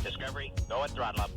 Discovery, go and throttle up.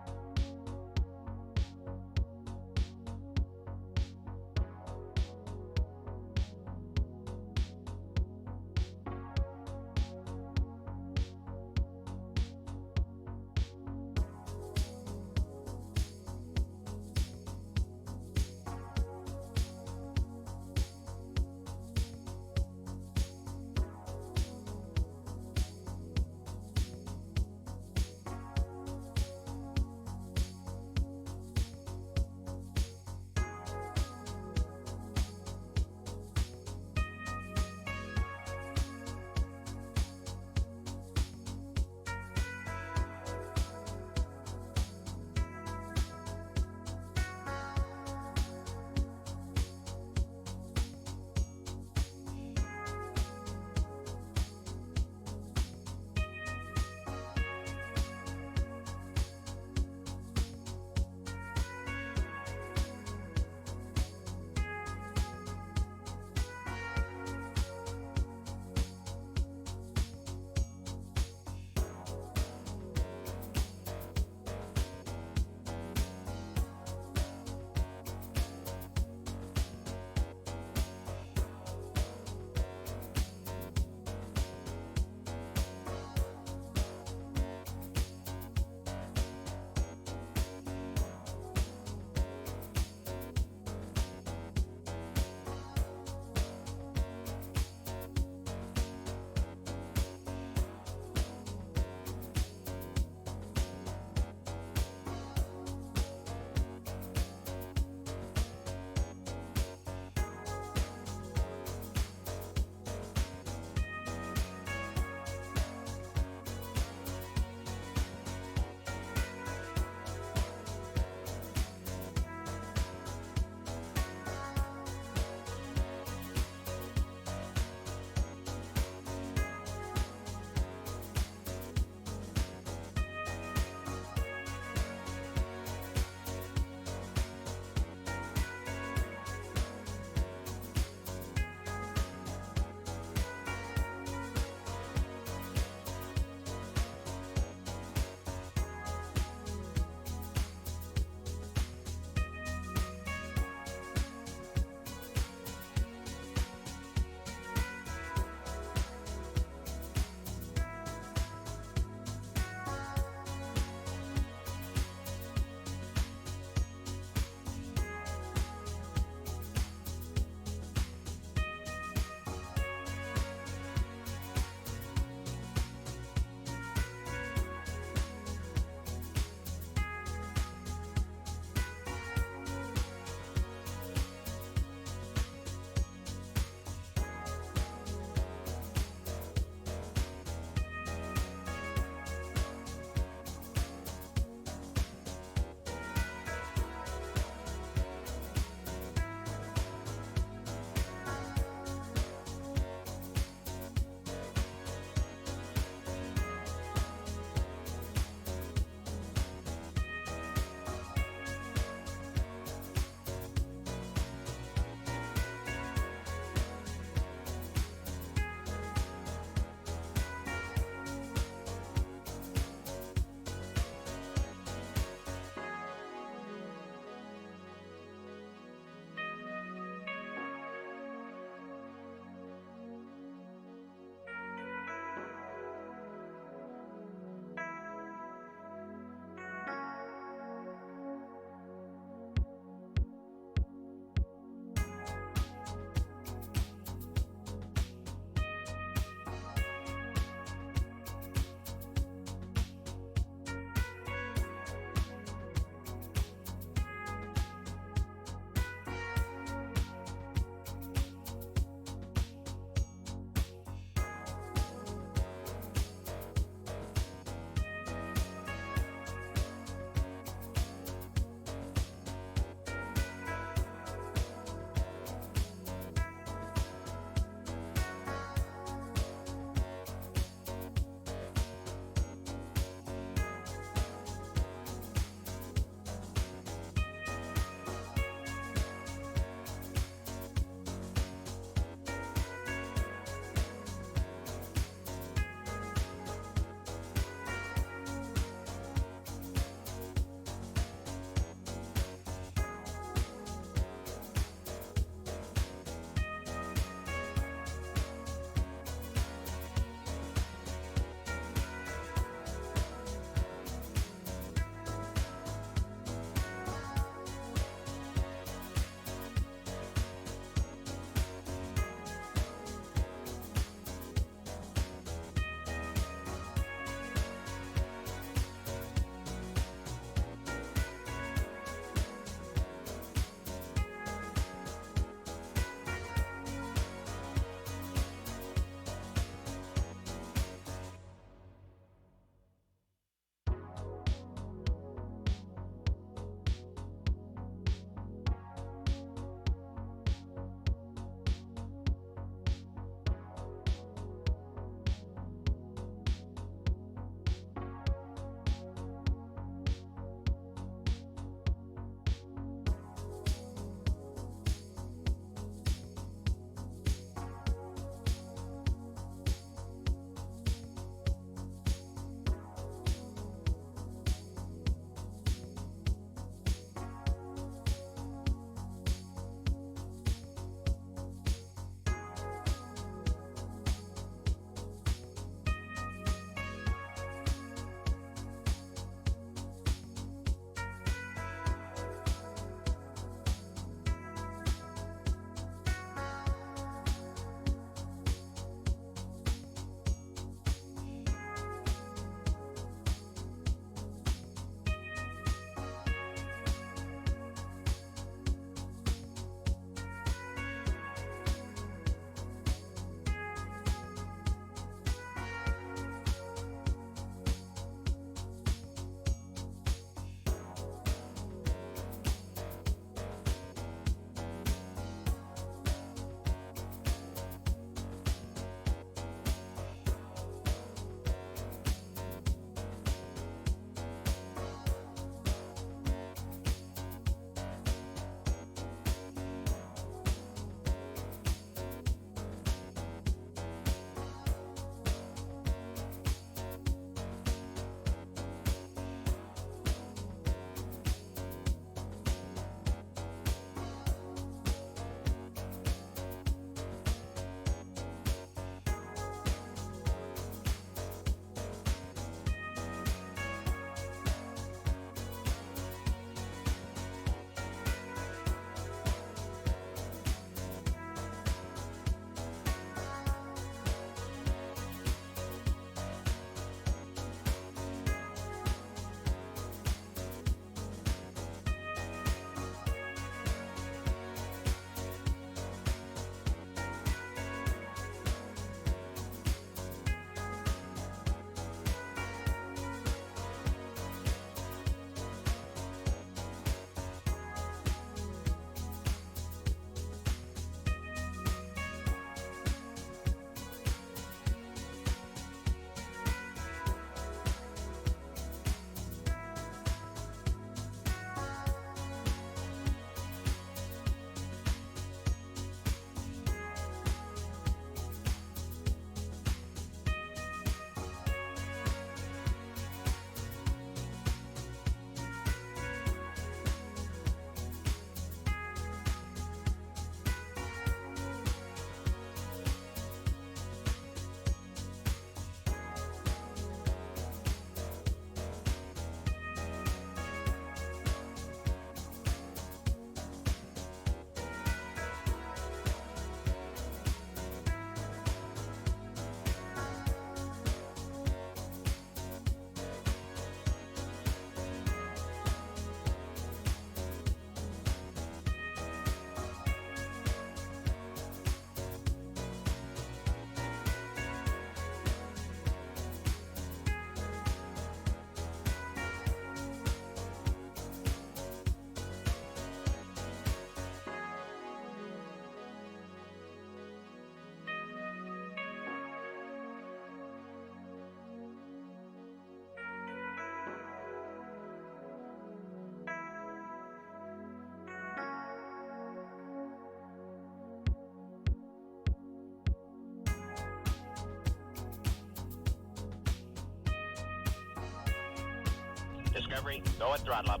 Discovery, go at throttle up.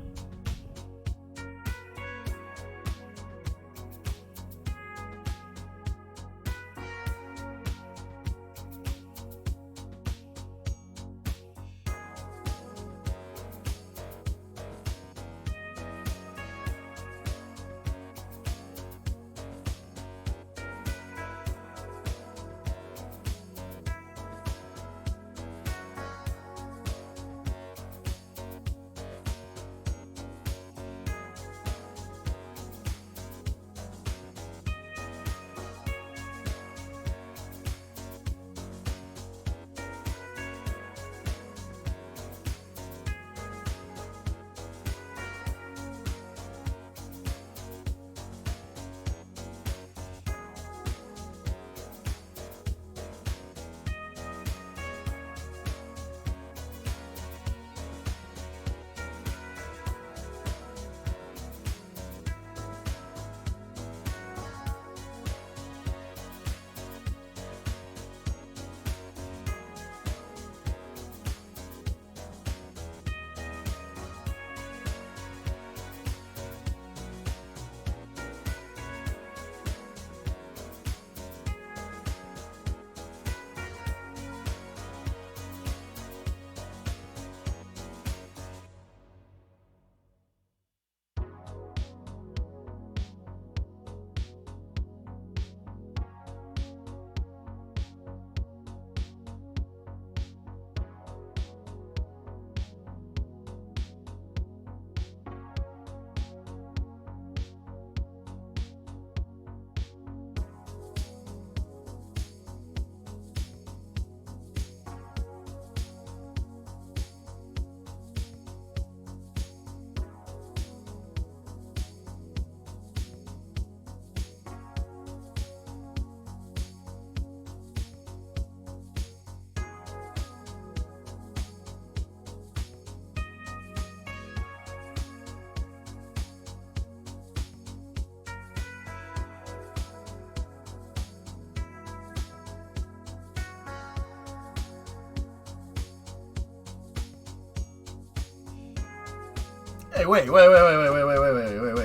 Hey, wait.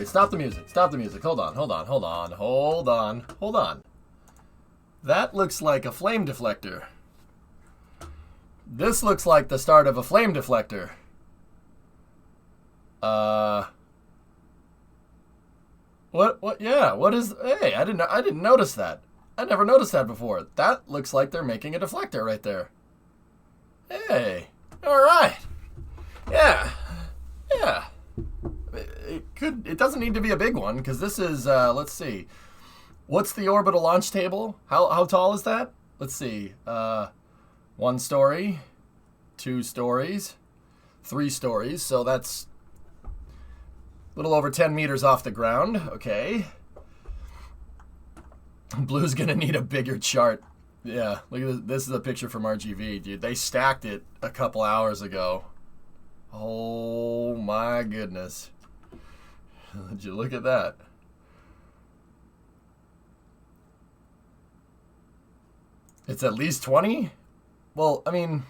Stop the music. Stop the music. Hold on. That looks like a flame deflector. This looks like the start of a flame deflector. What? Yeah, what is... Hey, I didn't notice that. I never noticed that before. That looks like they're making a deflector right there. Hey, all right. Yeah. It doesn't need to be a big one, because this is, let's see. What's the orbital launch table? How tall is that? Let's see. 1 story, 2 stories, 3 stories. So that's a little over 10 meters off the ground. Okay. Blue's going to need a bigger chart. Yeah, look at this. This is a picture from RGV, dude. They stacked it a couple hours ago. Oh my goodness. Did you look at that? It's at least 20? Well, I mean,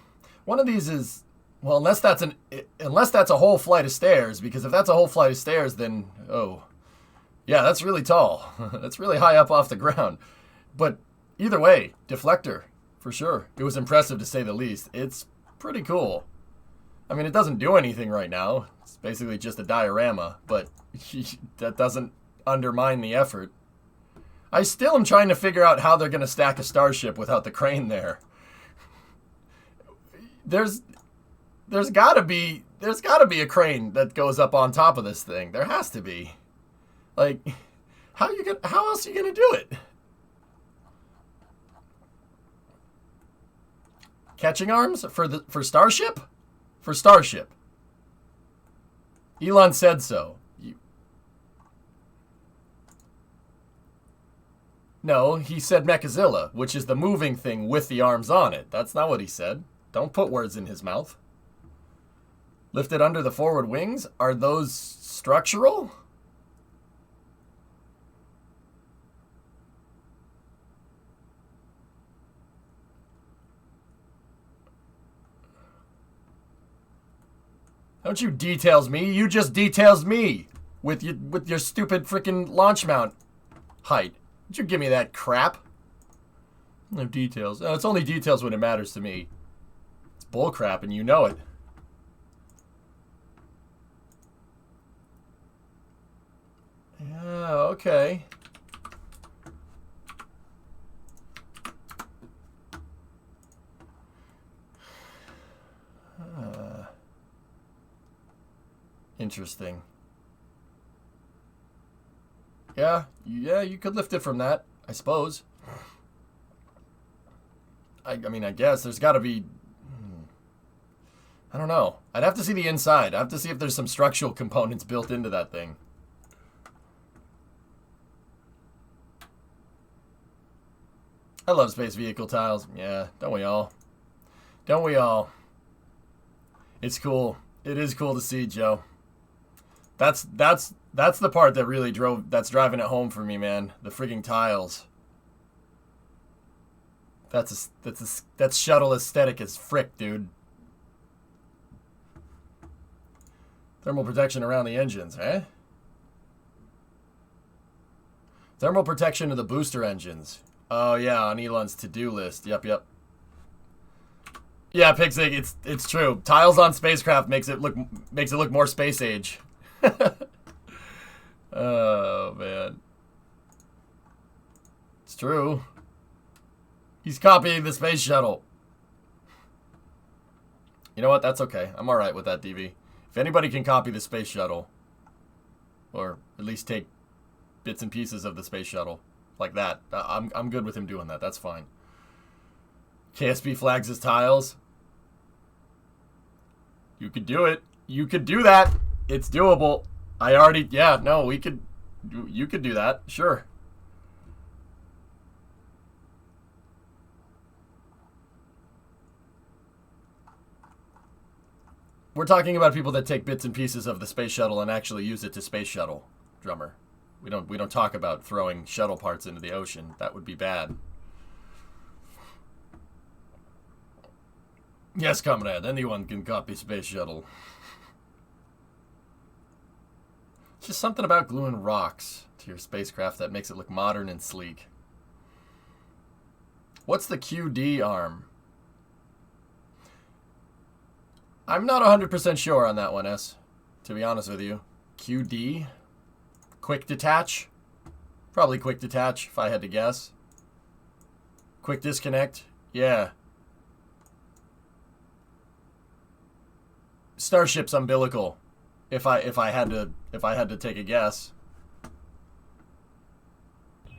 one of these is, well, unless that's a whole flight of stairs, because if that's a whole flight of stairs, then, oh, yeah, that's really tall. That's really high up off the ground. But either way, deflector, for sure. It was impressive to say the least. It's pretty cool. I mean, it doesn't do anything right now. It's basically just a diorama, but that doesn't undermine the effort. I still am trying to figure out how they're going to stack a starship without the crane there. There's got to be a crane that goes up on top of this thing. There has to be. Like, how else are you going to do it? Catching arms for Starship? For Starship. Elon said so. No, he said Mechazilla, which is the moving thing with the arms on it. That's not what he said. Don't put words in his mouth. Lifted under the forward wings? Are those structural? Don't you details me. You just details me with your stupid freaking launch mount height. Don't you give me that crap. No details. Oh, it's only details when it matters to me. It's bull crap and you know it. Yeah, okay. Interesting. Yeah, you could lift it from that, I suppose. I mean, I guess there's got to be... I don't know. I'd have to see the inside. I'd have to see if there's some structural components built into that thing. I love space vehicle tiles. Yeah, don't we all? Don't we all? It's cool. It is cool to see, Joe. That's the part that really that's driving it home for me, man. The frigging tiles. That's shuttle aesthetic as frick, dude. Thermal protection around the engines, eh? Thermal protection of the booster engines. Oh yeah, on Elon's to-do list. Yep. Yeah, Pixig, it's true. Tiles on spacecraft makes it look more space age. Oh man. It's true. He's copying the space shuttle. You know what? That's okay. I'm alright with that, DV. If anybody can copy the space shuttle, or at least take bits and pieces of the space shuttle, like that, I'm good with him doing that. That's fine. KSP flags his tiles. You could do it. You could do that. It's doable. Yeah, no, you could do that. Sure. We're talking about people that take bits and pieces of the space shuttle and actually use it to space shuttle, Drummer. We don't talk about throwing shuttle parts into the ocean. That would be bad. Yes, comrade. Anyone can copy space shuttle. It's just something about gluing rocks to your spacecraft that makes it look modern and sleek. What's the QD arm? I'm not 100% sure on that one, S. To be honest with you. QD? Quick detach? Probably quick detach, if I had to guess. Quick disconnect? Yeah. Starship's umbilical. If I had to take a guess.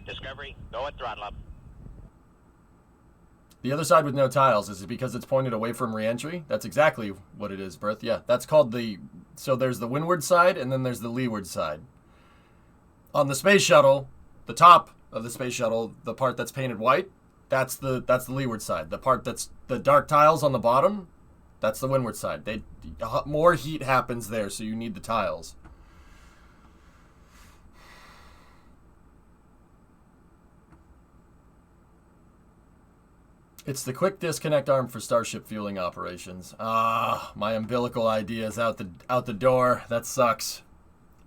Discovery, go at throttle up. The other side with no tiles, is it because it's pointed away from reentry? That's exactly what it is, Berth. Yeah, that's called the... So there's the windward side, and then there's the leeward side. On the space shuttle, the top of the space shuttle, the part that's painted white, that's the leeward side. The part that's the dark tiles on the bottom, that's the windward side. More heat happens there, so you need the tiles. It's the quick disconnect arm for Starship fueling operations. Ah, my umbilical idea is out the door. That sucks.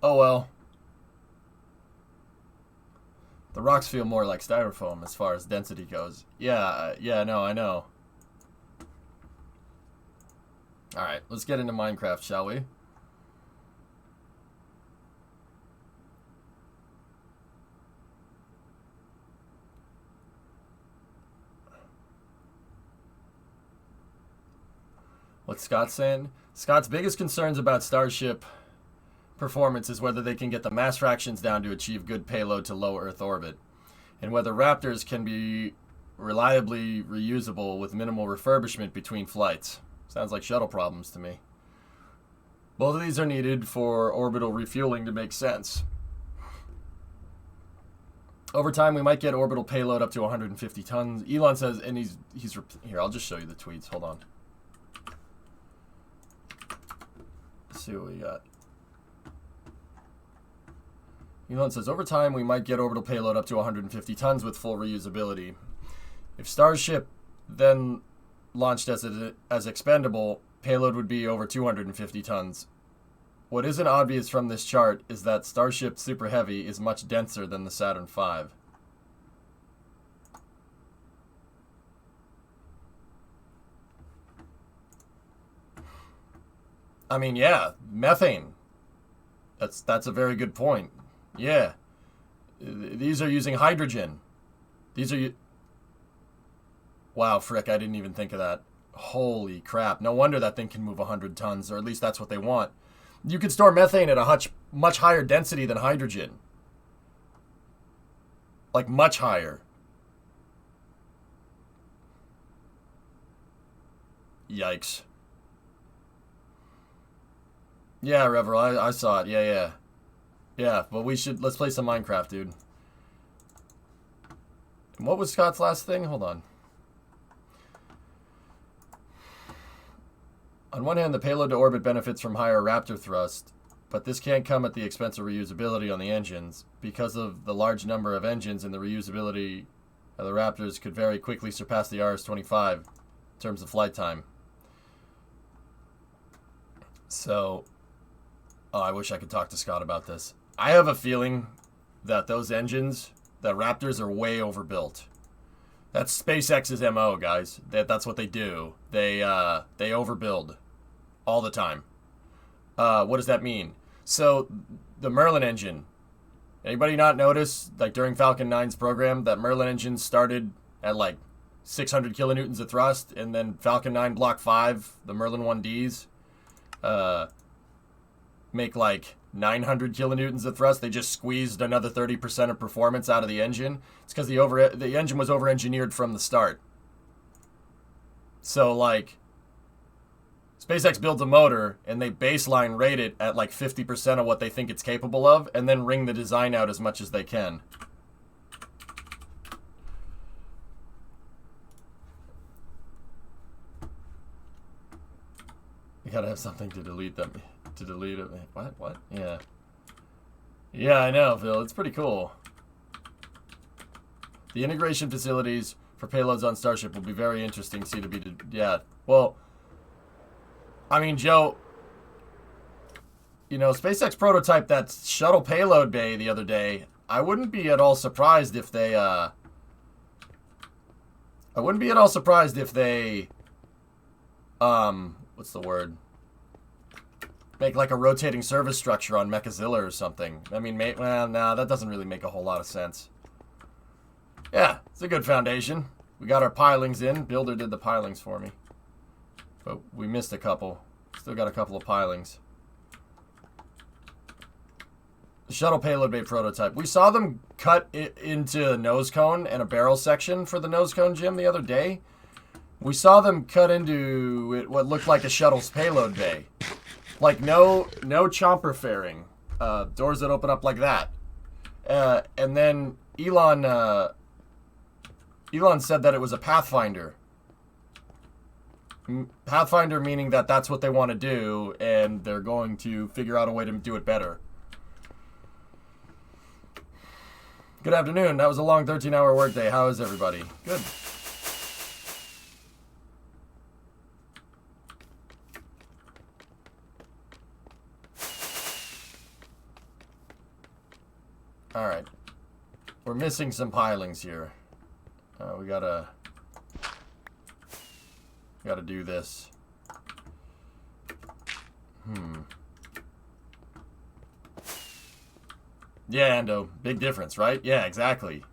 Oh well. The rocks feel more like styrofoam as far as density goes. Yeah, no, I know. Alright, let's get into Minecraft, shall we? What's Scott saying? Scott's biggest concerns about Starship performance is whether they can get the mass fractions down to achieve good payload to low Earth orbit, and whether Raptors can be reliably reusable with minimal refurbishment between flights. Sounds like shuttle problems to me. Both of these are needed for orbital refueling to make sense. Over time, we might get orbital payload up to 150 tons. Elon says, and he's here, I'll just show you the tweets. Hold on. Let's see what we got. Elon says, over time, we might get orbital payload up to 150 tons with full reusability. If Starship then launched as expendable, payload would be over 250 tons. What isn't obvious from this chart is that Starship Super Heavy is much denser than the Saturn V. I mean, yeah, methane. That's a very good point. Yeah. These are using hydrogen. These are... Wow, frick, I didn't even think of that. Holy crap. No wonder that thing can move 100 tons, or at least that's what they want. You can store methane at a much higher density than hydrogen. Like, much higher. Yikes. Yeah, Revel, I saw it. Yeah. Yeah, but let's play some Minecraft, dude. And what was Scott's last thing? Hold on. On one hand, the payload to orbit benefits from higher Raptor thrust, but this can't come at the expense of reusability on the engines. Because of the large number of engines and the reusability of the Raptors could very quickly surpass the RS-25 in terms of flight time. So, I wish I could talk to Scott about this. I have a feeling that those engines, that Raptors are way overbuilt. That's SpaceX's MO, guys. That's what they do. They overbuild all the time. What does that mean? So the Merlin engine. Anybody not notice, like during Falcon 9's program, that Merlin engine started at like 600 kilonewtons of thrust, and then Falcon 9 Block 5, the Merlin 1Ds, make like 900 kilonewtons of thrust. They just squeezed another 30% of performance out of the engine. It's because the engine was over-engineered from the start. So, like, SpaceX builds a motor, and they baseline rate it at like 50% of what they think it's capable of, and then wring the design out as much as they can. You gotta have something to delete them. To delete it. What? Yeah. Yeah, I know, Phil. It's pretty cool. The integration facilities for payloads on Starship will be very interesting. Yeah. Well, I mean, Joe, you know, SpaceX prototyped that shuttle payload bay the other day. I wouldn't be at all surprised if they, what's the word? Make like a rotating service structure on Mechazilla or something. I mean, well, nah, that doesn't really make a whole lot of sense. Yeah, it's a good foundation. We got our pilings in. Builder did the pilings for me. But we missed a couple. Still got a couple of pilings. The shuttle payload bay prototype. We saw them cut it into a nose cone and a barrel section for the nose cone, Jim, the other day. We saw them cut into it, what looked like a shuttle's payload bay. Like no chomper fairing. Doors that open up like that. And then Elon said that it was a Pathfinder. Pathfinder meaning that that's what they want to do, and they're going to figure out a way to do it better. Good afternoon. That was a long 13-hour workday. How is everybody? Good. Alright. We're missing some pilings here. We gotta do this. Yeah, Ando. Big difference, right? Yeah, exactly.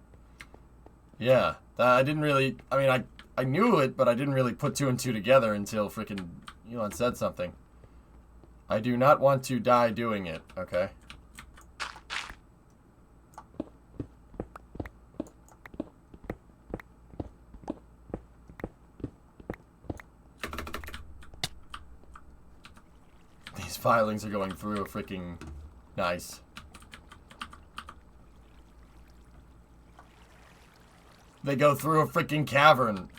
Yeah. I didn't really... I mean, I knew it, but I didn't really put two and two together until freaking Elon said something. I do not want to die doing it. Okay. These filings are going through a freaking... Nice. They go through a freaking cavern.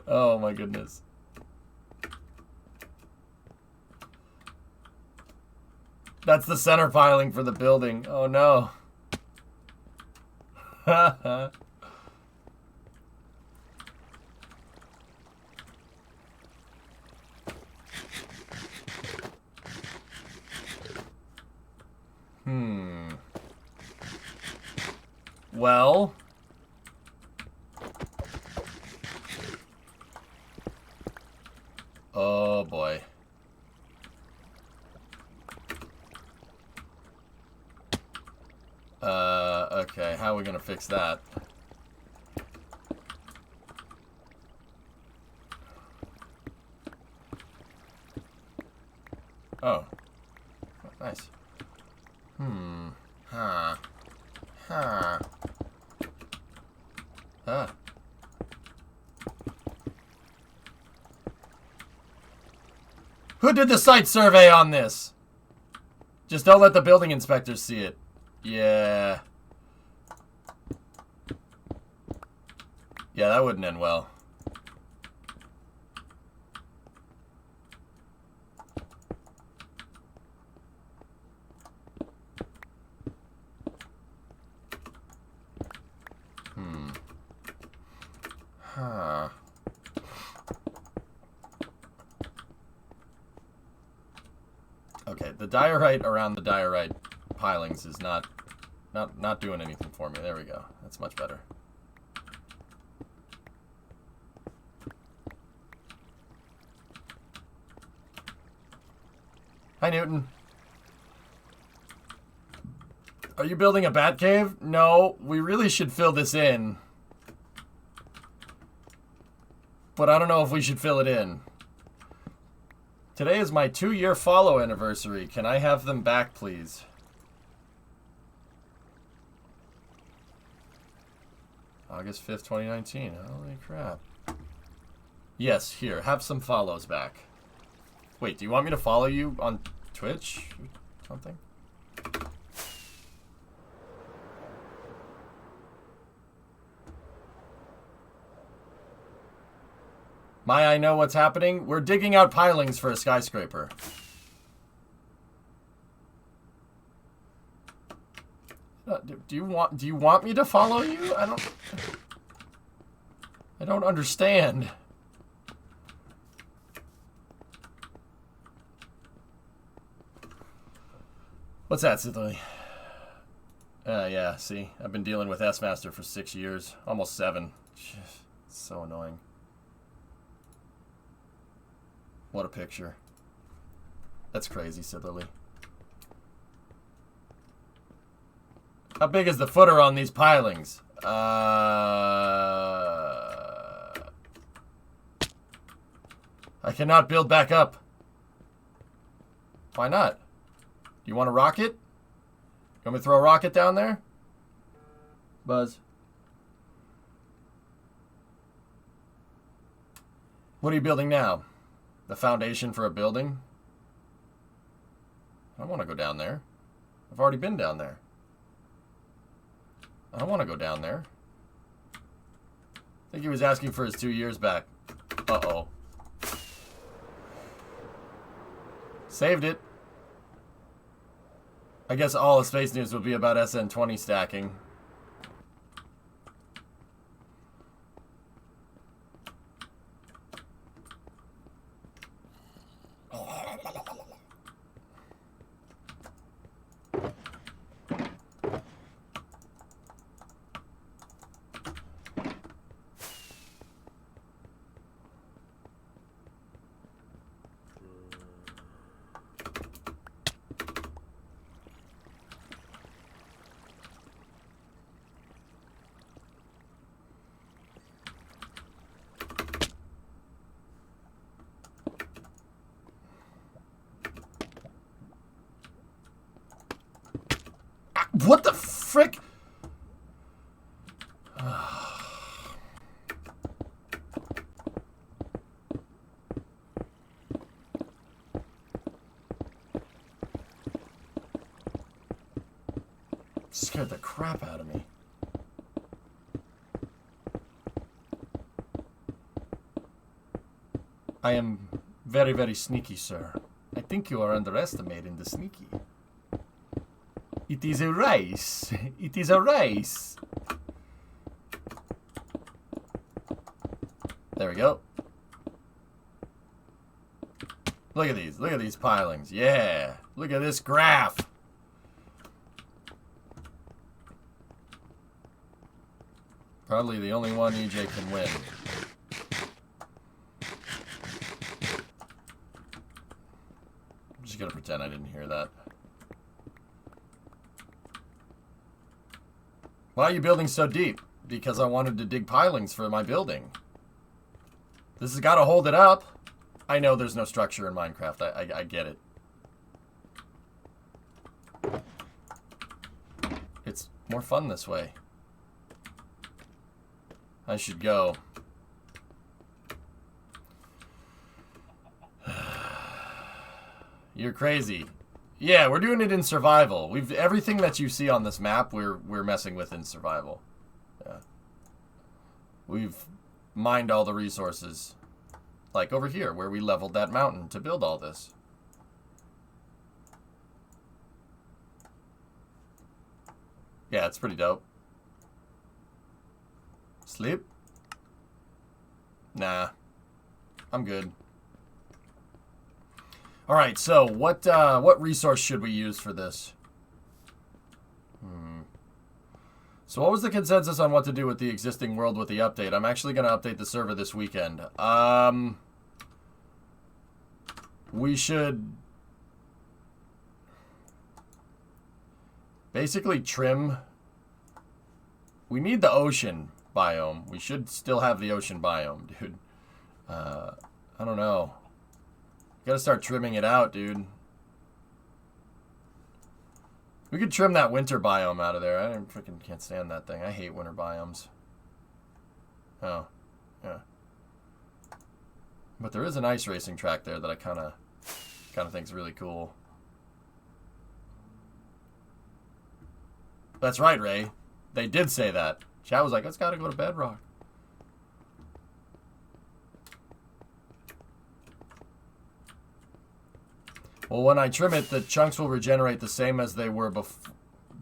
Oh my goodness. That's the center piling for the building. Oh no. Well. Oh, boy. Okay, how are we gonna fix that? Oh. Nice. Huh. Huh. Huh. Who did the site survey on this? Just don't let the building inspectors see it. Yeah. Yeah, that wouldn't end well. Huh. Okay, the diorite around the diorite pilings is not doing anything for me. There we go. That's much better. Hi, Newton. Are you building a bat cave? No, we really should fill this in. But I don't know if we should fill it in. Today is my 2-year follow anniversary. Can I have them back, please? August 5th, 2019. Holy crap. Yes, here. Have some follows back. Wait, do you want me to follow you on Twitch? Something? I know what's happening. We're digging out pilings for a skyscraper. Do you want me to follow you? I don't understand. What's that, Sidley? Yeah, see, I've been dealing with S-Master for 6 years, almost 7. It's so annoying. What a picture. That's crazy, Sidley. How big is the footer on these pilings? I cannot build back up. Why not? You want a rocket? You want me to throw a rocket down there? Buzz. What are you building now? The foundation for a building? I don't want to go down there. I've already been down there. I don't want to go down there. I think he was asking for his 2 years back. Uh-oh. Saved it. I guess all the space news will be about SN20 stacking. What the frick? Scared the crap out of me. I am very, very sneaky, sir. I think you are underestimating the sneaky. It is a race. It is a race. There we go. Look at these. Look at these pilings. Yeah. Look at this graph. Probably the only one EJ can win. I'm just gonna pretend I didn't hear that. Why are you building so deep? Because I wanted to dig pilings for my building. This has got to hold it up. I know there's no structure in Minecraft. I get it. It's more fun this way. I should go. You're crazy. Yeah, we're doing it in survival. Everything that you see on this map, we're messing with in survival. Yeah. We've mined all the resources. Like over here, where we leveled that mountain to build all this. Yeah, it's pretty dope. Sleep? Nah. I'm good. Alright, so what resource should we use for this? So what was the consensus on what to do with the existing world with the update? I'm actually going to update the server this weekend. We should basically trim. We need the ocean biome. We should still have the ocean biome, dude. I don't know. Gotta start trimming it out, dude. We could trim that winter biome out of there. I freaking can't stand that thing. I hate winter biomes. Oh, yeah. But there is an ice racing track there that I kind of think is really cool. That's right, Ray. They did say that. Chad was like, "Let's gotta go to Bedrock." Well, when I trim it, the chunks will regenerate the same as they were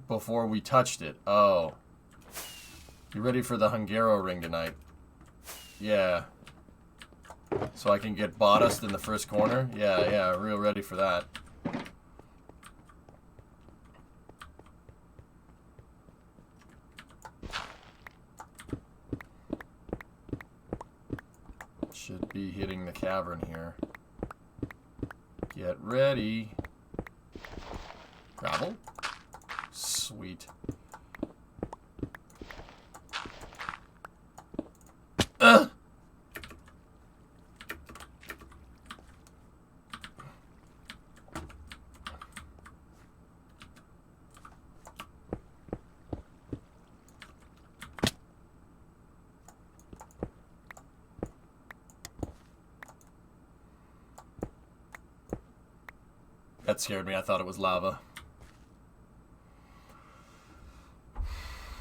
before we touched it. Oh. You ready for the Hungaro ring tonight? Yeah. So I can get Botust in the first corner? Yeah, real ready for that. Should be hitting the cavern here. Get ready. Gravel? Sweet. That scared me. I thought it was lava.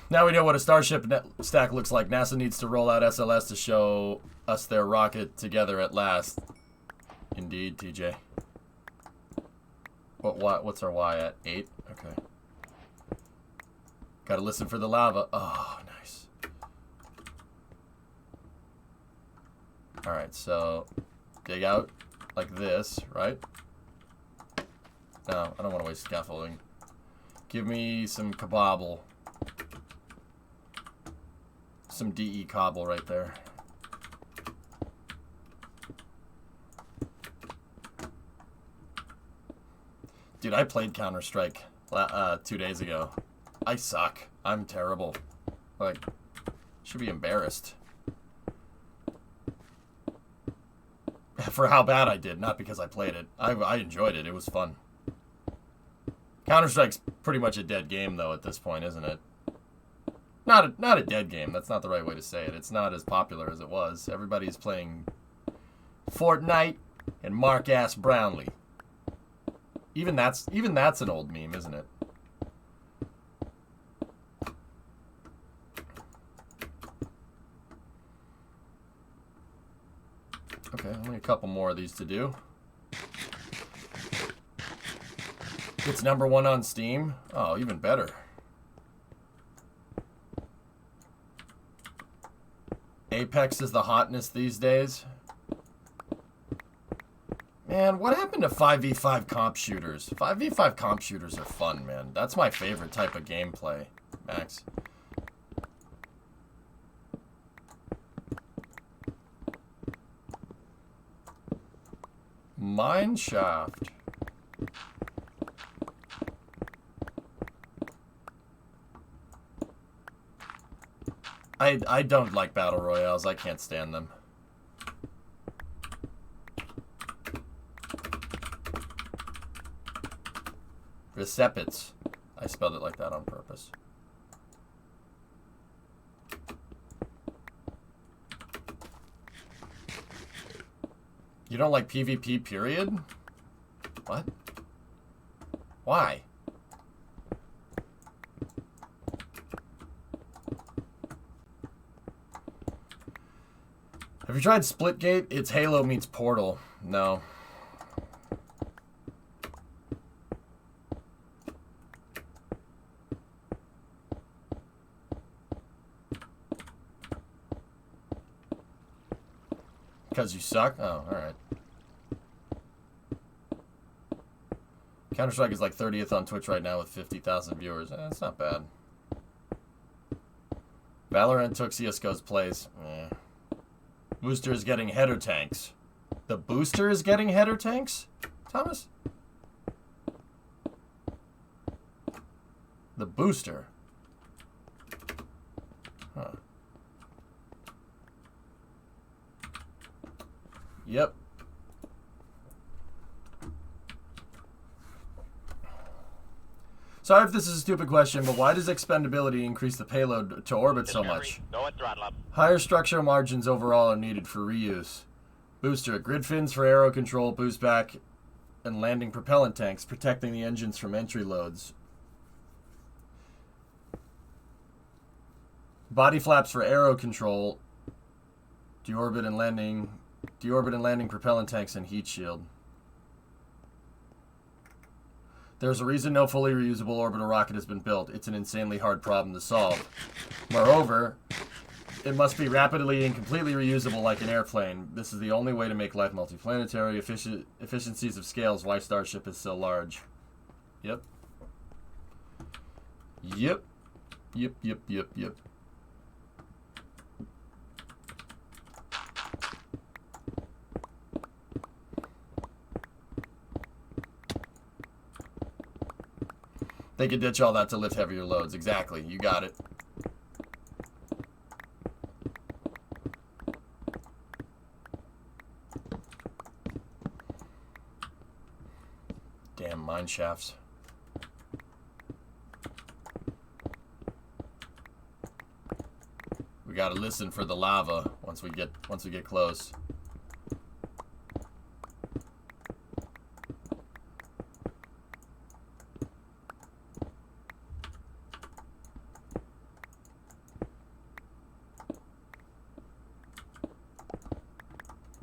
Now we know what a Starship stack looks like. NASA needs to roll out SLS to show us their rocket together at last. Indeed, TJ. What's our Y at? 8? Okay. Gotta listen for the lava. Oh, nice. Alright, so dig out like this, right? No, I don't want to waste scaffolding. Give me some kabobble. Some DE cobble right there. Dude, I played Counter-Strike 2 days ago. I suck. I'm terrible. Like, should be embarrassed. For how bad I did, not because I played it. I enjoyed it. It was fun. Counter-Strike's pretty much a dead game, though, at this point, isn't it? Not a dead game. That's not the right way to say it. It's not as popular as it was. Everybody's playing Fortnite and Mark-ass Brownlee. Even that's an old meme, isn't it? Okay, only a couple more of these to do. It's #1 on Steam. Oh, even better. Apex is the hotness these days. Man, what happened to 5v5 comp shooters? 5v5 comp shooters are fun, man. That's my favorite type of gameplay, Max. Mine shaft. I don't like battle royales. I can't stand them. Recepits. I spelled it like that on purpose. You don't like PvP, period? What? Why? Have you tried Splitgate? It's Halo meets Portal. No. Because you suck? Oh, alright. Counter-Strike is like 30th on Twitch right now with 50,000 viewers. That's not bad. Valorant took CSGO's place. Booster is getting header tanks. The booster is getting header tanks? Thomas? The booster. Huh. Yep. Sorry if this is a stupid question, but why does expendability increase the payload to orbit so much? Go and throttle up. Higher structural margins overall are needed for reuse. Booster, grid fins for aero control, boost back, and landing propellant tanks, protecting the engines from entry loads. Body flaps for aero control, deorbit and landing propellant tanks, and heat shield. There's a reason no fully reusable orbital rocket has been built. It's an insanely hard problem to solve. Moreover, it must be rapidly and completely reusable like an airplane. This is the only way to make life multiplanetary. Efficiencies of scales why Starship is so large. Yep. Yep. Yep, yep, yep, yep. They could ditch all that to lift heavier loads. Exactly. You got it. Damn mine shafts. We gotta listen for the lava once we get close.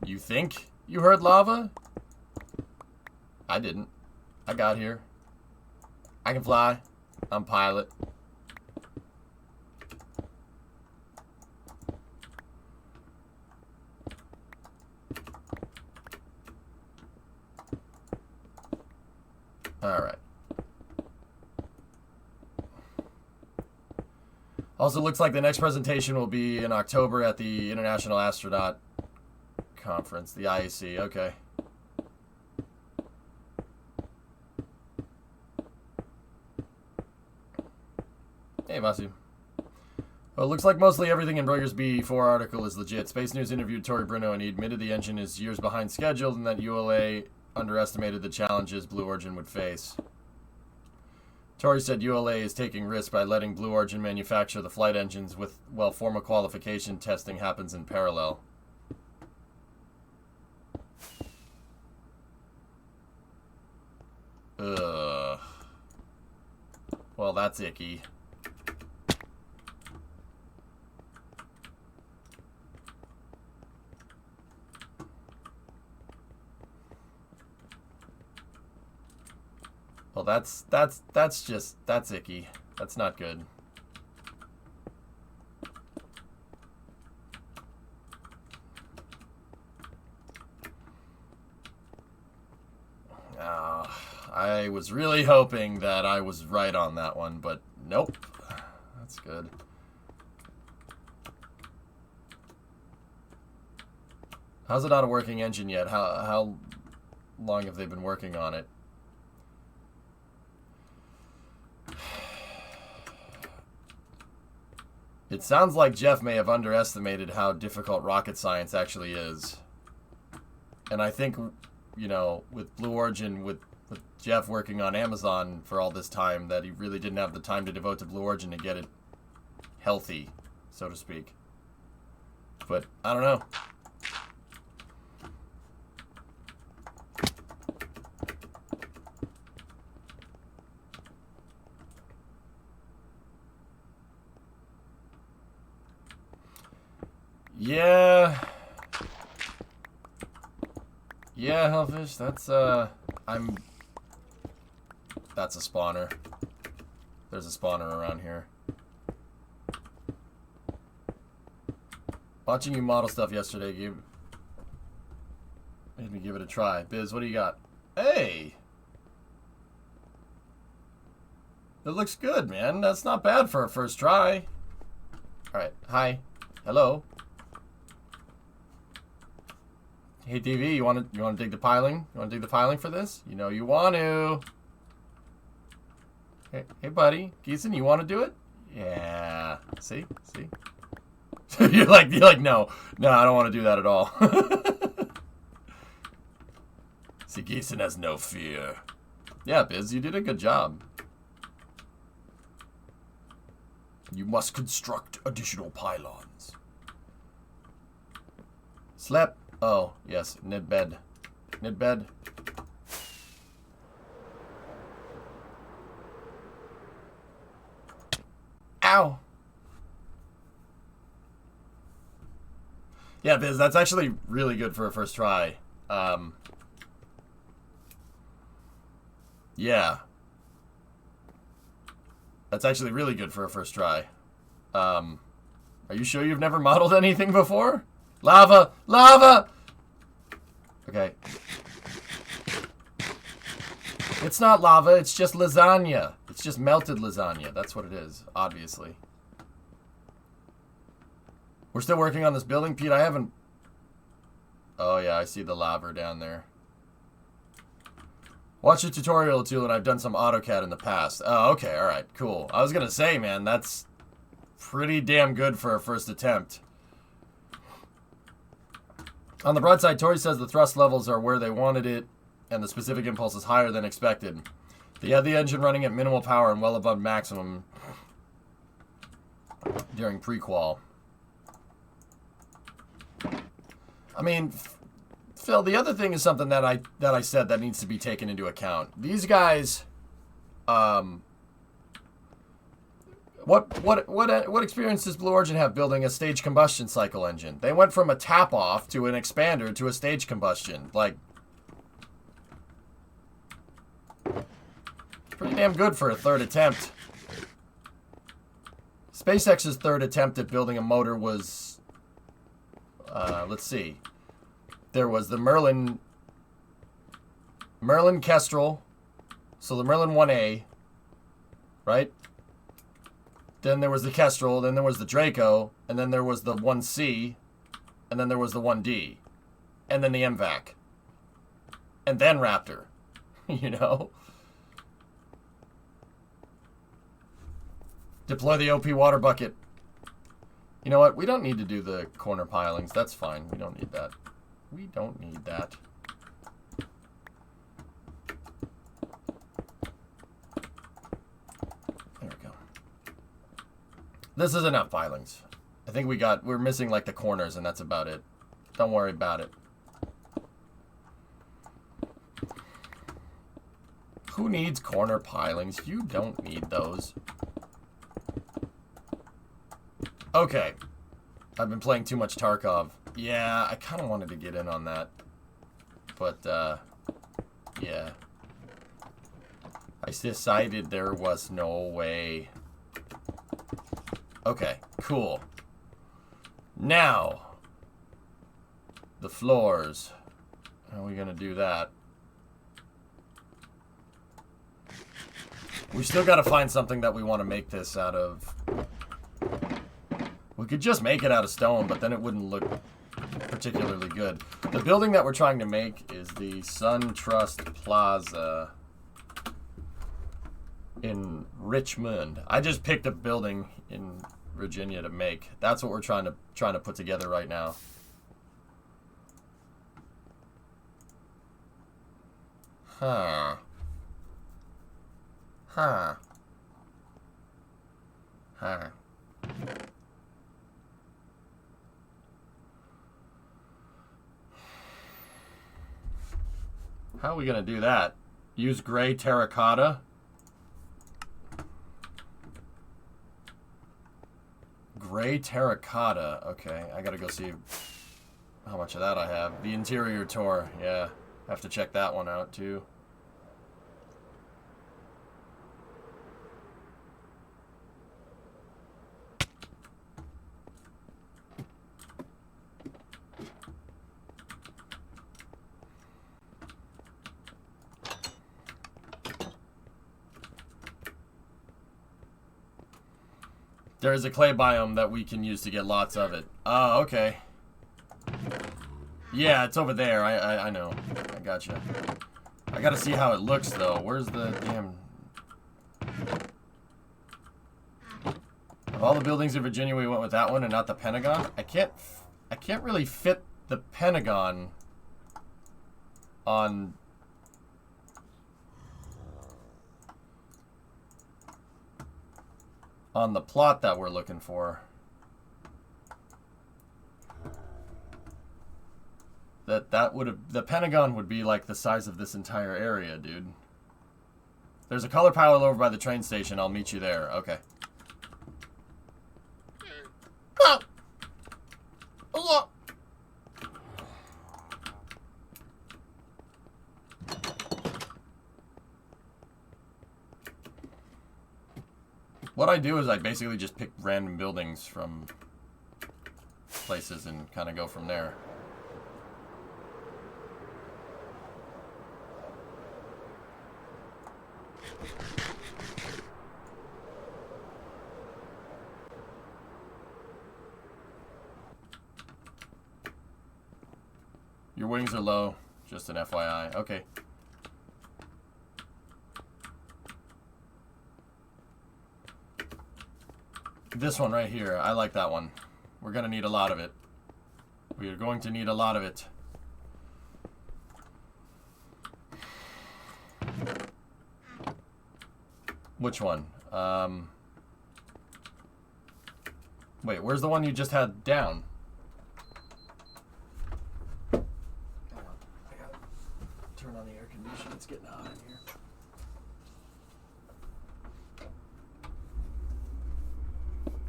You think you heard lava? I didn't. I got here. I can fly. I'm pilot. Alright. Also, looks like the next presentation will be in October at the International Astronaut Conference, the IAC. Okay. Hey, Masu. Well, it looks like mostly everything in Reuters B4 article is legit. Space News interviewed Tori Bruno, and he admitted the engine is years behind schedule and that ULA underestimated the challenges Blue Origin would face. Tori said ULA is taking risks by letting Blue Origin manufacture the flight engines while formal qualification testing happens in parallel. Ugh. Well, that's icky. Well, that's icky. That's not good. I was really hoping that I was right on that one, but nope. That's good. How's it not a working engine yet? How long have they been working on it? It sounds like Jeff may have underestimated how difficult rocket science actually is. And I think, you know, with Blue Origin, with Jeff working on Amazon for all this time, that he really didn't have the time to devote to Blue Origin to get it healthy, so to speak. But, I don't know. Yeah. Yeah, Hellfish, that's, that's a spawner. There's a spawner around here. Watching you model stuff yesterday made me give it a try. Biz, what do you got? Hey! It looks good, man. That's not bad for a first try. Alright, hi. Hello. Hey TV, you want to dig the piling? You want to dig the piling for this? You know you want to. Hey buddy, Geeson, you want to do it? Yeah. See? you're like no, I don't want to do that at all. See, Geeson has no fear. Yeah, Biz, you did a good job. You must construct additional pylons. Slap. Oh, yes, knit bed. Knit bed. Ow! Yeah, Biz, that's actually really good for a first try. Yeah. That's actually really good for a first try. Are you sure you've never modeled anything before? Lava! Lava! Okay. It's not lava, it's just lasagna. It's just melted lasagna. That's what it is, obviously. We're still working on this building, Pete. I haven't... Oh, yeah, I see the lava down there. Watch a tutorial, too, and I've done some AutoCAD in the past. Oh, okay, alright, cool. I was gonna say, man, that's pretty damn good for a first attempt. On the broadside, Tori says the thrust levels are where they wanted it, and the specific impulse is higher than expected. They had the engine running at minimal power and well above maximum during pre-qual. I mean, Phil, the other thing is something that I said that needs to be taken into account. These guys, what experience does Blue Origin have building a stage combustion cycle engine? They went from a tap-off to an expander to a stage combustion. Like, pretty damn good for a third attempt. SpaceX's third attempt at building a motor was, let's see. There was the Merlin Kestrel, so the Merlin 1A, right? Then there was the Kestrel, then there was the Draco, and then there was the 1C, and then there was the 1D, and then the MVAC, and then Raptor, you know? Deploy the OP water bucket. You know what? We don't need to do the corner pilings. That's fine. We don't need that. We don't need that. There we go. This is enough pilings. I think we're missing like the corners and that's about it. Don't worry about it. Who needs corner pilings? You don't need those. Okay. I've been playing too much Tarkov. Yeah, I kind of wanted to get in on that. But, yeah. I decided there was no way. Okay, cool. Now, the floors. How are we going to do that? We still got to find something that we want to make this out of. We could just make it out of stone, but then it wouldn't look particularly good. The building that we're trying to make is the Sun Trust Plaza in Richmond. I just picked a building in Virginia to make. That's what we're trying to put together right now. Huh. Huh. Huh. How are we gonna do that? Use gray terracotta? Gray terracotta. Okay, I gotta go see how much of that I have. The interior tour. Yeah, have to check that one out too. There is a clay biome that we can use to get lots of it. Oh, okay. Yeah, it's over there. I know. I gotcha. I gotta see how it looks, though. Where's the damn... Of all the buildings in Virginia, we went with that one and not the Pentagon? I can't really fit the Pentagon on... on the plot that we're looking for. That would have, the Pentagon would be like the size of this entire area, dude. There's a color palette over by the train station. I'll meet you there. Okay. Oh. Allah. What I do is I basically just pick random buildings from places and kind of go from there. Your wings are low, just an FYI. Okay. This one right here, I like that one. We're gonna need a lot of it. We are going to need a lot of it. Which one? Wait, where's the one you just had down? Hang on, I gotta turn on the air conditioner. It's getting hot in here.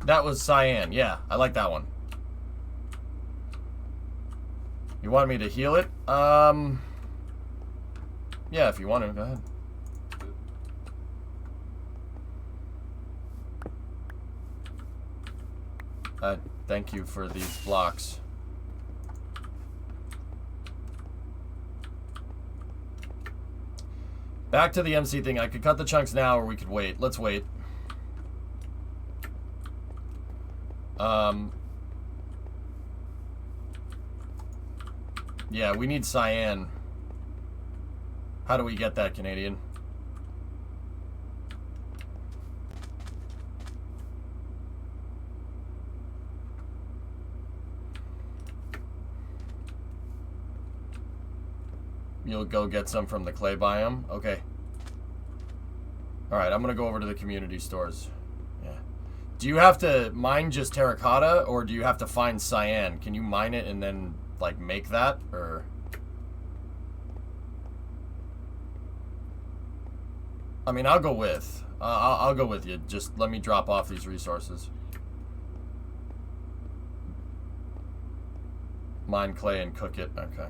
That was cyan. Yeah, I like that one. You want me to heal it? Yeah, if you want to, go ahead. Thank you for these blocks. Back to the MC thing. I could cut the chunks now, or we could wait. Let's wait. Yeah, we need cyan. How do we get that, Canadian? You'll go get some from the clay biome? Okay. Alright, I'm gonna go over to the community stores. Yeah. Do you have to mine just terracotta, or do you have to find cyan? Can you mine it and then, like, make that? Or... I mean, I'll go with. I'll go with you. Just let me drop off these resources. Mine clay and cook it. Okay.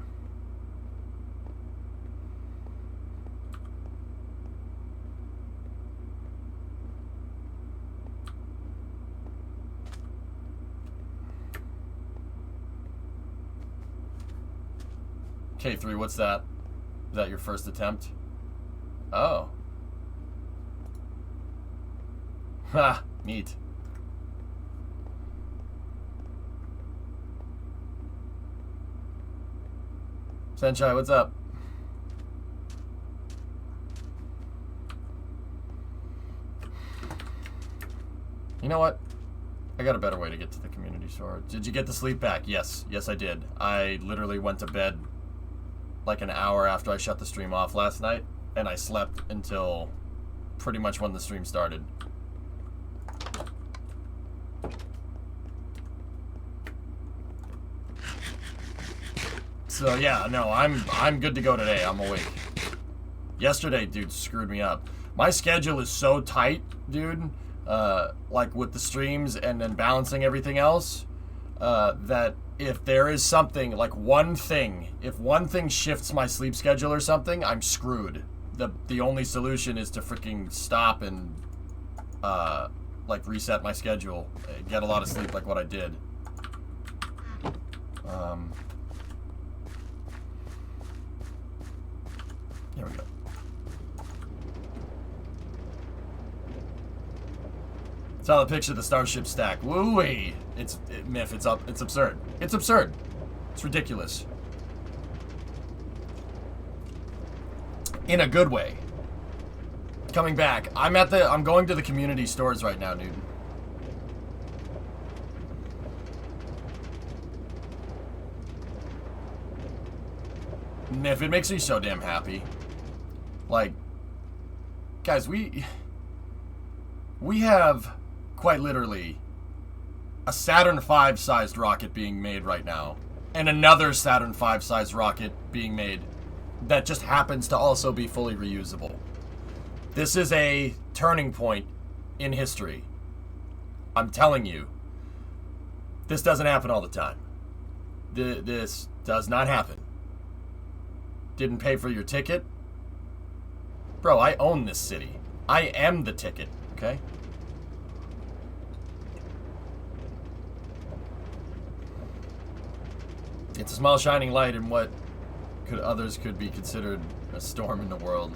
K3, what's that? Is that your first attempt? Oh. Ha, neat. Senshai, what's up? You know what? I got a better way to get to the community store. Did you get the sleep back? Yes. Yes, I did. I literally went to bed like an hour after I shut the stream off last night, and I slept until pretty much when the stream started. So yeah, no, I'm good to go today. I'm awake. Yesterday, dude, screwed me up. My schedule is so tight, dude. Like with the streams and then balancing everything else, that if there is something, like one thing, if one thing shifts my sleep schedule or something, I'm screwed. The only solution is to freaking stop and, like reset my schedule, get a lot of sleep like what I did. Here we go. Saw the picture of the starship stack. Woo-wee! Myth, it's absurd. It's absurd. It's ridiculous. In a good way. Coming back. I'm going to the community stores right now, dude. Myth, it makes me so damn happy. Like, guys, we have quite literally a Saturn V sized rocket being made right now, and another Saturn V sized rocket being made that just happens to also be fully reusable. This is a turning point in history. I'm telling you, this doesn't happen all the time. This does not happen. Didn't pay for your ticket? Bro, I own this city. I am the ticket, okay? It's a small shining light in what others could be considered a storm in the world.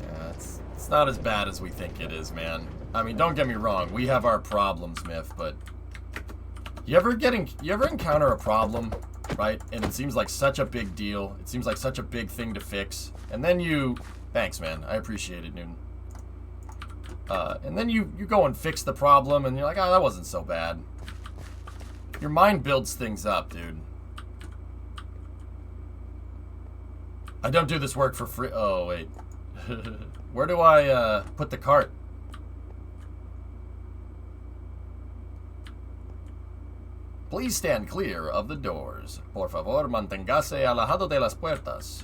Yeah, it's not as bad as we think it is, man. I mean, don't get me wrong. We have our problems, Myth, but you ever encounter a problem, right? And it seems like such a big deal. It seems like such a big thing to fix. And then you... Thanks, man. I appreciate it, Newton. And then you go and fix the problem, and you're like, oh, that wasn't so bad. Your mind builds things up, dude. I don't do this work for free. Oh, wait. Where do I put the cart? Please stand clear of the doors. Por favor, manténgase alejado de las puertas.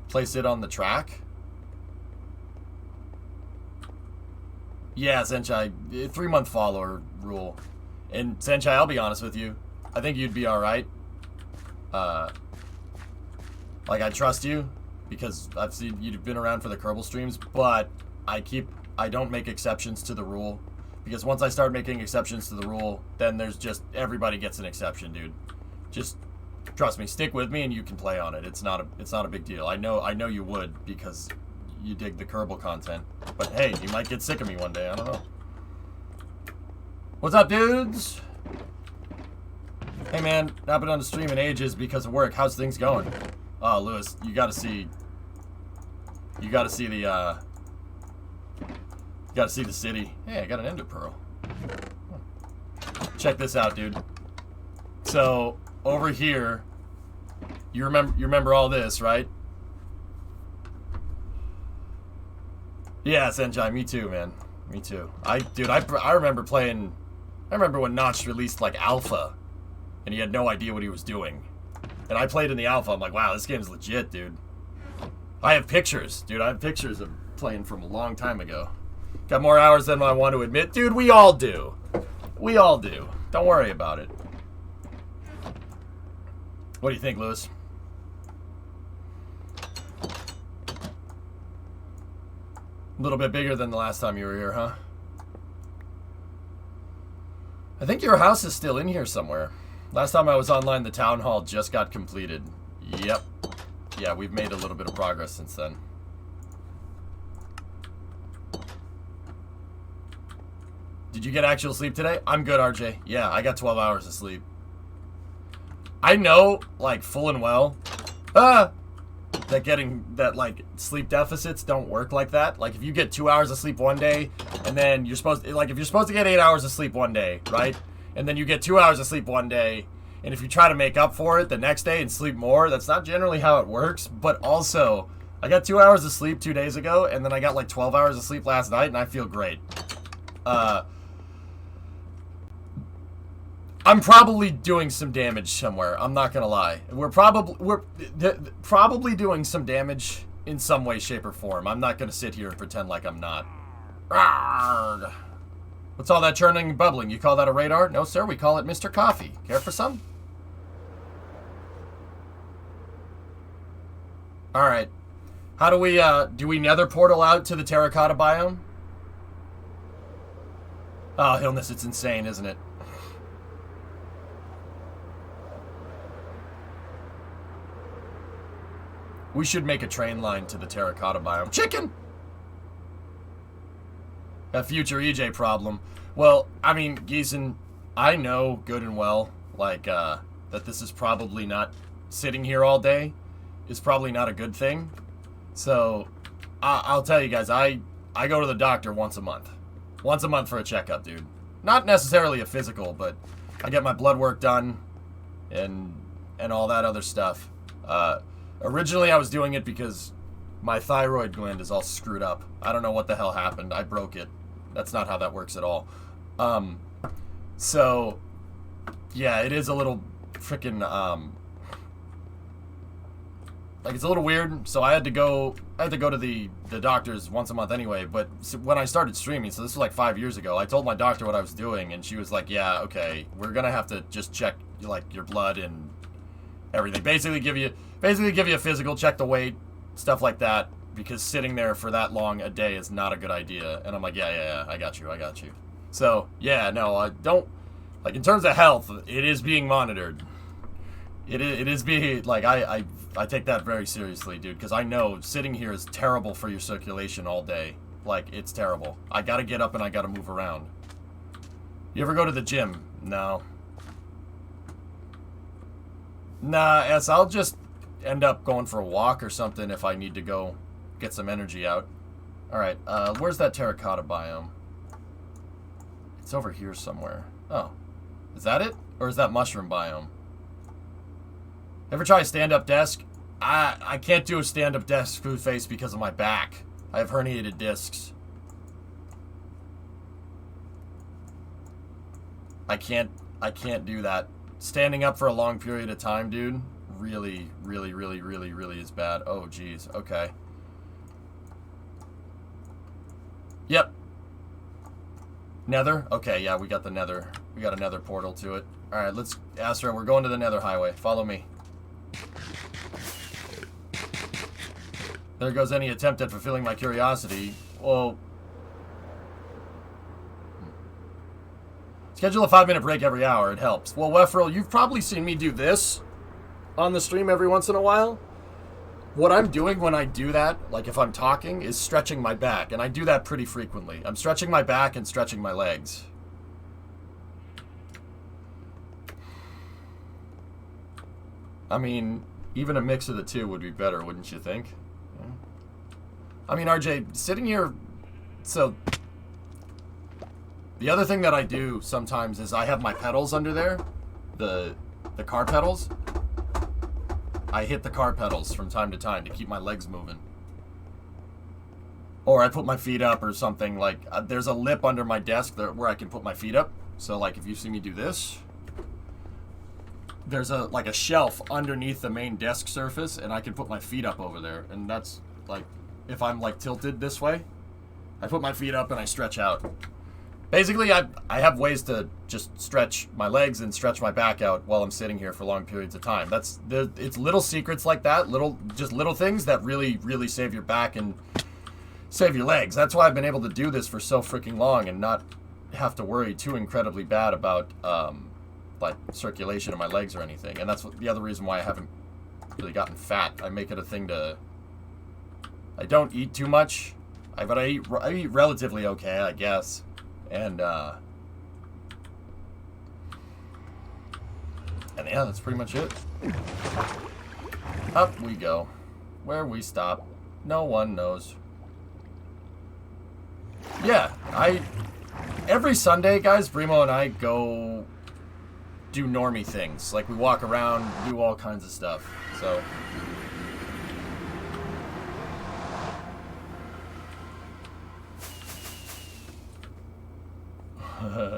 Place it on the track? Yeah, Senshai, 3-month follower rule. And Senshai, I'll be honest with you. I think you'd be alright. Like, I trust you because I've seen you've been around for the Kerbal streams, but I don't make exceptions to the rule, because once I start making exceptions to the rule, then there's just, everybody gets an exception, dude. Just trust me, stick with me and you can play on it. It's not a big deal. I know you would, because you dig the Kerbal content. But hey, you might get sick of me one day, I don't know. What's up, dudes? Hey man, not been on the stream in ages because of work. How's things going? Oh, Lewis, you gotta see the city. Hey, I got an ender pearl. Check this out, dude. So, over here, you remember all this, right? Yeah, Senjai, me too, man. Me too. I remember playing, I remember when Notch released, like, Alpha, and he had no idea what he was doing. And I played in the alpha. I'm like, wow, this game's legit, dude. I have pictures, dude. I have pictures of playing from a long time ago. Got more hours than I want to admit. Dude, we all do. We all do. Don't worry about it. What do you think, Lewis? A little bit bigger than the last time you were here, huh? I think your house is still in here somewhere. Last time I was online, the town hall just got completed. Yep. Yeah, we've made a little bit of progress since then. Did you get actual sleep today? I'm good, RJ. Yeah, I got 12 hours of sleep. I know, like, full and well, that like sleep deficits don't work like that. Like, if you get 2 hours of sleep one day, and then you're supposed to, like, if you're supposed to get 8 hours of sleep one day, right? And then you get 2 hours of sleep one day, and if you try to make up for it the next day and sleep more, that's not generally how it works. But also, I got 2 hours of sleep 2 days ago, and then I got like 12 hours of sleep last night, and I feel great. I'm probably doing some damage somewhere. I'm not gonna lie. We're probably doing some damage in some way, shape, or form. I'm not gonna sit here and pretend like I'm not. Arrgh. What's all that churning and bubbling? You call that a radar? No, sir. We call it Mr. Coffee. Care for some? All right. How do we nether portal out to the terracotta biome? Oh, Hillness, it's insane, isn't it? We should make a train line to the terracotta biome. Chicken! A future EJ problem. Well, I mean, Geeson, I know good and well, like, that this is probably not, sitting here all day is probably not a good thing. So, I'll tell you guys, I go to the doctor once a month. Once a month for a checkup, dude. Not necessarily a physical, but I get my blood work done and all that other stuff. Originally, I was doing it because my thyroid gland is all screwed up. I don't know what the hell happened. I broke it. That's not how that works at all. So, yeah, it is a little freaking, like, it's a little weird. So I had to go to the doctors once a month anyway. But when I started streaming, so this was like 5 years ago, I told my doctor what I was doing, and she was like, yeah, okay, we're gonna have to just check, like, your blood and everything. Basically give you a physical, check the weight, stuff like that, because sitting there for that long a day is not a good idea. And I'm like, yeah, I got you. So, yeah, no, I don't, like, in terms of health, it is being monitored. It is being, like, I take that very seriously, dude, because I know sitting here is terrible for your circulation all day. Like, it's terrible. I gotta get up and I gotta move around. You ever go to the gym? No. Nah, S, I'll just end up going for a walk or something if I need to go get some energy out. Alright, where's that terracotta biome? It's over here somewhere. Oh. Is that it? Or is that mushroom biome? Ever try a stand-up desk? I can't do a stand-up desk food face because of my back. I have herniated discs. I can't do that. Standing up for a long period of time, dude, really is bad. Oh, jeez. Okay. Yep. Nether? Okay, yeah, we got the nether. We got a nether portal to it. Alright, let's... Astra, we're going to the nether highway. Follow me. There goes any attempt at fulfilling my curiosity. Well... Schedule a 5-minute break every hour. It helps. Well, Wefrel, you've probably seen me do this on the stream every once in a while. What I'm doing when I do that, like if I'm talking, is stretching my back. And I do that pretty frequently. I'm stretching my back and stretching my legs. I mean, even a mix of the two would be better, wouldn't you think? Yeah. I mean, RJ, sitting here... So... The other thing that I do sometimes is I have my pedals under there. The car pedals. I hit the car pedals from time to time to keep my legs moving. Or I put my feet up or something. Like, there's a lip under my desk where I can put my feet up. So, like, if you see me do this, there's like a shelf underneath the main desk surface, and I can put my feet up over there. And that's, like, if I'm, like, tilted this way, I put my feet up and I stretch out. Basically, I have ways to just stretch my legs and stretch my back out while I'm sitting here for long periods of time. It's little secrets like that, just little things that really save your back and save your legs. That's why I've been able to do this for so freaking long and not have to worry too incredibly bad about like circulation in my legs or anything. And that's the other reason why I haven't really gotten fat. I make it a thing to... I don't eat too much, but I eat relatively okay, I guess. And And yeah, that's pretty much it. Up we go. Where we stop, no one knows. Yeah, every Sunday, guys, Brimo and I go do normie things. Like, we walk around, do all kinds of stuff. So...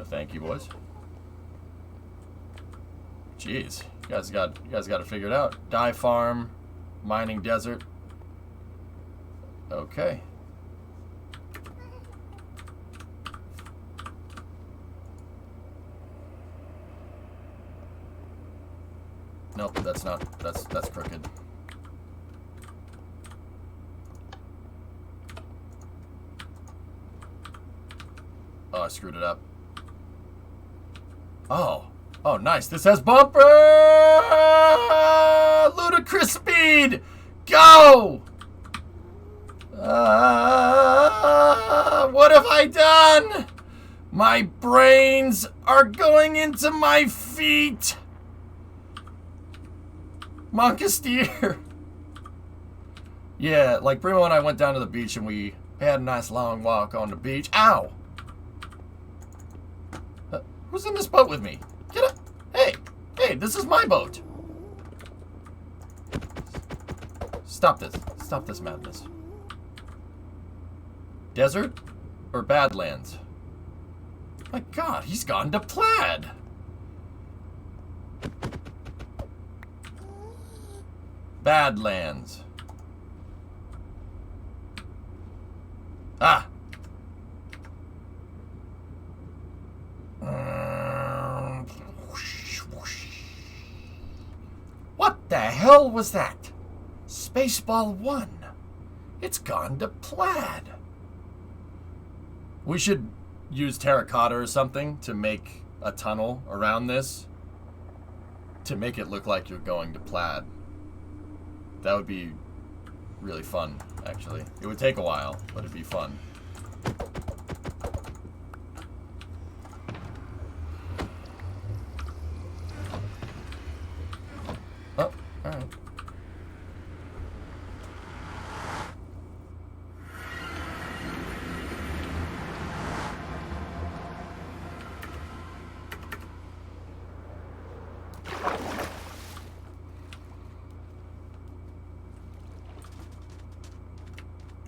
thank you, boys. Jeez, you guys got it figured out. Dye farm, mining desert. Okay. Nope, that's not. That's crooked. Oh, I screwed it up. Oh. Oh, nice. This has bumper! Ludicrous speed! Go! What have I done? My brains are going into my feet! Monkasteer! Yeah, like Primo and I went down to the beach and we had a nice long walk on the beach. Ow! Who's in this boat with me? Get up! Hey! Hey, this is my boat! Stop this. Stop this madness. Desert or Badlands? My God, he's gone to Plaid! Badlands. Ah! What the hell was that? Spaceball 1. It's gone to Plaid. We should use terracotta or something to make a tunnel around this to make it look like you're going to Plaid. That would be really fun, actually. It would take a while, but it'd be fun. Oh, alright.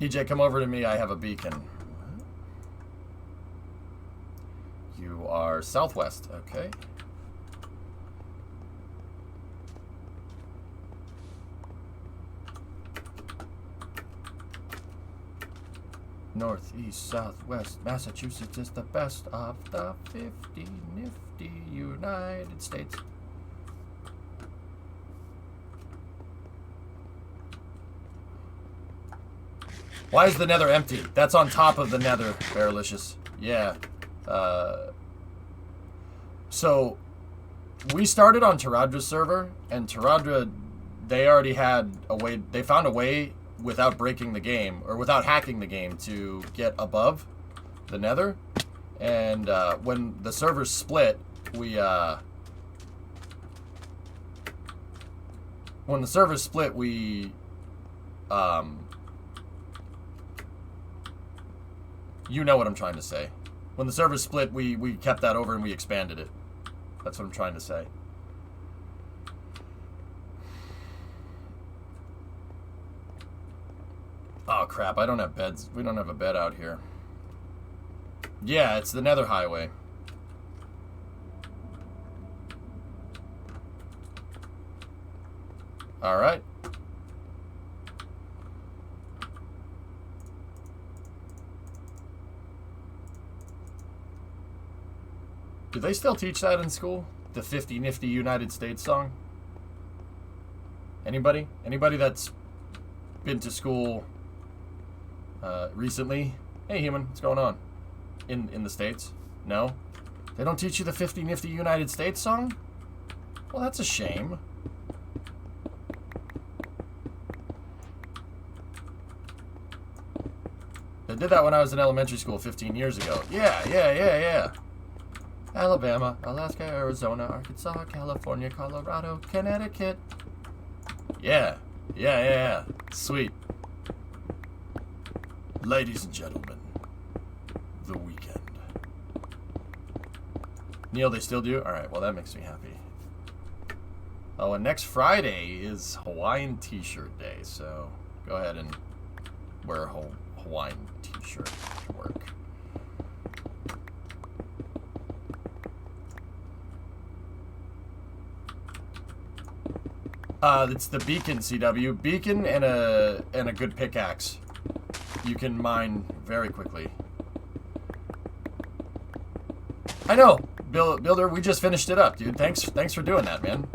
DJ, come over to me. I have a beacon. You are southwest. Okay. Northeast, southwest, Massachusetts is the best of the 50 nifty United States. Why is the nether empty? That's on top of the nether, Bearlicious. Yeah. So, we started on Taradra's server, and Taradra, they already had a way, they found a way without breaking the game, or without hacking the game, to get above the nether. And when the servers split, when the servers split, you know what I'm trying to say. When the servers split, we kept that over and we expanded it. That's what I'm trying to say. Oh crap, I don't have beds. We don't have a bed out here. Yeah, it's the Nether Highway. Alright. Do they still teach that in school? The 50 Nifty United States song? Anybody? Anybody that's been to school recently? Hey human, what's going on? In the States? No? They don't teach you the 50 Nifty United States song? Well, that's a shame. They did that when I was in elementary school 15 years ago. Yeah. Alabama, Alaska, Arizona, Arkansas, California, Colorado, Connecticut. Yeah. Sweet. Ladies and gentlemen, the weekend. Neil, they still do? Alright, well that makes me happy. Oh, and next Friday is Hawaiian T-Shirt Day, so go ahead and wear a Hawaiian T-shirt to work. It's the beacon, CW. Beacon and a good pickaxe. You can mine very quickly. I know, Builder. We just finished it up, dude. Thanks for doing that, man.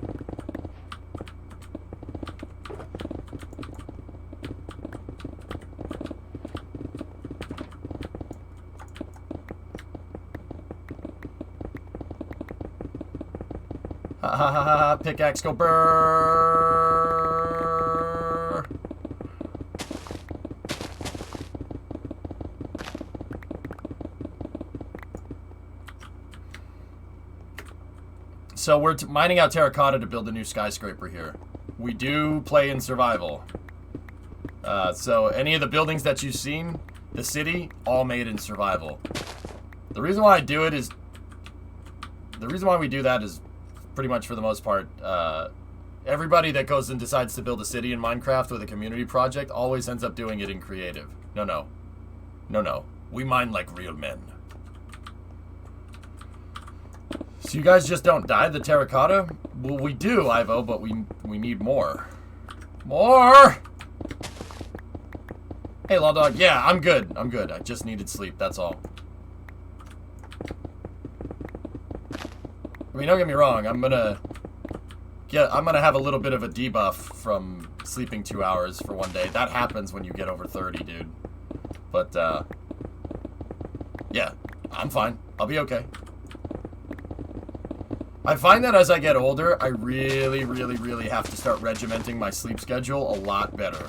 Ha ha ha ha! Pickaxe go burr. So we're mining out terracotta to build a new skyscraper here. We do play in survival. So any of the buildings that you've seen, the city, all made in survival. The reason why I do it is... The reason why we do that is pretty much for the most part, everybody that goes and decides to build a city in Minecraft with a community project always ends up doing it in creative. No. We mine like real men. So you guys just don't dye the terracotta? Well, we do, Ivo, but we need more. More! Hey, Law Dog. Yeah, I'm good. I just needed sleep, that's all. I mean, don't get me wrong, I'm gonna have a little bit of a debuff from sleeping 2 hours for one day. That happens when you get over 30, dude. But, yeah, I'm fine. I'll be okay. I find that as I get older, I really have to start regimenting my sleep schedule a lot better.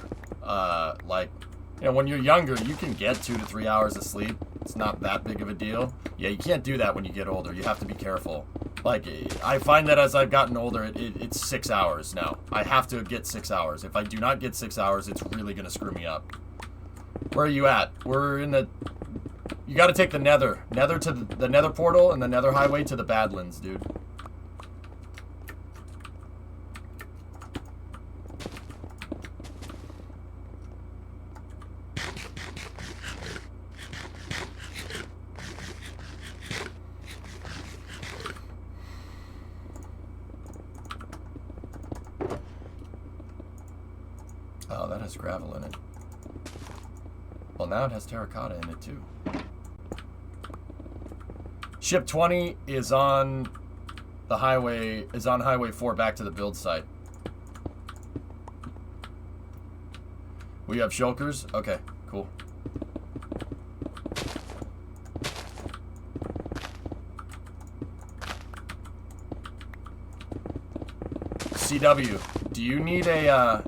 Like, you know, when you're younger, you can get 2 to 3 hours of sleep. It's not that big of a deal. Yeah, you can't do that when you get older. You have to be careful. Like, I find that as I've gotten older, it's 6 hours now. I have to get 6 hours. If I do not get 6 hours, it's really going to screw me up. Where are you at? We're in the... You got to take the nether. Nether to the nether portal and the nether highway to the Badlands, dude. Oh, that has gravel in it. Well, now it has terracotta in it, too. Ship 20 is on the highway, Highway 4 back to the build site. We have shulkers? Okay, cool. CW, do you need a,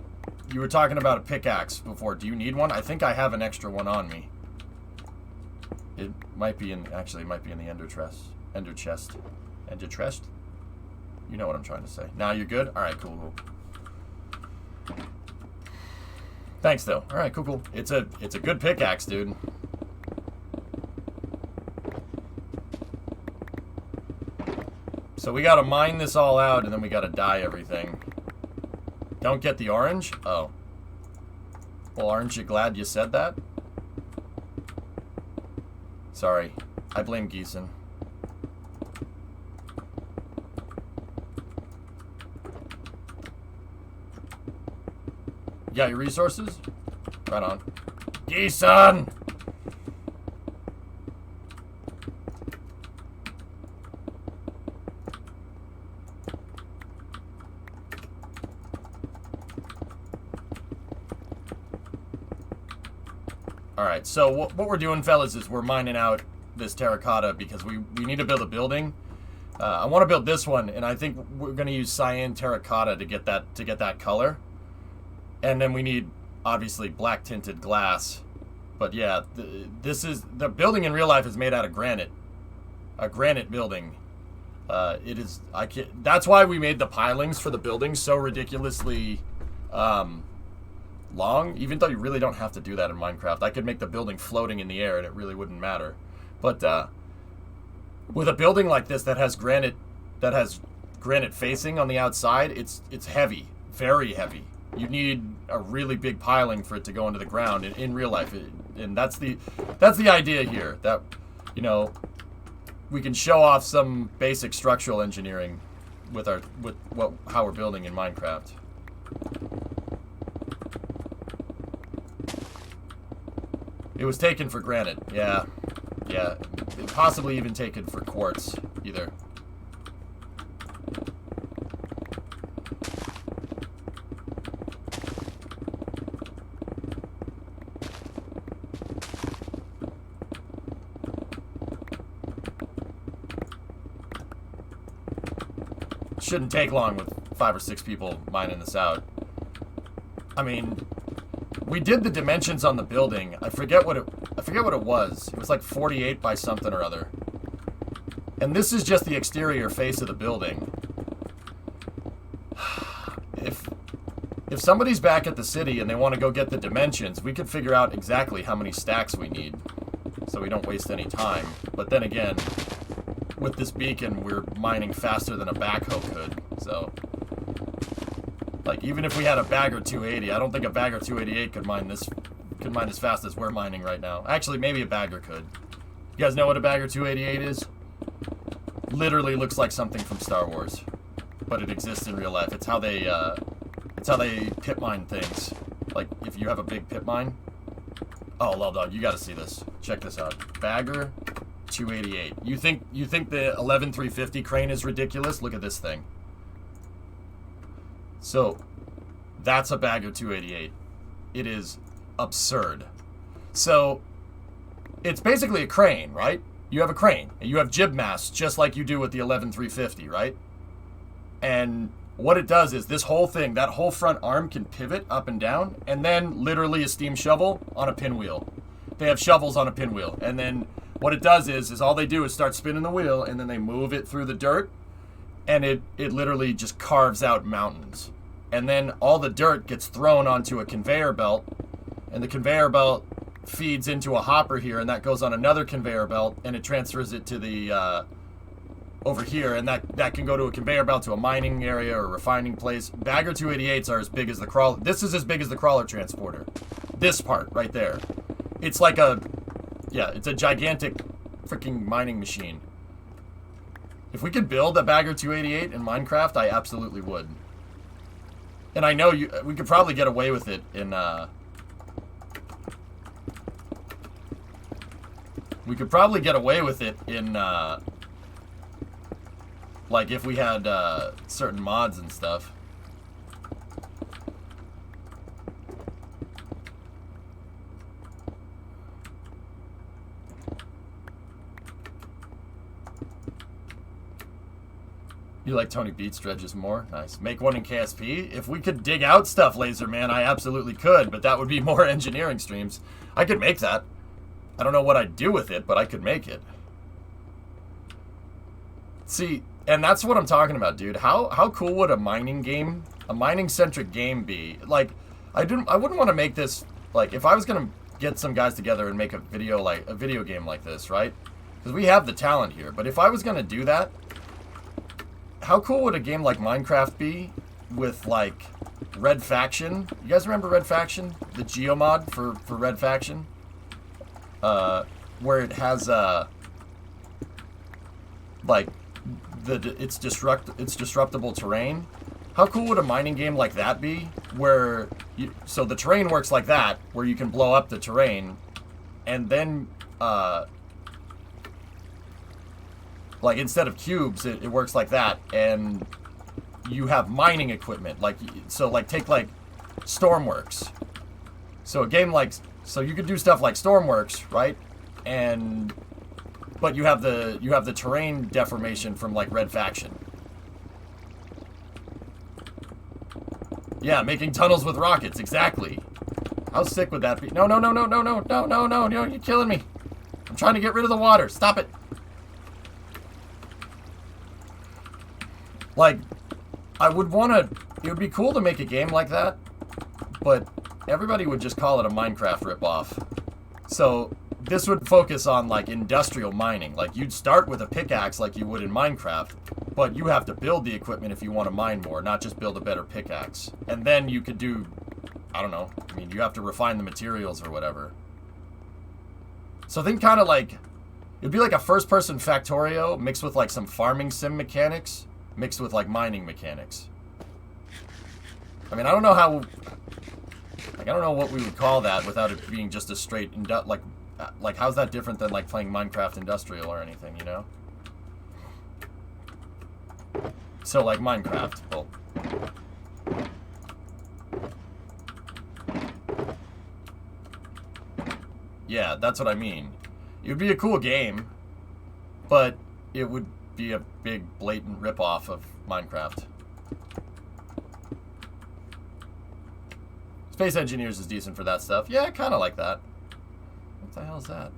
you were talking about a pickaxe before. Do you need one? I think I have an extra one on me. It might be in, actually, it might be in the ender chest. Ender chest? You know what I'm trying to say. Now you're good? Alright, cool. Thanks, though. Alright, cool. It's a good pickaxe, dude. So we gotta mine this all out, and then we gotta dye everything. Don't get the orange? Oh. Well, aren't you glad you said that? Sorry. I blame Geeson. You got your resources? Right on. Geeson! Alright, so what we're doing, fellas, is we're mining out this terracotta because we need to build a building. I want to build this one, and I think we're going to use cyan terracotta to get that color. And then we need, obviously, black tinted glass. But yeah, the building in real life is made out of granite. A granite building. It is. I can't. That's why we made the pilings for the buildings so ridiculously long. Even though you really don't have to do that in Minecraft, I could make the building floating in the air and it really wouldn't matter. But with a building like this that has granite facing on the outside, it's heavy, very heavy. You need a really big piling for it to go into the ground in real life, and that's the idea here. That, you know, we can show off some basic structural engineering with how we're building in Minecraft. It was taken for granite, yeah, possibly even taken for quartz either. Shouldn't take long with 5 or 6 people mining this out. I mean, we did the dimensions on the building. I forget what it was. It was like 48 by something or other. And this is just the exterior face of the building. If somebody's back at the city and they want to go get the dimensions, we could figure out exactly how many stacks we need, so we don't waste any time. But then again, with this beacon, we're mining faster than a backhoe could, so... Like, even if we had a bagger 280, I don't think a bagger 288 could mine as fast as we're mining right now. Actually, maybe a bagger could. You guys know what a bagger 288 is? Literally looks like something from Star Wars. But it exists in real life. It's how they pit mine things. Like, if you have a big pit mine. Oh, love dog, you gotta see this. Check this out. Bagger 288. You think the 11350 crane is ridiculous? Look at this thing. So, that's a bagger 288. It is absurd. So, it's basically a crane, right? You have a crane, and you have jib masts, just like you do with the 11350, right? And what it does is this whole thing, that whole front arm can pivot up and down, and then literally a steam shovel on a pinwheel. They have shovels on a pinwheel, and then what it does is all they do is start spinning the wheel, and then they move it through the dirt, and it literally just carves out mountains. And then all the dirt gets thrown onto a conveyor belt, and the conveyor belt feeds into a hopper here, and that goes on another conveyor belt, and it transfers it to the over here, and that can go to a conveyor belt to a mining area or a refining place. Bagger 288s are as big as the crawler. This is as big as the crawler transporter. This part right there. It's like it's a gigantic freaking mining machine. If we could build a bagger 288 in Minecraft, I absolutely would. And I know we could probably get away with it in, like, if we had, certain mods and stuff. You like Tony Beats dredges more? Nice. Make one in KSP? If we could dig out stuff, Laser Man, I absolutely could, but that would be more engineering streams. I could make that. I don't know what I'd do with it, but I could make it. See, and that's what I'm talking about, dude. How cool would a mining game, a mining-centric game be? Like, I wouldn't want to make this, like, if I was going to get some guys together and make a video game like this, right? Because we have the talent here, but if I was going to do that, how cool would a game like Minecraft be with, like, Red Faction? You guys remember Red Faction? The geomod for Red Faction? Where it has, like, it's disruptible terrain. How cool would a mining game like that be? Where, so the terrain works like that, where you can blow up the terrain, and then, like, instead of cubes, it works like that, and you have mining equipment, like, so, like, take, like, Stormworks. So a game like, so you could do stuff like Stormworks, right? And, but you have the terrain deformation from, like, Red Faction. Yeah, making tunnels with rockets, exactly. How sick would that be? No, you're killing me. I'm trying to get rid of the water, stop it. Like, I would want to... It would be cool to make a game like that, but everybody would just call it a Minecraft ripoff. So this would focus on, like, industrial mining. Like, you'd start with a pickaxe like you would in Minecraft, but you have to build the equipment if you want to mine more, not just build a better pickaxe. And then you could do... I don't know. I mean, you have to refine the materials or whatever. So think kind of like... It'd be like a first-person Factorio mixed with, like, some farming sim mechanics mixed with, like, mining mechanics. I mean, I don't know how... Like, I don't know what we would call that without it being just a straight... Like, how's that different than, like, playing Minecraft Industrial or anything, you know? So, like, Minecraft. Well... Yeah, that's what I mean. It would be a cool game, but it would be a big, blatant ripoff of Minecraft. Space Engineers is decent for that stuff. Yeah, kind of like that. What the hell is that?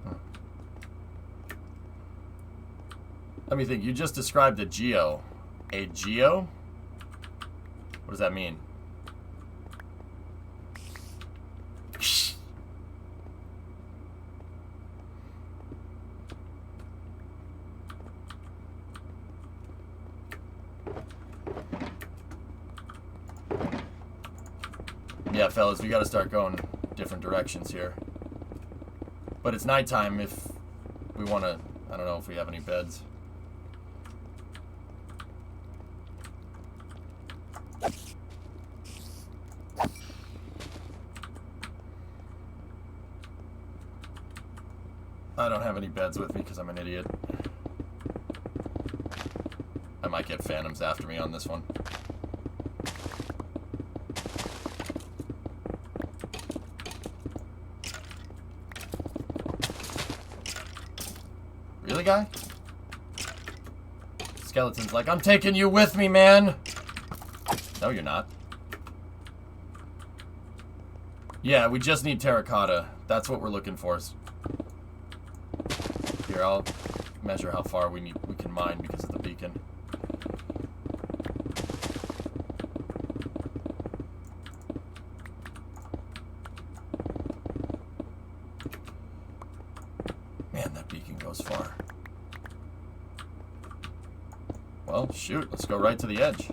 Huh. Let me think. You just described a geo. A geo? What does that mean? Yeah, fellas, we gotta start going different directions here. But it's nighttime if we wanna... I don't know if we have any beds. I don't have any beds with me because I'm an idiot. I might get phantoms after me on this one. Really, guy? Skeleton's like, I'm taking you with me, man! No, you're not. Yeah, we just need terracotta. That's what we're looking for. Here, I'll measure how far we can mine because of the beacon. Man, that beacon goes far. Well, shoot, let's go right to the edge.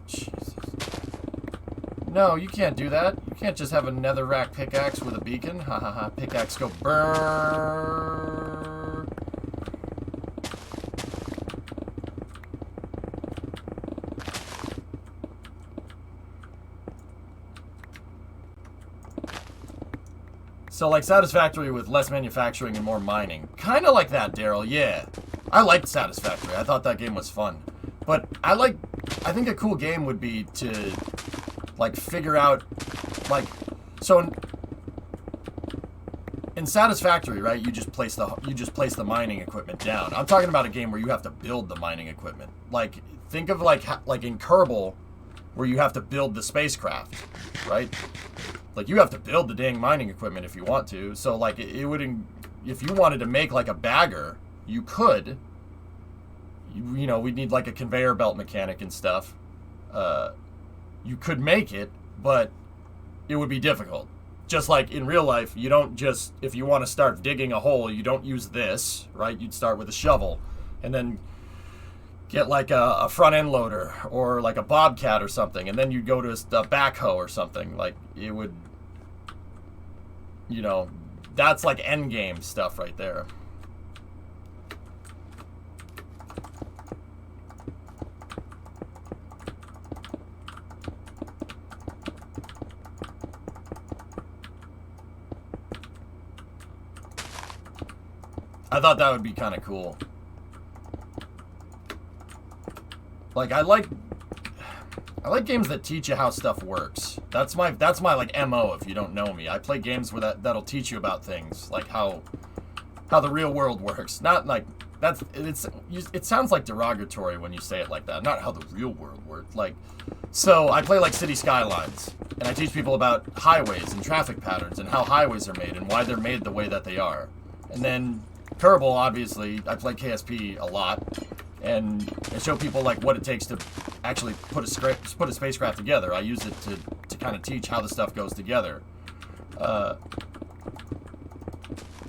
Jesus. No, you can't do that. You can't just have a netherrack pickaxe with a beacon. Ha ha ha, pickaxe go burr. So, like, Satisfactory with less manufacturing and more mining. Kind of like that, Daryl, yeah. I liked Satisfactory. I thought that game was fun. But I think a cool game would be to, like, figure out, like, so in Satisfactory, right, you just place the mining equipment down. I'm talking about a game where you have to build the mining equipment. Like, think of, like in Kerbal, where you have to build the spacecraft, right? Like, you have to build the dang mining equipment if you want to. So, like, it would... If you wanted to make, like, a bagger, you could. You know, we'd need, like, a conveyor belt mechanic and stuff. You could make it, but it would be difficult. Just like in real life, you don't just... If you want to start digging a hole, you don't use this, right? You'd start with a shovel. And then get, like, a front-end loader or, like, a bobcat or something. And then you'd go to a backhoe or something. Like, it would... You know, that's, like, endgame stuff right there. I thought that would be kind of cool. Like, I like games that teach you how stuff works. That's my like MO if you don't know me. I play games where that'll teach you about things, like how the real world works. Not like it sounds like derogatory when you say it like that. Not how the real world works. Like, so I play like City Skylines, and I teach people about highways and traffic patterns and how highways are made and why they're made the way that they are. And then Kerbal, obviously, I play KSP a lot, and I show people like what it takes to actually put a spacecraft together. I use it to kind of teach how the stuff goes together.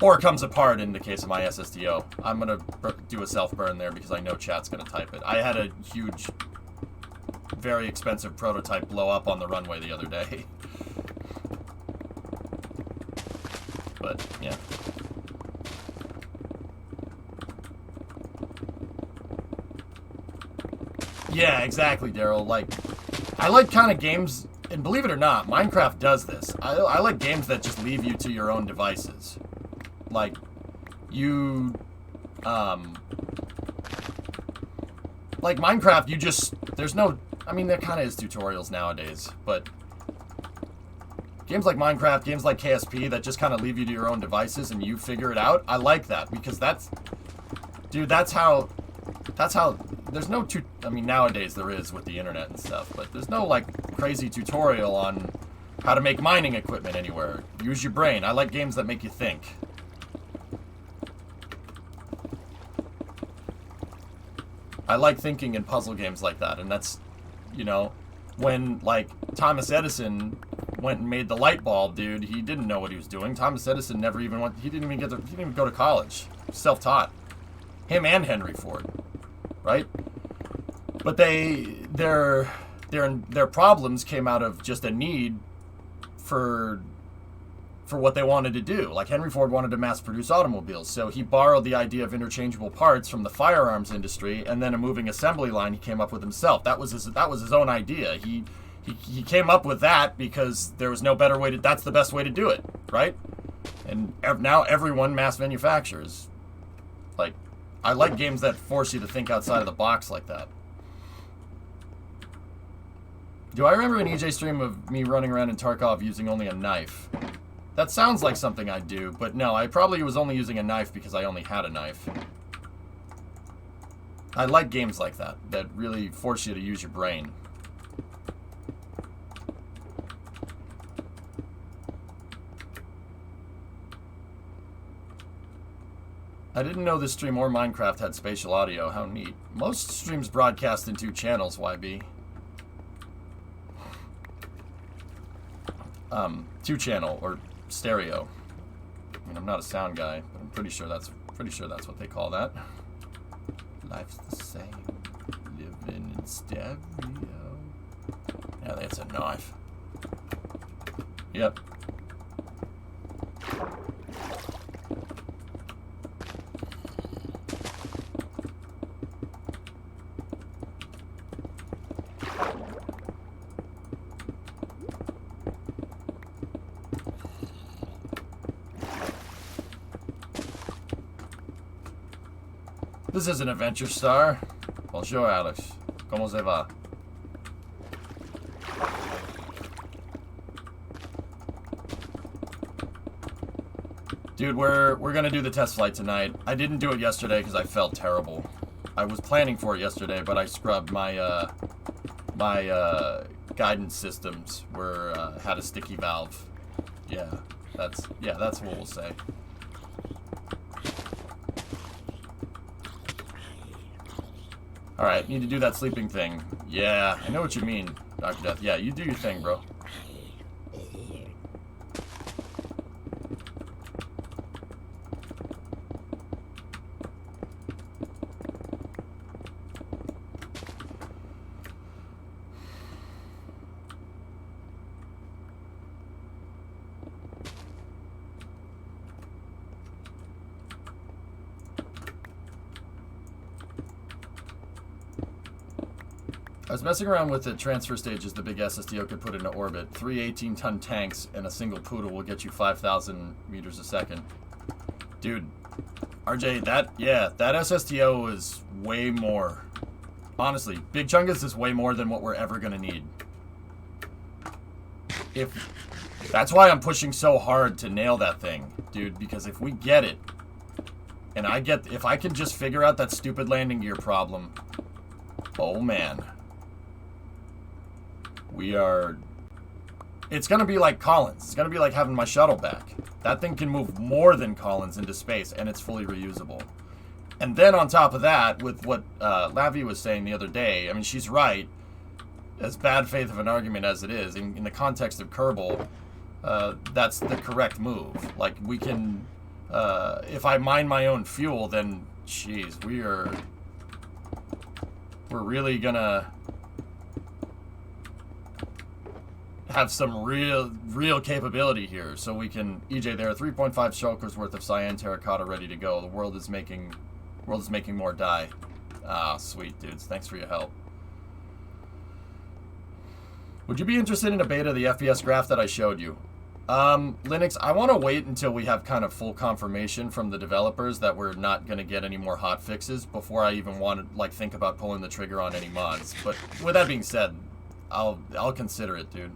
Or it comes apart in the case of my SSDO. I'm going to do a self-burn there because I know chat's going to type it. I had a huge, very expensive prototype blow up on the runway the other day. But, yeah. Yeah, exactly, Daryl. Like, I like kind of games, and believe it or not, Minecraft does this. I like games that just leave you to your own devices. Like, you, like Minecraft, you just, there's no, I mean, there kind of is tutorials nowadays, but games like Minecraft, games like KSP that just kind of leave you to your own devices and you figure it out, I like that, because that's, dude, that's how, there's no, I mean, nowadays there is with the internet and stuff, but there's no, like, crazy tutorial on how to make mining equipment anywhere. Use your brain. I like games that make you think. I like thinking in puzzle games like that, and that's, you know, when, like, Thomas Edison went and made the light bulb, dude, he didn't know what he was doing. Thomas Edison never even went, he didn't even go to college. Self-taught. Him and Henry Ford, right? But their problems came out of just a need for what they wanted to do. Like Henry Ford wanted to mass produce automobiles, so he borrowed the idea of interchangeable parts from the firearms industry, and then a moving assembly line he came up with himself. That was his own idea. He came up with that because there was no better way to, that's the best way to do it, right? And now everyone mass manufactures. Like, I like games that force you to think outside of the box like that. Do I remember an EJ stream of me running around in Tarkov using only a knife? That sounds like something I'd do, but no, I probably was only using a knife because I only had a knife. I like games like that, that really force you to use your brain. I didn't know this stream or Minecraft had spatial audio. How neat. Most streams broadcast in 2 channels, YB. 2-channel or stereo. I mean, I'm not a sound guy, but I'm pretty sure that's what they call that. Life's the same, living in stereo. Yeah, that's a knife. Yep. This is an adventure star. Bonjour, Alex. Comment ça va? Dude, we're gonna do the test flight tonight. I didn't do it yesterday because I felt terrible. I was planning for it yesterday, but I scrubbed my guidance systems had a sticky valve. Yeah, that's what we'll say. Alright, need to do that sleeping thing. Yeah, I know what you mean, Dr. Death. Yeah, you do your thing, bro. I was messing around with the transfer stages the big SSDO could put into orbit. 3 18-ton tanks and a single poodle will get you 5,000 meters a second. Dude, RJ, that SSDO is way more. Honestly, Big Chungus is way more than what we're ever gonna need. That's why I'm pushing so hard to nail that thing, dude, because if we get it, And if I can just figure out that stupid landing gear problem, oh man. It's going to be like Collins. It's going to be like having my shuttle back. That thing can move more than Collins into space, and it's fully reusable. And then on top of that, with what Lavi was saying the other day, I mean, she's right. As bad faith of an argument as it is, in the context of Kerbal, that's the correct move. Like, we can... if I mine my own fuel, then, jeez, we're really gonna have some real capability here. So we can, EJ, there are 3.5 shulkers worth of cyan terracotta ready to go. The world is making more dye. Ah, sweet dudes. Thanks for your help. Would you be interested in a beta of the FPS graph that I showed you? Linux, I want to wait until we have kind of full confirmation from the developers that we're not going to get any more hot fixes before I even want to, like, think about pulling the trigger on any mods. But with that being said, I'll consider it, dude.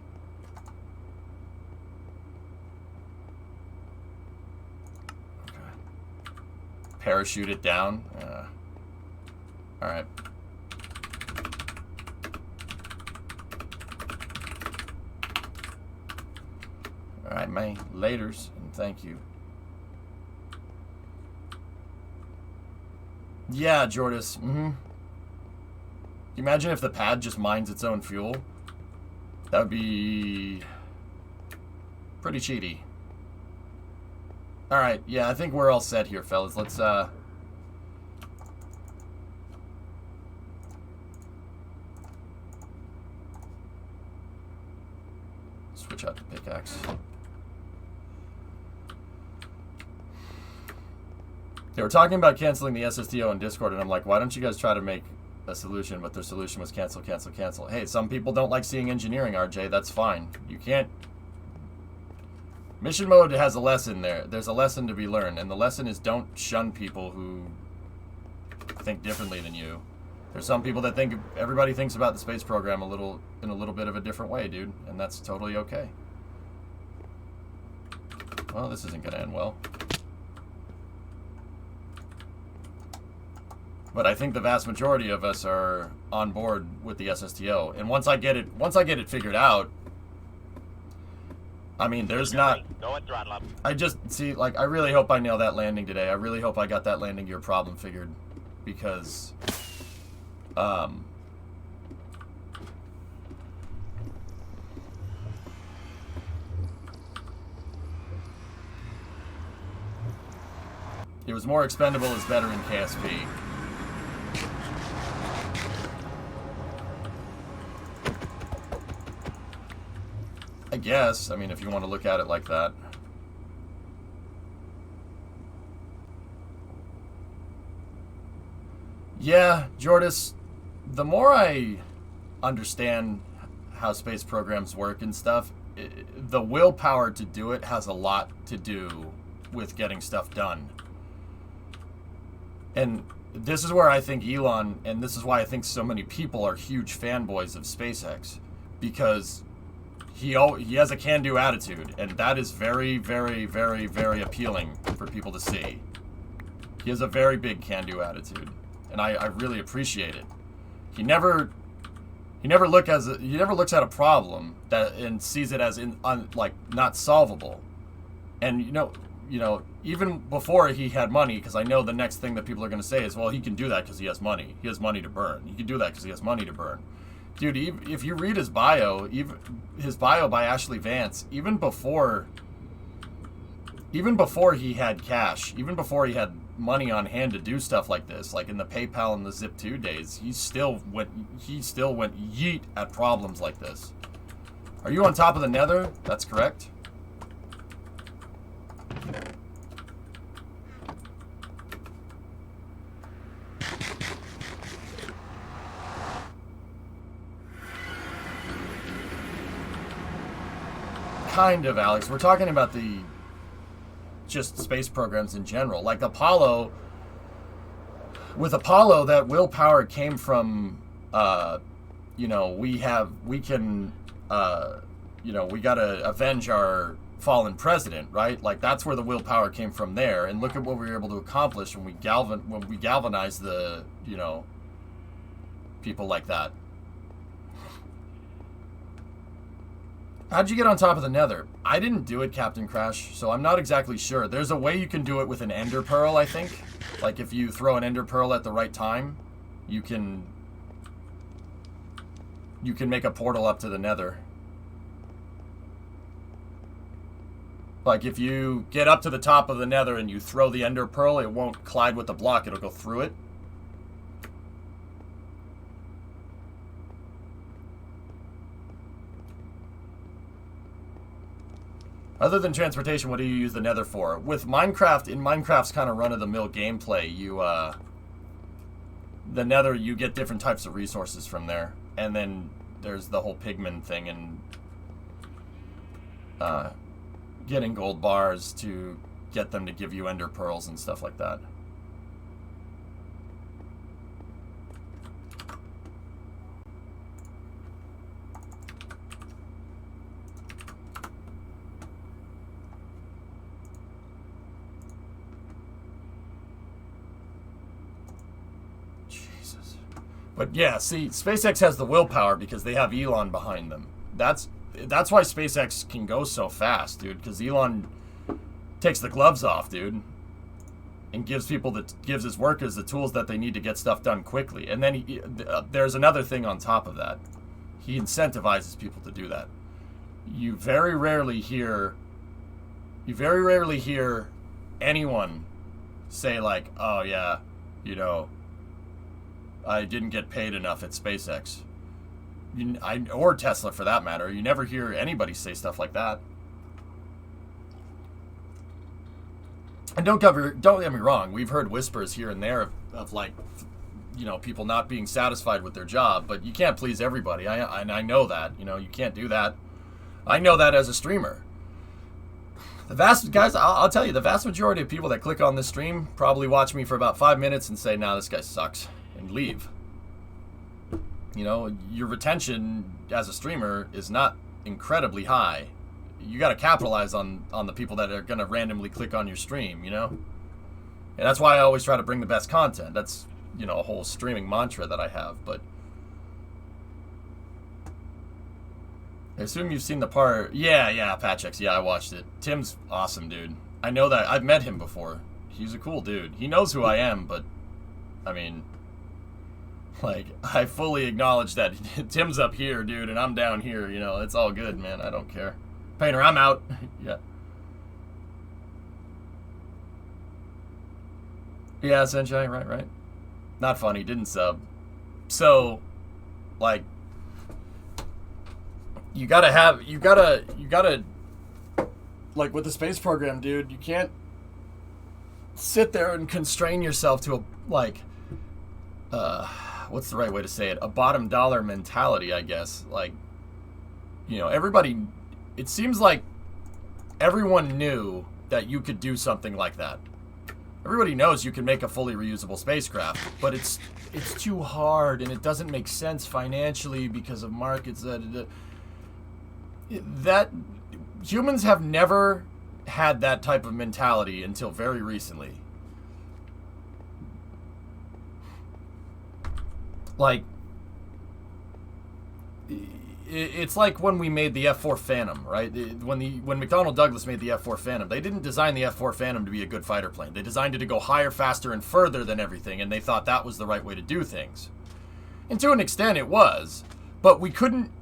Okay. Parachute it down. All right. Alright, man. Laters, and thank you. Yeah, Jordis. Imagine if the pad just mines its own fuel. That would be pretty cheaty. Alright, yeah, I think we're all set here, fellas. Let's, switch out to pickaxe. They were talking about canceling the SSTO in Discord, and I'm like, why don't you guys try to make a solution? But their solution was cancel, cancel, cancel. Hey, some people don't like seeing engineering, RJ. That's fine. You can't... Mission mode has a lesson there. There's a lesson to be learned, and the lesson is don't shun people who think differently than you. There's some people that think everybody thinks about the space program in a little bit of a different way, dude, and that's totally okay. Well, this isn't going to end well. But I think the vast majority of us are on board with the SSTO. And once I get it figured out, I mean, there's not... Go throttle up. I just, see, like, I really hope I nail that landing today. I really hope I got that landing gear problem figured. Because, it was more expendable is better in KSP. I guess. I mean, if you want to look at it like that. Yeah, Jordis, the more I understand how space programs work and stuff, the willpower to do it has a lot to do with getting stuff done. And this is where I think Elon, and this is why I think so many people are huge fanboys of SpaceX, because he has a can-do attitude, and that is very, very, very, very appealing for people to see. He has a very big can-do attitude, and I really appreciate it. He never looks at a problem and sees it as like not solvable. And you know, even before he had money, because I know the next thing that people are going to say is, well, he can do that because he has money. He has money to burn. He can do that because he has money to burn. Dude, if you read his bio, his bio by Ashley Vance, even before he had cash, even before he had money on hand to do stuff like this, like in the PayPal and the Zip2 days, he still went yeet at problems like this. Are you on top of the nether? That's correct. Kind of, Alex. We're talking about the just space programs in general. Like Apollo, with Apollo, that willpower came from, we gotta avenge our fallen president, right? Like, that's where the willpower came from there. And look at what we were able to accomplish when we galvanized the, you know, people like that. How'd you get on top of the Nether? I didn't do it, Captain Crash, so I'm not exactly sure. There's a way you can do it with an Ender Pearl, I think. Like, if you throw an Ender Pearl at the right time, you can make a portal up to the Nether. Like, if you get up to the top of the Nether and you throw the Ender Pearl, it won't collide with the block, it'll go through it. Other than transportation, what do you use the Nether for? With Minecraft, in Minecraft's kind of run-of-the-mill gameplay, the Nether, you get different types of resources from there. And then there's the whole pigman thing and getting gold bars to get them to give you ender pearls and stuff like that. But yeah, see, SpaceX has the willpower because they have Elon behind them. That's why SpaceX can go so fast, dude. Because Elon takes the gloves off, dude, and gives his workers the tools that they need to get stuff done quickly. And then there's another thing on top of that. He incentivizes people to do that. You very rarely hear anyone say like, "Oh yeah, you know, I didn't get paid enough at SpaceX." Or Tesla, for that matter. You never hear anybody say stuff like that. And don't get me wrong. We've heard whispers here and there of like, you know, people not being satisfied with their job. But you can't please everybody. I know that. You know, you can't do that. I know that as a streamer. I'll tell you, the vast majority of people that click on this stream probably watch me for about 5 minutes and say, "Nah, this guy sucks," and leave. You know, your retention as a streamer is not incredibly high. You got to capitalize on the people that are going to randomly click on your stream, you know? And that's why I always try to bring the best content. That's, you know, a whole streaming mantra that I have. But I assume you've seen the part. Yeah, Patchex. Yeah, I watched it. Tim's awesome, dude. I know that. I've met him before. He's a cool dude. He knows who I am, but, I mean, like, I fully acknowledge that Tim's up here, dude, and I'm down here, you know. It's all good, man. I don't care. Painter, I'm out. Yeah. Yeah, Senshai, right. Not funny, didn't sub. So, like, you gotta, like, with the space program, dude, you can't sit there and constrain yourself to a, like, what's the right way to say it? A bottom dollar mentality, I guess. Like, you know, it seems like everyone knew that you could do something like that. Everybody knows you can make a fully reusable spacecraft, but it's too hard and it doesn't make sense financially because of markets that humans have never had that type of mentality until very recently. Like, it's like when we made the F-4 Phantom, right? When McDonnell Douglas made the F-4 Phantom, they didn't design the F-4 Phantom to be a good fighter plane. They designed it to go higher, faster, and further than everything, and they thought that was the right way to do things. And to an extent, it was. But we couldn't...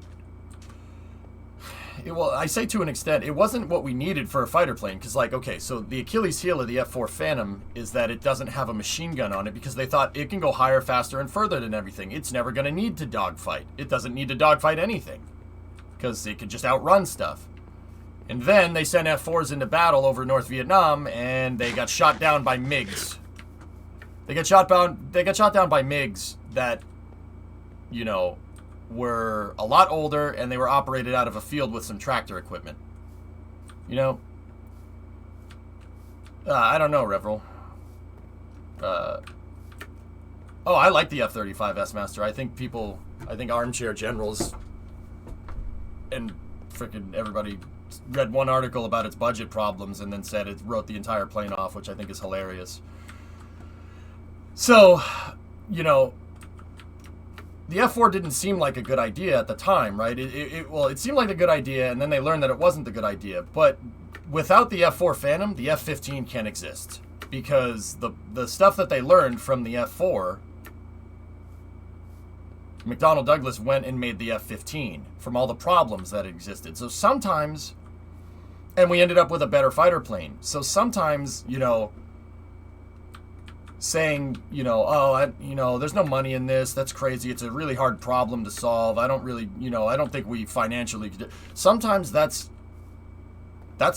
Well, I say to an extent, it wasn't what we needed for a fighter plane, because, like, okay, so the Achilles heel of the F-4 Phantom is that it doesn't have a machine gun on it, because they thought it can go higher, faster, and further than everything. It's never going to need to dogfight. It doesn't need to dogfight anything, because it can just outrun stuff. And then they sent F-4s into battle over North Vietnam, and they got shot down by MiGs. They got shot down by MiGs that, you know, were a lot older, and they were operated out of a field with some tractor equipment. You know? I don't know, Reveril. Oh, I like the F-35 S-Master. I think armchair generals and frickin' everybody read one article about its budget problems and then said it wrote the entire plane off, which I think is hilarious. So, you know, the F4 didn't seem like a good idea at the time, right? It seemed like a good idea, and then they learned that it wasn't a good idea. But without the F4 Phantom, the F-15 can't exist. Because the stuff that they learned from the F4, McDonnell Douglas went and made the F-15 from all the problems that existed. So sometimes, and we ended up with a better fighter plane. So sometimes, you know, saying, you know, there's no money in this, that's crazy, it's a really hard problem to solve, I don't really, you know, I don't think we financially could. Sometimes that's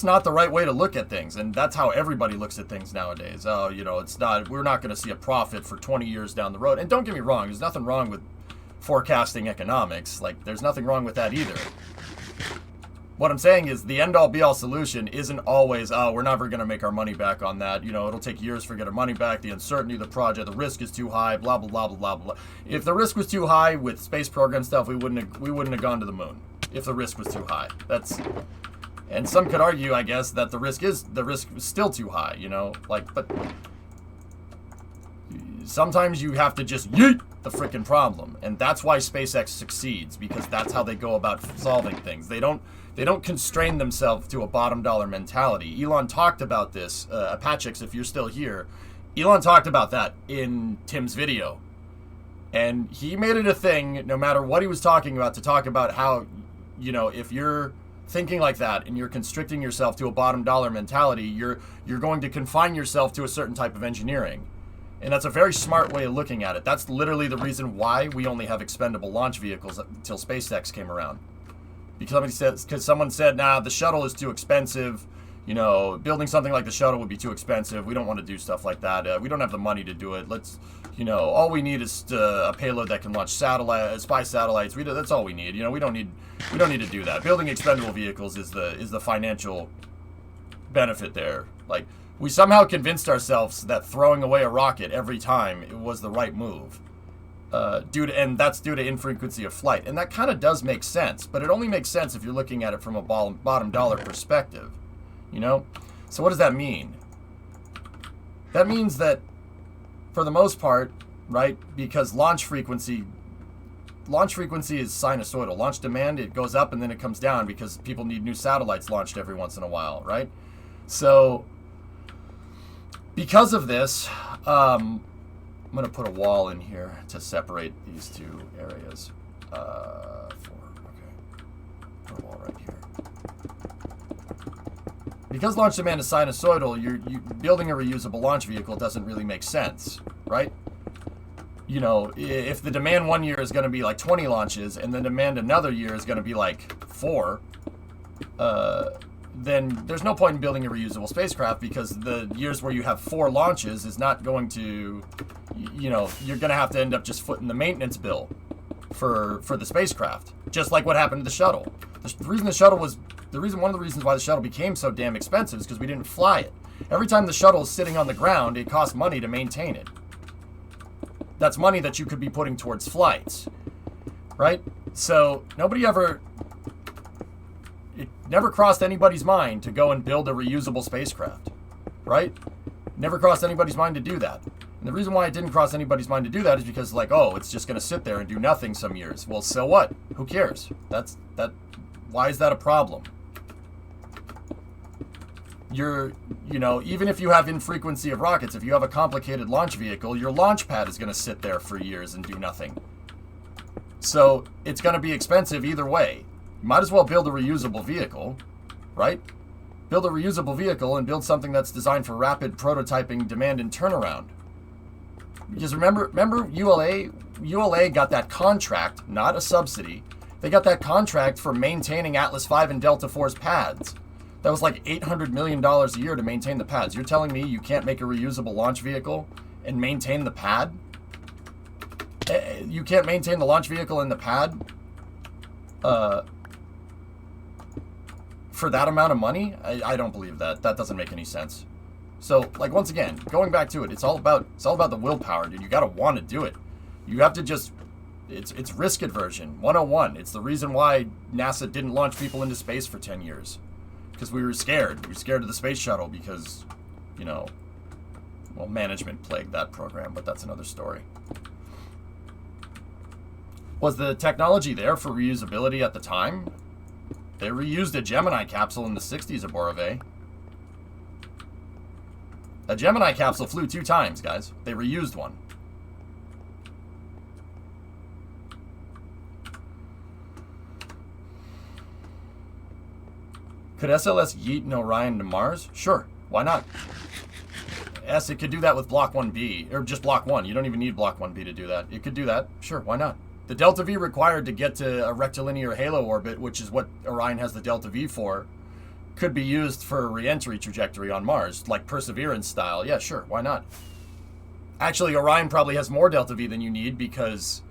not the right way to look at things, and that's how everybody looks at things nowadays. Oh, you know, we're not going to see a profit for 20 years down the road. And don't get me wrong, there's nothing wrong with forecasting economics. Like, there's nothing wrong with that either. What I'm saying is the end-all be-all solution isn't always, oh, we're never going to make our money back on that. You know, it'll take years to get our money back. The uncertainty of the project, the risk is too high, blah, blah, blah, blah, blah, blah. If the risk was too high with space program stuff, we wouldn't have gone to the moon if the risk was too high. And some could argue, I guess, that the risk is still too high, you know? Like, but sometimes you have to just yeet the frickin' problem. And that's why SpaceX succeeds, because that's how they go about solving things. They don't constrain themselves to a bottom dollar mentality. Elon talked about this. Apachix, if you're still here, Elon talked about that in Tim's video. And he made it a thing, no matter what he was talking about, to talk about how, you know, if you're thinking like that and you're constricting yourself to a bottom dollar mentality, you're going to confine yourself to a certain type of engineering. And that's a very smart way of looking at it. That's literally the reason why we only have expendable launch vehicles until SpaceX came around. Because someone said, nah, the shuttle is too expensive. You know, building something like the shuttle would be too expensive. We don't want to do stuff like that. We don't have the money to do it. All we need is a payload that can launch spy satellites. That's all we need. You know, we don't need to do that. Building expendable vehicles is the financial benefit there. Like, we somehow convinced ourselves that throwing away a rocket every time it was the right move. And that's due to infrequency of flight. And that kind of does make sense, but it only makes sense if you're looking at it from a bottom dollar perspective, you know? So what does that mean? That means that, for the most part, right, because launch frequency is sinusoidal. Launch demand, it goes up and then it comes down because people need new satellites launched every once in a while, right? So, because of this, I'm going to put a wall in here to separate these two areas. Put a wall right here. Because launch demand is sinusoidal, you building a reusable launch vehicle doesn't really make sense, right? You know, if the demand one year is going to be like 20 launches and the demand another year is going to be like 4, then there's no point in building a reusable spacecraft, because the years where you have 4 launches is not going to, you know, you're going to have to end up just footing the maintenance bill for the spacecraft, just like what happened to the shuttle. One of the reasons why the shuttle became so damn expensive is because we didn't fly it. Every time the shuttle is sitting on the ground, it costs money to maintain it. That's money that you could be putting towards flights, right? So it never crossed anybody's mind to go and build a reusable spacecraft, right? Never crossed anybody's mind to do that. And the reason why it didn't cross anybody's mind to do that is because, like, oh, it's just going to sit there and do nothing some years. Well, so what? Who cares? Why is that a problem? Even if you have infrequency of rockets, if you have a complicated launch vehicle, your launch pad is going to sit there for years and do nothing. So it's going to be expensive either way. You might as well build a reusable vehicle, right? Build a reusable vehicle and build something that's designed for rapid prototyping, demand, and turnaround. Because remember ULA got that contract, not a subsidy. They got that contract for maintaining Atlas V and Delta IV's pads. That was like $800 million a year to maintain the pads. You're telling me you can't make a reusable launch vehicle and maintain the pad? You can't maintain the launch vehicle and the pad for that amount of money? I don't believe that. That doesn't make any sense. So, like, once again, going back to it, it's all about the willpower, dude. You gotta want to do it. You have to just... It's risk aversion, 101. It's the reason why NASA didn't launch people into space for 10 years. Because we were scared. We were scared of the space shuttle because, you know, well, management plagued that program, but that's another story. Was the technology there for reusability at the time? They reused a Gemini capsule in the 60s at Borove. A Gemini capsule flew 2 times, guys. They reused one. Could SLS yeet an Orion to Mars? Sure, why not? Yes, it could do that with Block 1B, or just Block 1. You don't even need Block 1B to do that. It could do that. Sure, why not? The Delta V required to get to a rectilinear halo orbit, which is what Orion has the Delta V for, could be used for a re-entry trajectory on Mars, like Perseverance style. Yeah, sure, why not? Actually, Orion probably has more Delta V than you need because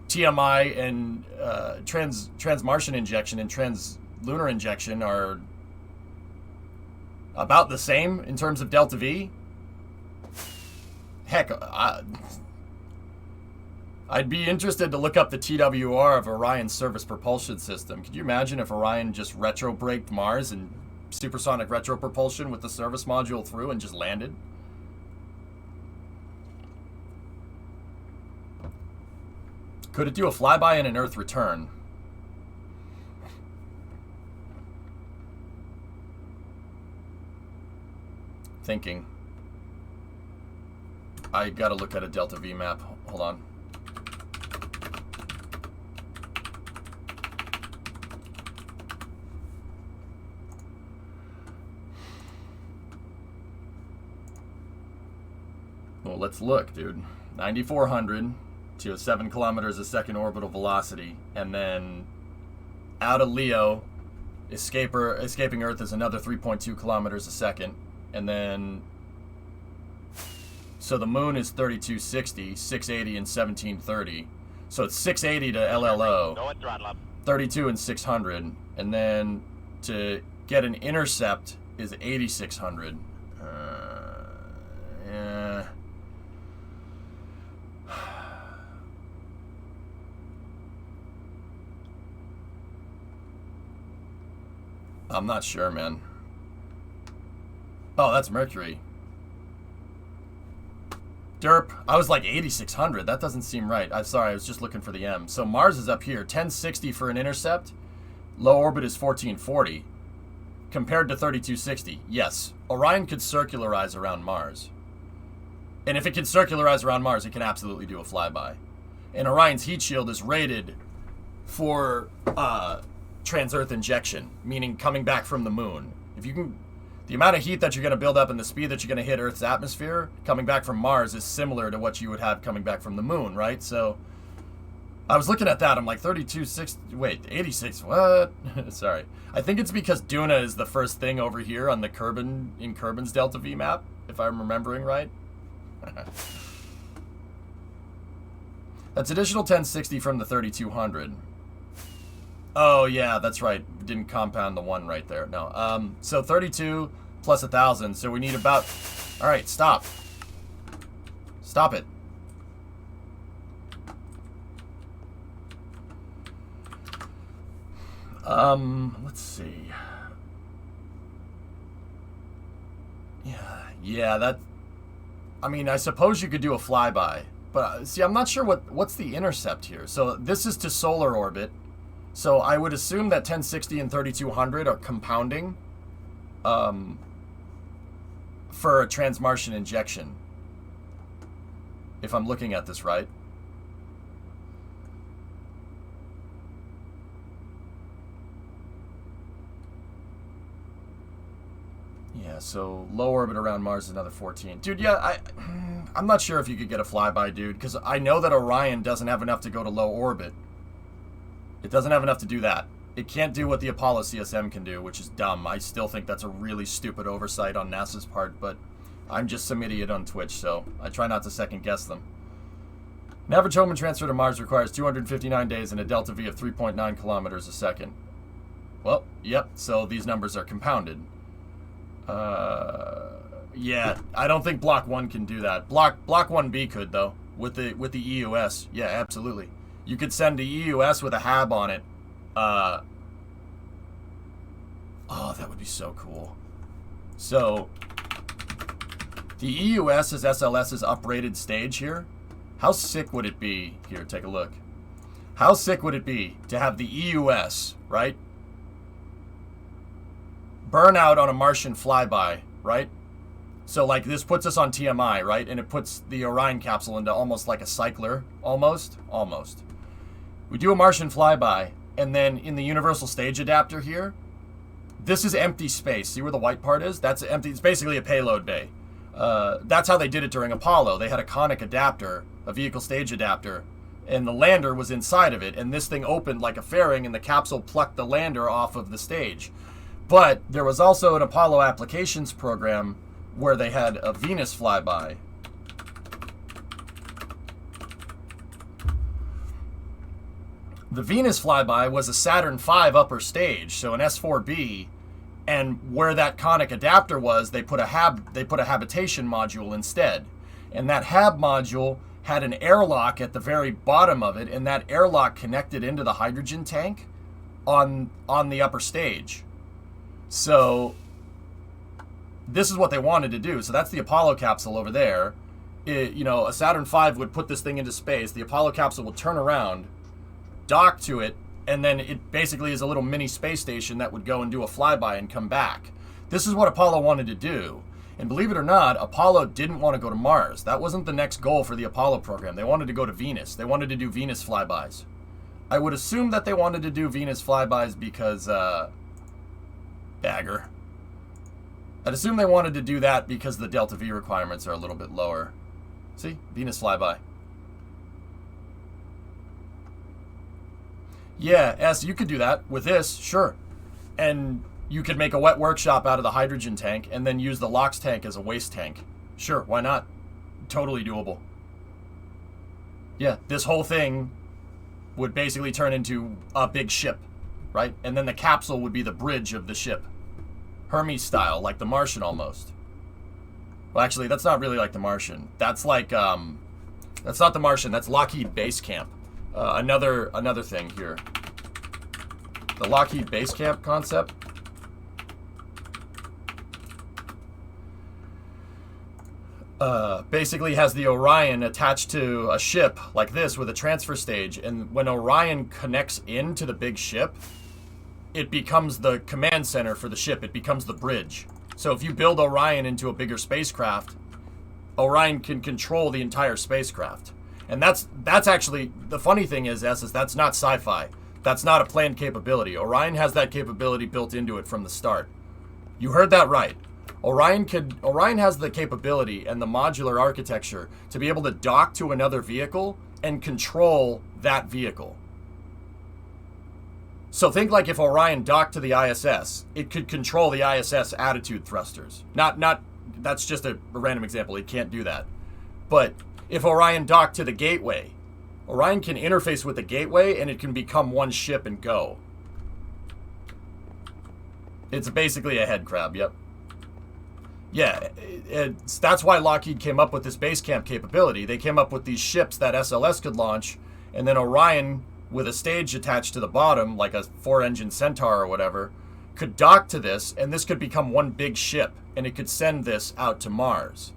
TMI and trans-Martian injection and trans-lunar injection are about the same in terms of Delta V. Heck, I'd be interested to look up the TWR of Orion's surface propulsion system. Could you imagine if Orion just retro-braked Mars and supersonic retro-propulsion with the service module through and just landed? Could it do a flyby and an Earth return? Thinking. I gotta look at a Delta V map. Hold on. Well, let's look, dude. 9,400 to 7 kilometers a second orbital velocity, and then out of Leo, escaping Earth is another 3.2 kilometers a second, and then so the moon is 3260, 680, and 1730. So it's 680 to LLO, Go at throttle up. 32 and 600, and then to get an intercept is 8600. Yeah. I'm not sure, man. Oh, that's Mercury. Derp. I was like 8,600. That doesn't seem right. I'm sorry. I was just looking for the M. So Mars is up here. 1060 for an intercept. Low orbit is 1440. Compared to 3260. Yes. Orion could circularize around Mars. And if it can circularize around Mars, it can absolutely do a flyby. And Orion's heat shield is rated for trans-Earth injection, meaning coming back from the moon. If you can, the amount of heat that you're going to build up and the speed that you're going to hit Earth's atmosphere coming back from Mars is similar to what you would have coming back from the moon, right? So I was looking at that. I'm like 3260. Wait, 86. What? Sorry. I think it's because Duna is the first thing over here on the Kerbin's Delta V map, if I'm remembering right. That's additional 1060 from the 3200. Oh, yeah, that's right. Didn't compound the 1 right there. No. So 32 plus 1,000. So we need about... All right, stop. Stop it. Let's see. Yeah, that... I mean, I suppose you could do a flyby. But, see, I'm not sure what's the intercept here. So this is to solar orbit. So I would assume that 1060 and 3200 are compounding for a trans-Martian injection. If I'm looking at this right. Yeah, so low orbit around Mars is another 14. Dude, yeah, I'm not sure if you could get a flyby, dude, because I know that Orion doesn't have enough to go to low orbit. It doesn't have enough to do that. It can't do what the Apollo CSM can do, which is dumb. I still think that's a really stupid oversight on NASA's part, but I'm just some idiot on Twitch, so I try not to second guess them. An average Hohmann transfer to Mars requires 259 days and a delta V of 3.9 kilometers a second. Well, yep, so these numbers are compounded. Yeah, I don't think Block 1 can do that. Block 1B could, though, with the EUS. Yeah, absolutely. You could send the EUS with a HAB on it, Oh, that would be so cool. So, the EUS is SLS's uprated stage here. How sick would it be? Here, take a look. How sick would it be to have the EUS, right? Burn out on a Martian flyby, right? So, like, this puts us on TMI, right? And it puts the Orion capsule into almost like a cycler. Almost. We do a Martian flyby, and then in the universal stage adapter here, this is empty space. See where the white part is? That's empty. It's basically a payload bay. That's how they did it during Apollo. They had a conic adapter, a vehicle stage adapter, and the lander was inside of it, and this thing opened like a fairing, and the capsule plucked the lander off of the stage. But there was also an Apollo applications program where they had a Venus flyby. The Venus flyby was a Saturn V upper stage, so an S4B, and where that conic adapter was, they put a habitation module instead. And that hab module had an airlock at the very bottom of it, and that airlock connected into the hydrogen tank on the upper stage. So this is what they wanted to do. So that's the Apollo capsule over there. A Saturn V would put this thing into space. The Apollo capsule would turn around, dock to it, and then it basically is a little mini space station that would go and do a flyby and come back. This is what Apollo wanted to do. And believe it or not, Apollo didn't want to go to Mars. That wasn't the next goal for the Apollo program. They wanted to go to Venus. They wanted to do Venus flybys. I would assume that they wanted to do Venus flybys because, Bagger. I'd assume they wanted to do that because the Delta V requirements are a little bit lower. See? Venus flyby. Yeah, S, you could do that with this, sure. And you could make a wet workshop out of the hydrogen tank and then use the LOX tank as a waste tank. Sure, why not? Totally doable. Yeah, this whole thing would basically turn into a big ship, right? And then the capsule would be the bridge of the ship. Hermes style, like the Martian almost. Well, actually, that's not really like the Martian. That's like, that's not the Martian, that's Lockheed Base Camp. Another thing here. The Lockheed Base Camp concept. Basically has the Orion attached to a ship like this with a transfer stage, and when Orion connects into the big ship, it becomes the command center for the ship. It becomes the bridge. So if you build Orion into a bigger spacecraft, Orion can control the entire spacecraft. And that's actually, the funny thing is that's not sci-fi. That's not a planned capability. Orion has that capability built into it from the start. You heard that right. Orion has the capability and the modular architecture to be able to dock to another vehicle and control that vehicle. So think like if Orion docked to the ISS, it could control the ISS attitude thrusters. That's just a random example. It can't do that. But if Orion docked to the gateway, Orion can interface with the gateway and it can become one ship and go. It's basically a head crab, yep. Yeah, that's why Lockheed came up with this base camp capability. They came up with these ships that SLS could launch, and then Orion, with a stage attached to the bottom, like a 4-engine Centaur or whatever, could dock to this, and this could become one big ship, and it could send this out to Mars.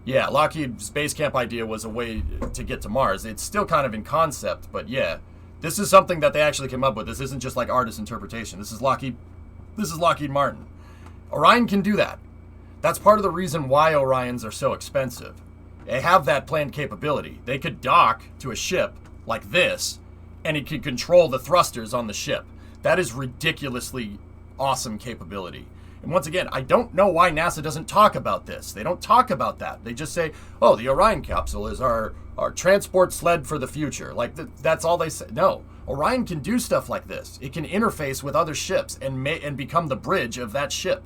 Yeah, Lockheed's base camp idea was a way to get to Mars. It's still kind of in concept, but yeah, this is something that they actually came up with. This isn't just like artist interpretation. This is Lockheed Martin. Orion can do that. That's part of the reason why Orions are so expensive. They have that planned capability. They could dock to a ship like this, and it could control the thrusters on the ship. That is ridiculously awesome capability. And once again, I don't know why NASA doesn't talk about this. They don't talk about that. They just say, oh, the Orion capsule is our transport sled for the future. Like, that's all they say. No, Orion can do stuff like this. It can interface with other ships and become the bridge of that ship.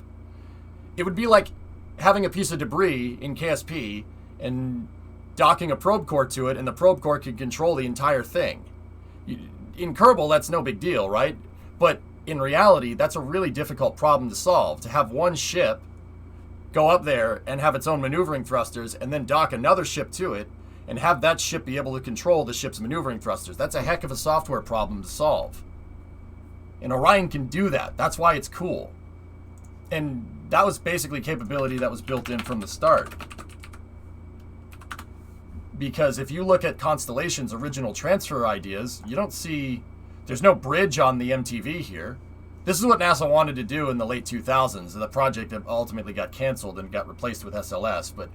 It would be like having a piece of debris in KSP and docking a probe core to it, and the probe core can control the entire thing. In Kerbal, that's no big deal, right? But in reality, that's a really difficult problem to solve. To have one ship go up there and have its own maneuvering thrusters, and then dock another ship to it, and have that ship be able to control the ship's maneuvering thrusters. That's a heck of a software problem to solve. And Orion can do that. That's why it's cool. And that was basically capability that was built in from the start. Because if you look at Constellation's original transfer ideas, you don't see... There's no bridge on the MTV here. This is what NASA wanted to do in the late 2000s. The project ultimately got canceled and got replaced with SLS. But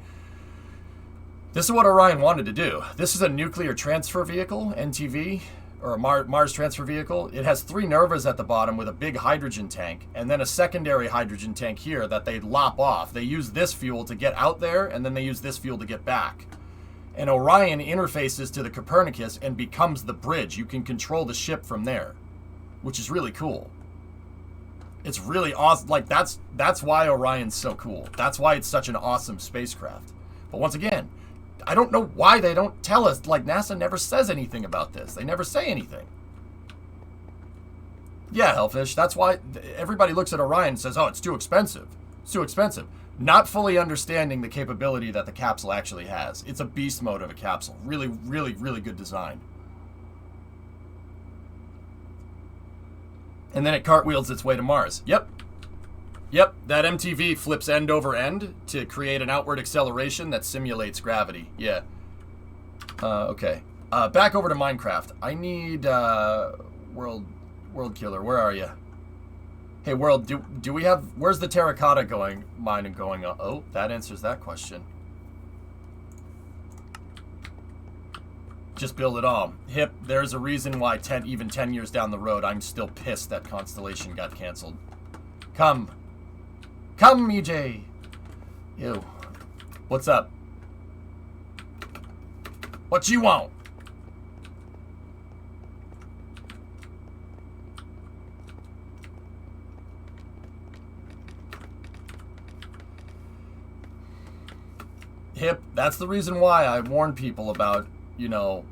this is what Orion wanted to do. This is a nuclear transfer vehicle, NTV, or a Mars transfer vehicle. It has 3 Nervas at the bottom with a big hydrogen tank, and then a secondary hydrogen tank here that they lop off. They use this fuel to get out there, and then they use this fuel to get back. And Orion interfaces to the Copernicus and becomes the bridge. You can control the ship from there, which is really cool. It's really awesome. Like, that's why Orion's so cool. That's why it's such an awesome spacecraft. But once again, I don't know why they don't tell us. Like, NASA never says anything about this. They never say anything. Yeah, Hellfish, that's why everybody looks at Orion and says, oh, it's too expensive. It's too expensive. Not fully understanding the capability that the capsule actually has. It's a beast mode of a capsule. Really, really, really good design. And then it cartwheels its way to Mars. Yep. Yep, that MTV flips end over end to create an outward acceleration that simulates gravity. Yeah. Okay. Back over to Minecraft. I need World Killer. Where are you? Hey, World, do we have... Where's the terracotta going? Mine and going... Oh, that answers that question. Just build it all. Hip, there's a reason why even 10 years down the road, I'm still pissed that Constellation got canceled. Come. Come, EJ. Ew. What's up? What you want? Hip, that's the reason why I warn people about, you know,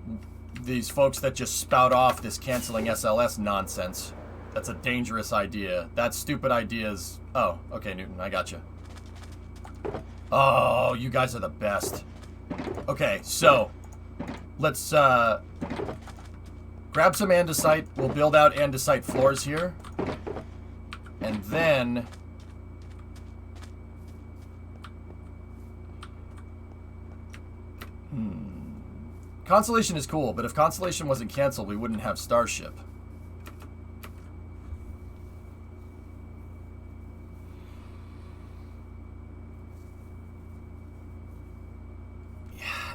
these folks that just spout off this canceling SLS nonsense. That's a dangerous idea. That stupid idea is... Oh, okay, Newton, I got you. Oh, you guys are the best. Okay, so let's grab some andesite. We'll build out andesite floors here. And then... Constellation is cool, but if Constellation wasn't canceled, we wouldn't have Starship.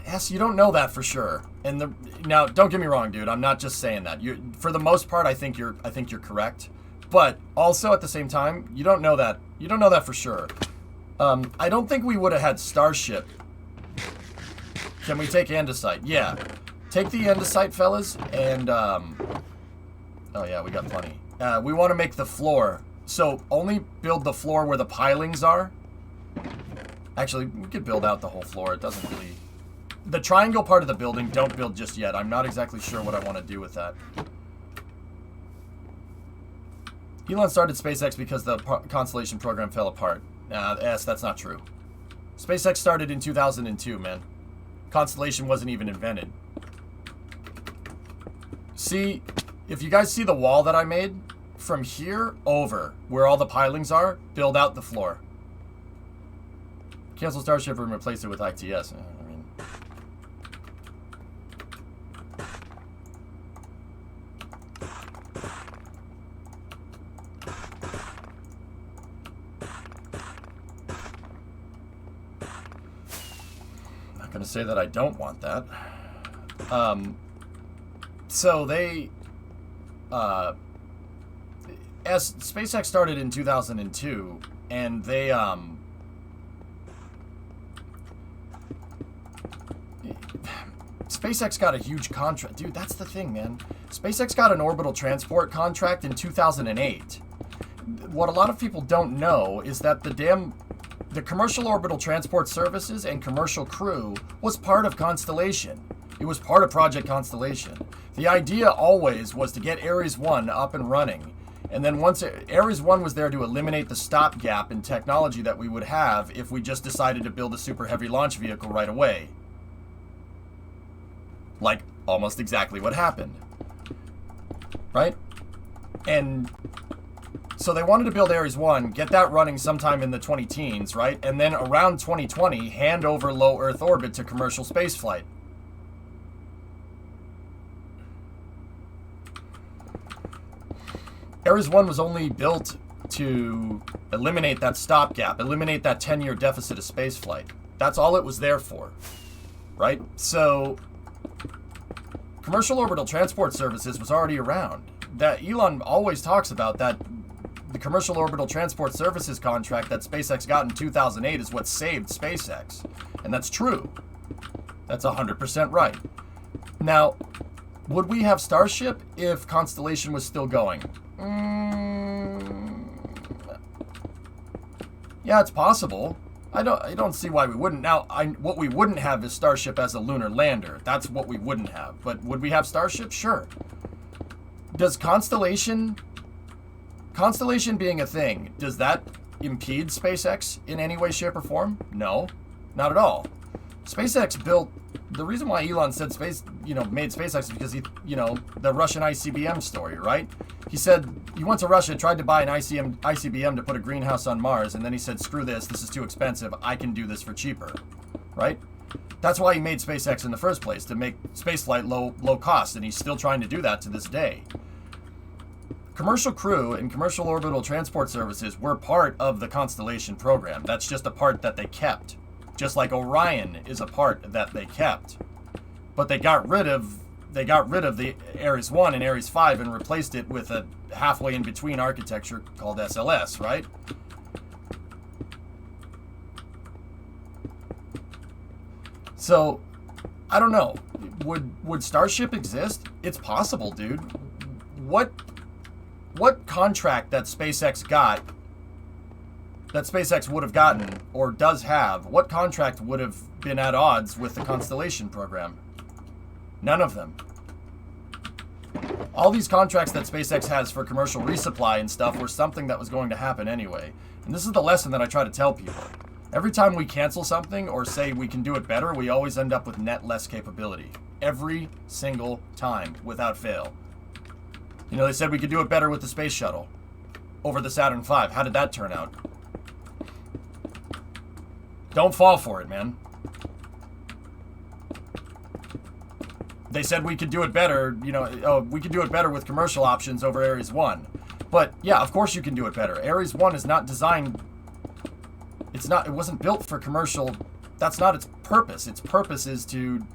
Yes, you don't know that for sure. And now, don't get me wrong, dude. I'm not just saying that. For the most part, I think you're correct. But also at the same time, you don't know that. You don't know that for sure. I don't think we would have had Starship. Can we take andesite? Yeah. Take the andesite, fellas, and oh yeah, we got plenty. We want to make the floor. So only build the floor where the pilings are. Actually, we could build out the whole floor. It doesn't really... The triangle part of the building, don't build just yet. I'm not exactly sure what I want to do with that. Elon started SpaceX because the Constellation program fell apart. Yes, that's not true. SpaceX started in 2002, man. Constellation wasn't even invented. See, if you guys see the wall that I made, from here over, where all the pilings are, build out the floor. Cancel Starship and replace it with ITS. I mean... Gonna say that I don't want that. So they, as SpaceX started in 2002, and they, SpaceX got a huge contract. Dude, that's the thing, man. SpaceX got an orbital transport contract in 2008. What a lot of people don't know is that the Commercial Orbital Transport Services and Commercial Crew was part of Constellation. It was part of Project Constellation. The idea always was to get Ares 1 up and running. And then once Ares 1 was there to eliminate the stopgap in technology that we would have if we just decided to build a super heavy launch vehicle right away. Like almost exactly what happened. Right? And so they wanted to build Ares 1, get that running sometime in the 20-teens, right? And then around 2020, hand over low Earth orbit to commercial spaceflight. Ares 1 was only built to eliminate that stopgap, eliminate that 10-year deficit of spaceflight. That's all it was there for, right? So commercial orbital transport services was already around. That Elon always talks about that the commercial orbital transport services contract that SpaceX got in 2008 is what saved SpaceX. And that's true. That's 100% right. Now, would we have Starship if Constellation was still going? Yeah, it's possible. I don't see why we wouldn't. Now, what we wouldn't have is Starship as a lunar lander. That's what we wouldn't have. But would we have Starship? Sure. Does Constellation being a thing, does that impede SpaceX in any way, shape, or form? No, not at all. SpaceX built, the reason why Elon said made SpaceX is because the Russian ICBM story, right? He said he went to Russia, tried to buy an ICBM to put a greenhouse on Mars, and then he said, screw this is too expensive, I can do this for cheaper, right? That's why he made SpaceX in the first place, to make spaceflight low cost, and he's still trying to do that to this day. Commercial crew and commercial orbital transport services were part of the Constellation program. That's just a part that they kept. Just like Orion is a part that they kept. But they got rid of the Ares 1 and Ares 5 and replaced it with a halfway in between architecture called SLS, right? So, I don't know. Would Starship exist? It's possible, dude. What contract that SpaceX got, that SpaceX would have gotten, or does have, what contract would have been at odds with the Constellation program? None of them. All these contracts that SpaceX has for commercial resupply and stuff were something that was going to happen anyway. And this is the lesson that I try to tell people. Every time we cancel something or say we can do it better, we always end up with net less capability. Every single time, without fail. They said we could do it better with the space shuttle over the Saturn V. How did that turn out? Don't fall for it, man. They said we could do it better, we could do it better with commercial options over Ares 1. But, yeah, of course you can do it better. Ares 1 is not designed, it wasn't built for commercial, that's not its purpose. Its purpose is to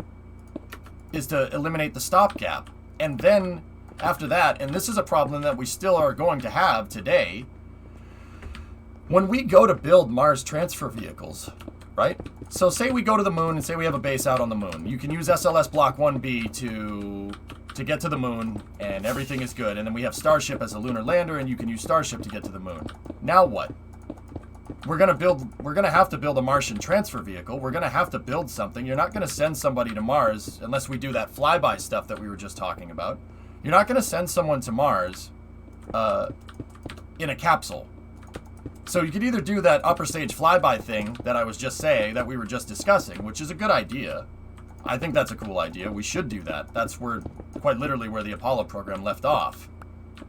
eliminate the stopgap. And then, after that, and this is a problem that we still are going to have today, when we go to build Mars transfer vehicles, right? So say we go to the moon and say we have a base out on the moon. You can use SLS Block 1B to get to the moon, and everything is good. And then we have Starship as a lunar lander, and you can use Starship to get to the moon. Now what? We're gonna have to build a Martian transfer vehicle. We're gonna have to build something. You're not gonna send somebody to Mars unless we do that flyby stuff that we were just talking about. You're not gonna send someone to Mars in a capsule. So you could either do that upper stage flyby thing that I was just saying, that we were just discussing, which is a good idea. I think that's a cool idea. We should do that. That's quite literally where the Apollo program left off.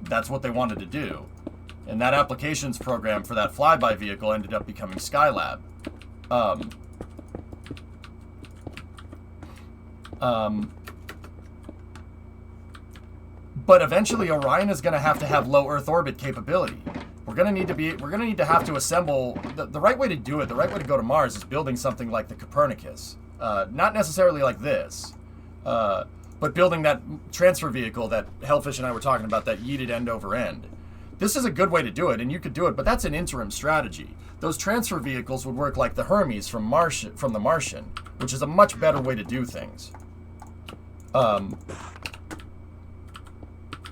That's what they wanted to do. And that applications program for that flyby vehicle ended up becoming Skylab. But eventually Orion is going to have low Earth orbit capability. We're going to need to have to assemble the right way to do it. The right way to go to Mars is building something like the Copernicus. Not necessarily like this, but building that transfer vehicle that Hellfish and I were talking about, that yeeted end over end. This is a good way to do it, and you could do it, but that's an interim strategy. Those transfer vehicles would work like the Hermes from The Martian, which is a much better way to do things. I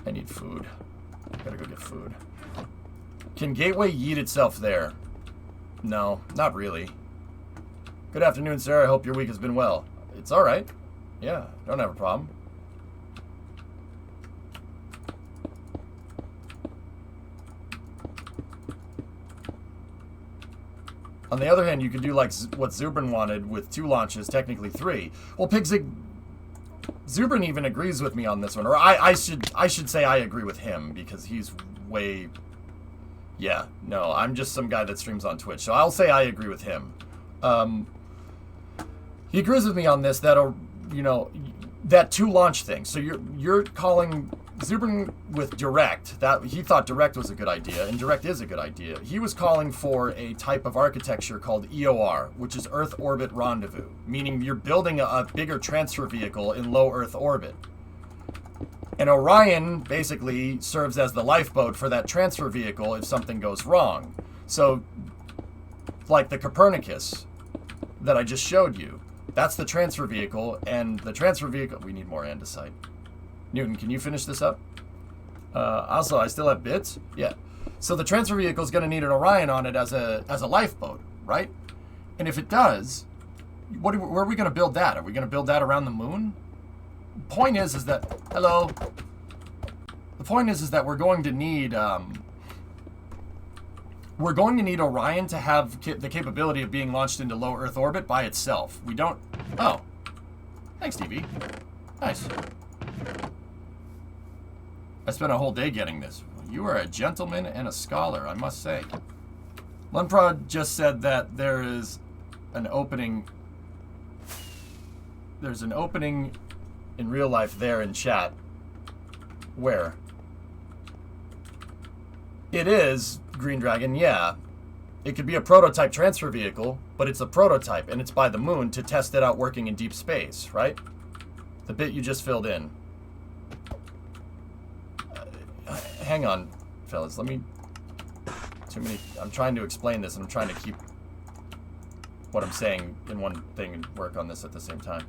need food. Gotta go get food. Can Gateway yeet itself there? No, not really. Good afternoon, sir. I hope your week has been well. It's alright. Yeah, don't have a problem. On the other hand, you could do like what Zubrin wanted with 2 launches, technically 3. Well, Pigzig, Zubrin even agrees with me on this one, or I should say I agree with him because he's way. Yeah, no, I'm just some guy that streams on Twitch, so I'll say I agree with him. He agrees with me on this that that two launch thing. So you're calling Zubrin with direct. That he thought direct was a good idea, and direct is a good idea. He was calling for a type of architecture called EOR, which is Earth Orbit Rendezvous, meaning you're building a bigger transfer vehicle in low Earth orbit. And Orion basically serves as the lifeboat for that transfer vehicle if something goes wrong. So, like the Copernicus that I just showed you, that's the transfer vehicle, and the transfer vehicle... We need more andesite. Newton, can you finish this up? Also, I still have bits? Yeah. So the transfer vehicle is going to need an Orion on it as a lifeboat, right? And if it does, where are we going to build that? Are we going to build that around the moon? Point is that... Hello? The point is that we're going to need... We're going to need Orion to have the capability of being launched into low Earth orbit by itself. We don't... Oh. Thanks, TV. Nice. I spent a whole day getting this. You are a gentleman and a scholar, I must say. Lunprod just said that there is an opening... There's an opening in real life there in chat. Where? It is... Green Dragon, yeah. It could be a prototype transfer vehicle, but it's a prototype, and it's by the moon to test it out working in deep space, right? The bit you just filled in. Hang on, fellas. Let me... Too many... I'm trying to explain this, and I'm trying to keep what I'm saying in one thing and work on this at the same time.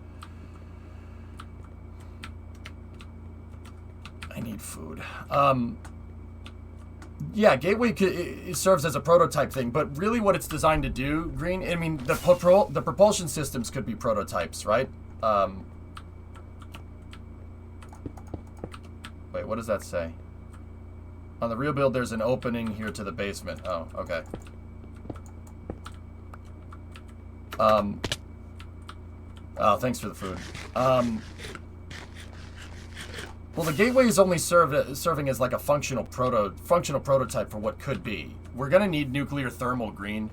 I need food. Yeah, Gateway it serves as a prototype thing, but really what it's designed to do, Green, I mean, the propulsion systems could be prototypes, right? Wait, what does that say? On the real build, there's an opening here to the basement. Oh, okay. Oh, thanks for the food. Well, the gateway is only serving as like a functional prototype for what could be. We're gonna need nuclear thermal, Green.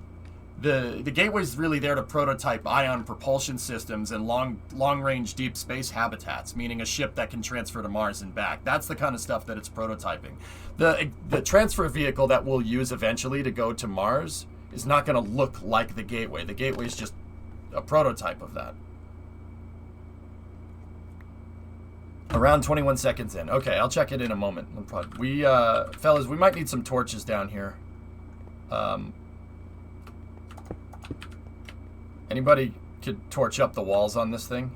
The gateway's really there to prototype ion propulsion systems and long-range deep space habitats, meaning a ship that can transfer to Mars and back. That's the kind of stuff that it's prototyping. The transfer vehicle that we'll use eventually to go to Mars is not gonna look like the gateway. The gateway is just a prototype of that. Around 21 seconds in. Okay, I'll check it in a moment. We, fellas, we might need some torches down here. Anybody could torch up the walls on this thing?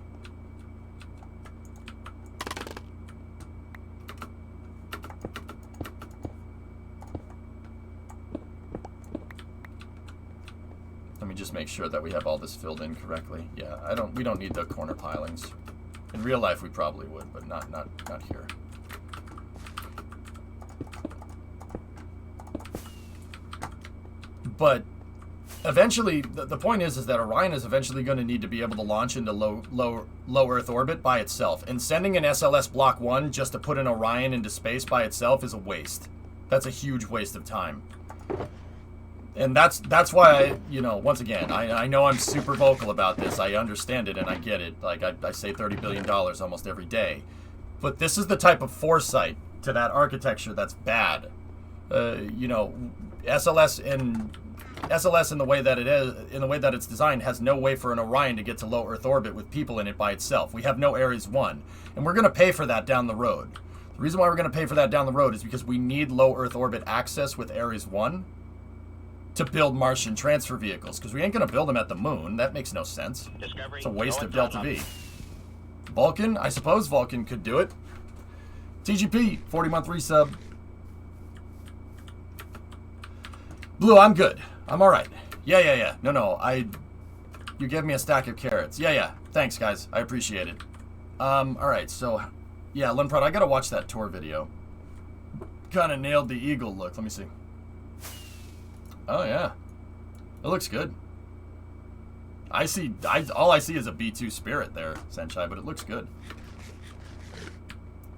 Let me just make sure that we have all this filled in correctly. Yeah, we don't need the corner pilings. In real life, we probably would, but not here. But eventually, the point is that Orion is eventually going to need to be able to launch into low Earth orbit by itself. And sending an SLS Block 1 just to put an Orion into space by itself is a waste. That's a huge waste of time. And that's why once again, I know I'm super vocal about this. I understand it and I get it. Like, I say $30 billion almost every day. But this is the type of foresight to that architecture that's bad. SLS in the way that it is, in the way that it's designed, has no way for an Orion to get to low Earth orbit with people in it by itself. We have no Ares 1. And we're going to pay for that down the road. The reason why we're going to pay for that down the road is because we need low Earth orbit access with Ares 1. To build Martian transfer vehicles, because we ain't going to build them at the moon. That makes no sense. Discovery, it's a waste of Delta V. Vulcan? I suppose Vulcan could do it. TGP, 40-month resub. Blue, I'm good. I'm alright. Yeah. No. You gave me a stack of carrots. Yeah. Thanks, guys. I appreciate it. Alright, so... Yeah, Limprod, I gotta watch that tour video. Kinda nailed the eagle look. Let me see. Oh, yeah. It looks good. All I see is a B2 Spirit there, Senshai, but it looks good.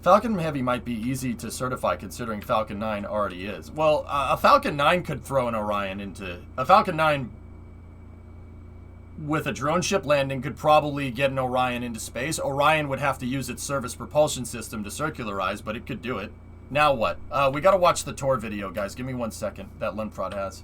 Falcon Heavy might be easy to certify considering Falcon 9 already is. Well, a Falcon 9 could throw an Orion into... A Falcon 9 with a drone ship landing could probably get an Orion into space. Orion would have to use its service propulsion system to circularize, but it could do it. Now what? We gotta watch the Tor video, guys. Give me 1 second. That Limprod has.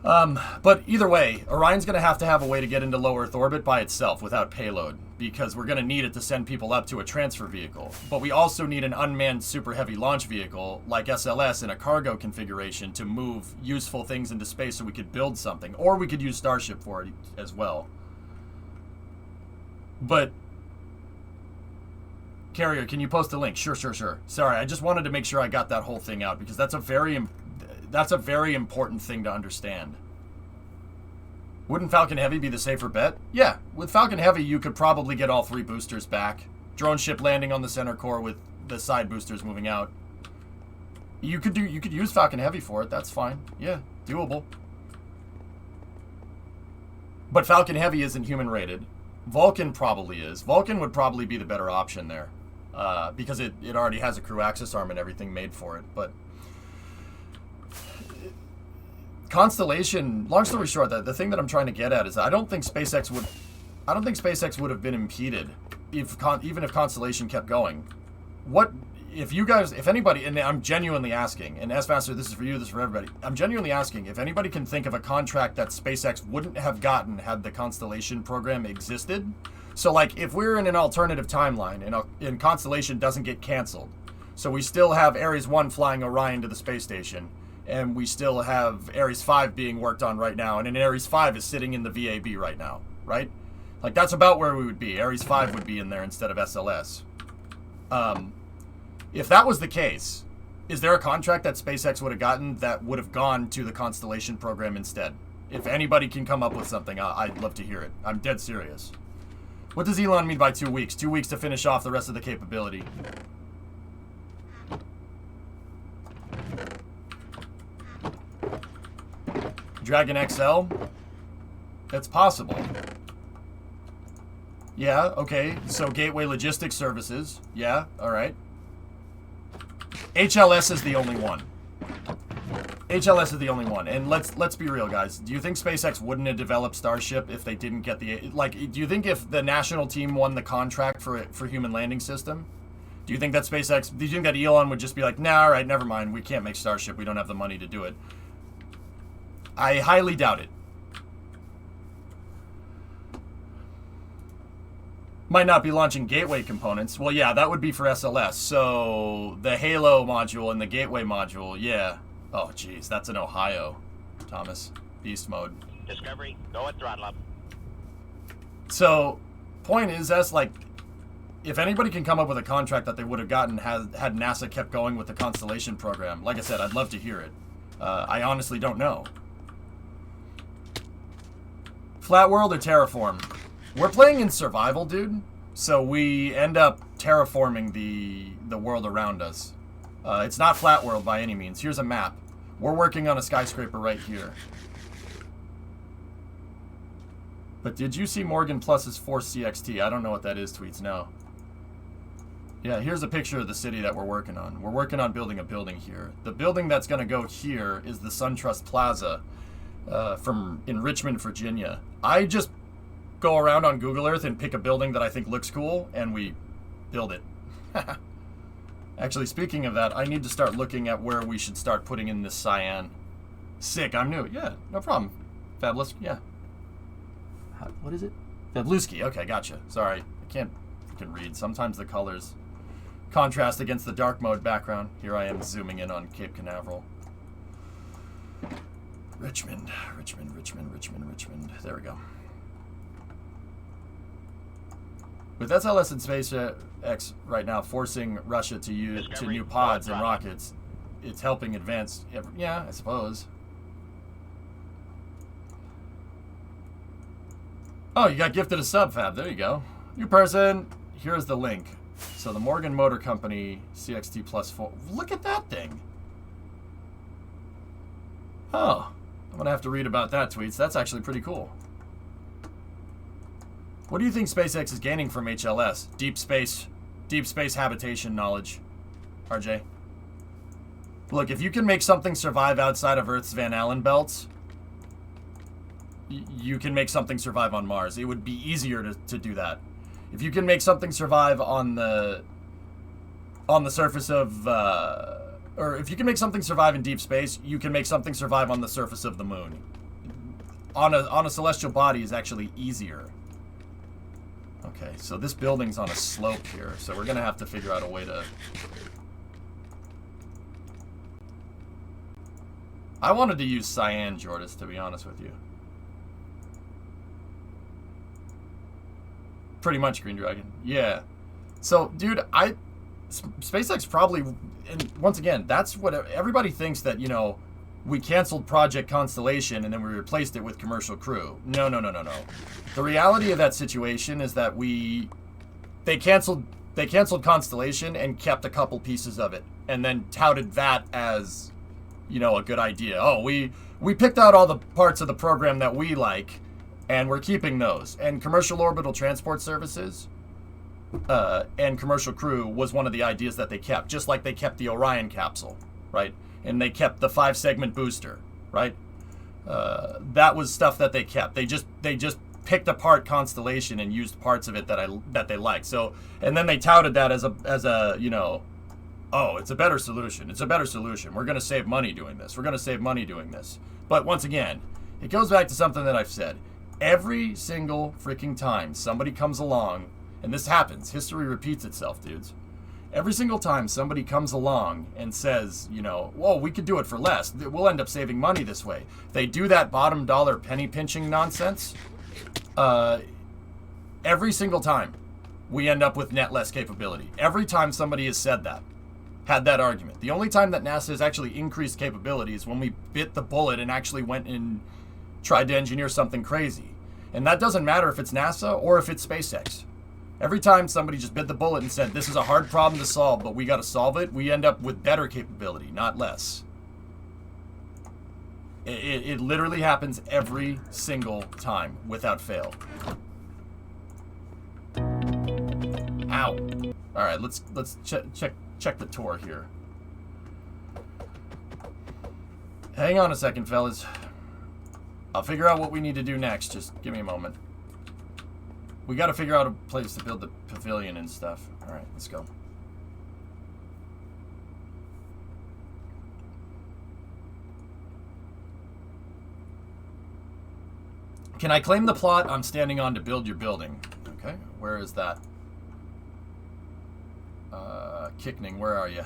But either way, Orion's going to have a way to get into low Earth orbit by itself without payload, because we're going to need it to send people up to a transfer vehicle. But we also need an unmanned super heavy launch vehicle like SLS in a cargo configuration to move useful things into space so we could build something. Or we could use Starship for it as well. But... Carrier, can you post a link? Sure. Sorry, I just wanted to make sure I got that whole thing out, because that's a very important thing to understand. Wouldn't Falcon Heavy be the safer bet? Yeah, with Falcon Heavy, you could probably get all 3 boosters back. Drone ship landing on the center core with the side boosters moving out. You could use Falcon Heavy for it. That's fine. Yeah, doable. But Falcon Heavy isn't human rated. Vulcan probably is. Vulcan would probably be the better option there, because it already has a crew access arm and everything made for it. But Constellation, long story short, the thing that I'm trying to get at is I don't think SpaceX would have been impeded even if Constellation kept going. What if anybody, and I'm genuinely asking, and S-Master, this is for you, this is for everybody, I'm genuinely asking if anybody can think of a contract that SpaceX wouldn't have gotten had the Constellation program existed. So like if we're in an alternative timeline and Constellation doesn't get canceled, so we still have Ares 1 flying Orion to the space station, and we still have Ares 5 being worked on right now, and an Ares 5 is sitting in the VAB right now, right? Like, that's about where we would be. Ares 5 would be in there instead of SLS. If that was the case, is there a contract that SpaceX would have gotten that would have gone to the Constellation program instead? If anybody can come up with something, I'd love to hear it. I'm dead serious. What does Elon mean by 2 weeks? 2 weeks to finish off the rest of the capability. Dragon XL? That's possible. Yeah, okay. So Gateway Logistics Services. Yeah, alright. HLS is the only one. HLS is the only one. And let's be real, guys. Do you think SpaceX wouldn't have developed Starship if they didn't get the... Like, do you think if the national team won the contract for human landing system, do you think that SpaceX... Do you think that Elon would just be like, nah, alright, never mind. We can't make Starship. We don't have the money to do it. I highly doubt it. Might not be launching gateway components. Well, yeah, that would be for SLS. So, the Halo module and the gateway module, yeah. Oh, geez, that's in Ohio, Thomas. Beast mode. Discovery, go at throttle up. So, point is, that's like, if anybody can come up with a contract that they would have gotten had NASA kept going with the Constellation program, like I said, I'd love to hear it. I honestly don't know. Flat World or Terraform? We're playing in survival, dude. So we end up terraforming the world around us. It's not Flat World by any means. Here's a map. We're working on a skyscraper right here. But did you see Morgan Plus's Force CXT? I don't know what that is, Tweets. No. Yeah, here's a picture of the city that we're working on. We're working on building a building here. The building that's going to go here is the SunTrust Plaza in Richmond, Virginia. I just go around on Google Earth and pick a building that I think looks cool, and we build it. Actually, speaking of that, I need to start looking at where we should start putting in this cyan. Sick, I'm new. Yeah, no problem. Fabulous, yeah. What is it? Fabluski, okay, gotcha. Sorry, I can't freaking read. Sometimes the colors contrast against the dark mode background. Here I am zooming in on Cape Canaveral. Richmond. There we go. With SLS and SpaceX right now forcing Russia to use new pods and rockets, it's helping advance. Yeah, I suppose. Oh, you got gifted a sub, Fab. There you go. New person. Here's the link. So the Morgan Motor Company CXT Plus 4. Look at that thing. Oh, I'm gonna have to read about that, Tweets. That's actually pretty cool. What do you think SpaceX is gaining from HLS? Deep space deep space habitation knowledge, RJ. Look, if you can make something survive outside of Earth's Van Allen belts, you can make something survive on Mars. It would be easier to do that. If you can make something survive on the surface of, or if you can make something survive in deep space, you can make something survive on the surface of the moon. On a celestial body is actually easier. Okay, so this building's on a slope here, so we're gonna have to figure out a way to... I wanted to use cyan, Jordis, to be honest with you. Pretty much, Green Dragon. Yeah. So, dude, SpaceX probably... And once again, that's what... Everybody thinks that, you know, we canceled Project Constellation and then we replaced it with Commercial Crew. No. The reality of that situation is that they canceled Constellation and kept a couple pieces of it. And then touted that as... you know, a good idea. Oh, we picked out all the parts of the program that we like, and we're keeping those. And Commercial Orbital Transport Services and Commercial Crew was one of the ideas that they kept, just like they kept the Orion capsule, right? And they kept the 5-segment booster, right? That was stuff that they kept. They just picked apart Constellation and used parts of it that they liked. So, and then they touted that as a you know, oh, it's a better solution. It's a better solution. We're going to save money doing this. We're going to save money doing this. But once again, it goes back to something that I've said. Every single freaking time somebody comes along, and this happens, history repeats itself, dudes. Every single time somebody comes along and says, you know, whoa, we could do it for less. We'll end up saving money this way. They do that bottom dollar penny pinching nonsense. Every single time we end up with net less capability. Every time somebody has said that. Had that argument. The only time that NASA has actually increased capability is when we bit the bullet and actually went and tried to engineer something crazy. And that doesn't matter if it's NASA or if it's SpaceX. Every time somebody just bit the bullet and said, this is a hard problem to solve, but we got to solve it, we end up with better capability, not less. It literally happens every single time, without fail. Ow. All right, let's check the tour here. Hang on a second, fellas. I'll figure out what we need to do next. Just give me a moment. We got to figure out a place to build the pavilion and stuff. All right, let's go. Can I claim the plot I'm standing on to build your building? Okay, where is that? Kickning, where are you?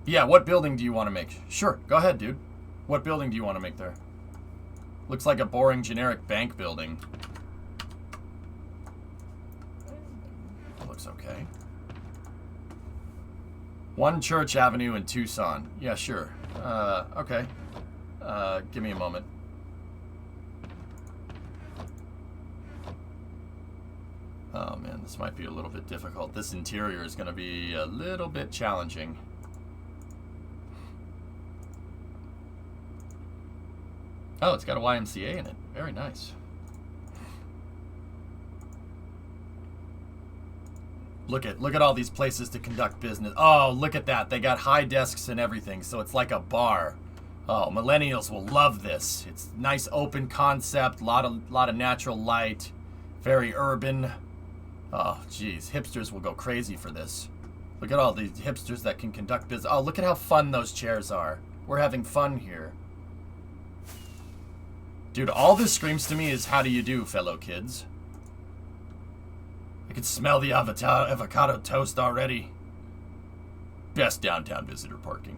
Yeah, what building do you want to make? Sure, go ahead, dude. What building do you want to make there? Looks like a boring generic bank building. Looks okay. 1 Church Avenue in Tucson. Yeah, sure. Okay. Give me a moment. Oh man, this might be a little bit difficult. This interior is going to be a little bit challenging. Oh, it's got a YMCA in it. Very nice. Look at all these places to conduct business. Oh, look at that. They got high desks and everything, so it's like a bar. Oh, millennials will love this. It's nice open concept, lot of natural light, very urban. Oh, geez, hipsters will go crazy for this. Look at all these hipsters that can conduct business. Oh, look at how fun those chairs are. We're having fun here. Dude, all this screams to me is how do you do, fellow kids? I can smell the avocado toast already. Best downtown visitor parking.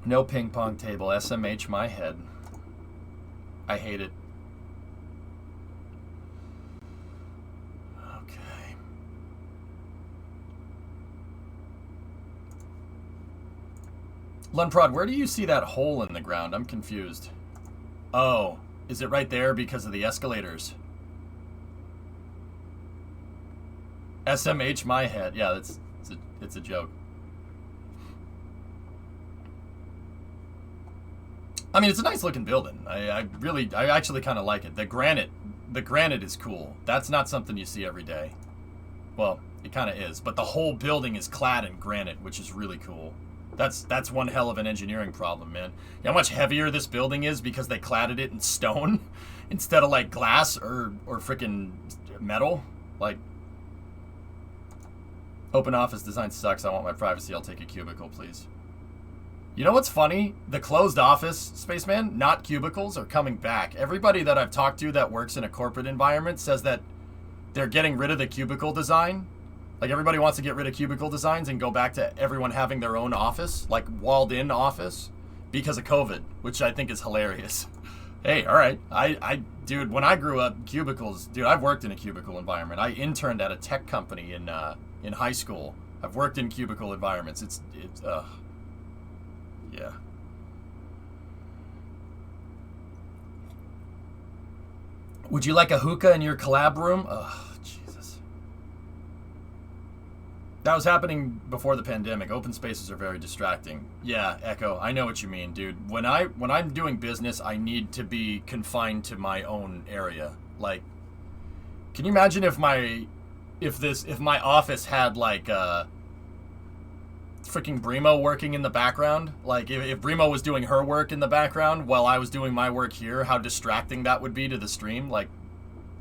No ping pong table. SMH my head. I hate it. Okay. Lunprod, where do you see that hole in the ground? I'm confused. Oh, is it right there because of the escalators? SMH my head. Yeah, it's a joke. I mean, it's a nice looking building. I actually kind of like it. The granite is cool. That's not something you see every day. Well, it kind of is, but the whole building is clad in granite, which is really cool. That's one hell of an engineering problem, man. You know how much heavier this building is because they cladded it in stone instead of like glass or freaking metal? Like, open office design sucks. I want my privacy. I'll take a cubicle, please. You know what's funny? The closed office, Spaceman, not cubicles, are coming back. Everybody that I've talked to that works in a corporate environment says that they're getting rid of the cubicle design. Like, everybody wants to get rid of cubicle designs and go back to everyone having their own office, like walled-in office, because of COVID, which I think is hilarious. Hey, all right. Dude, when I grew up, cubicles, dude, I've worked in a cubicle environment. I interned at a tech company in high school. I've worked in cubicle environments. Yeah. Would you like a hookah in your collab room? Oh, Jesus. That was happening before the pandemic. Open spaces are very distracting. Yeah, Echo, I know what you mean, dude. When I'm doing business, I need to be confined to my own area. Like, can you imagine if my office had like freaking Brimo working in the background? Like, if Brimo was doing her work in the background while I was doing my work here, how distracting that would be to the stream. Like,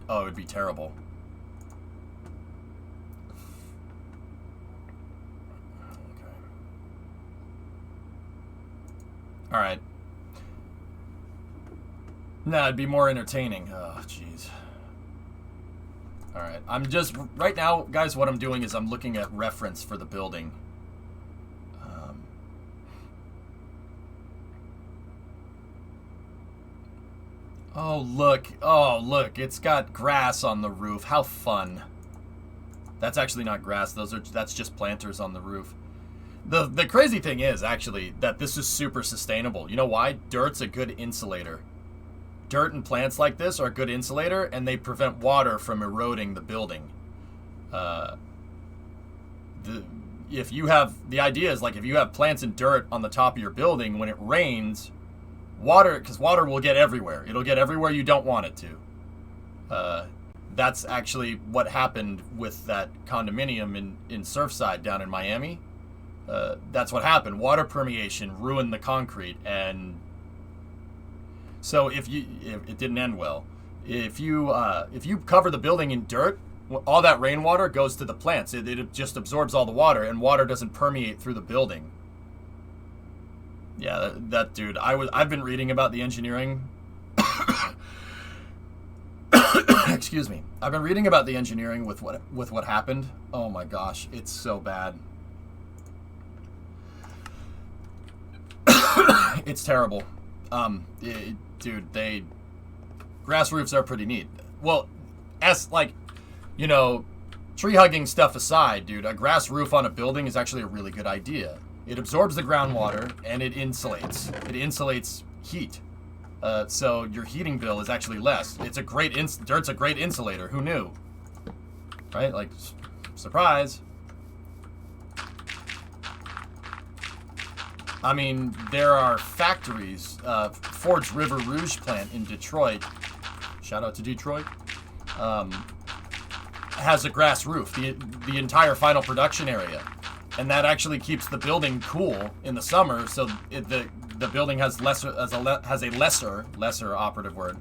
oh, it would be terrible. Okay. All right. Nah, it'd be more entertaining. Oh, jeez. All right. I'm just, right now, guys, what I'm doing is I'm looking at reference for the building. Oh, look, it's got grass on the roof. How fun. That's actually not grass. That's just planters on the roof. The crazy thing is, actually, that this is super sustainable. You know why? Dirt's a good insulator. Dirt and plants like this are a good insulator, and they prevent water from eroding the building. The idea is, like, if you have plants and dirt on the top of your building, when it rains, because water will get everywhere. It'll get everywhere you don't want it to. That's actually what happened with that condominium in Surfside down in Miami. That's what happened. Water permeation ruined the concrete, and so it didn't end well. If you cover the building in dirt, all that rainwater goes to the plants. It just absorbs all the water, and water doesn't permeate through the building. Yeah, that dude. I've been reading about the engineering. Excuse me. I've been reading about the engineering with what happened. Oh my gosh, it's so bad. It's terrible. Dude, grass roofs are pretty neat. Well, tree hugging stuff aside, dude, a grass roof on a building is actually a really good idea. It absorbs the groundwater, and it insulates. It insulates heat. So your heating bill is actually less. Dirt's a great insulator. Who knew? Right? Like, surprise. I mean, there are factories. Ford's River Rouge plant in Detroit, shout out to Detroit, has a grass roof. The entire final production area. And that actually keeps the building cool in the summer, so the building has a lesser operative word.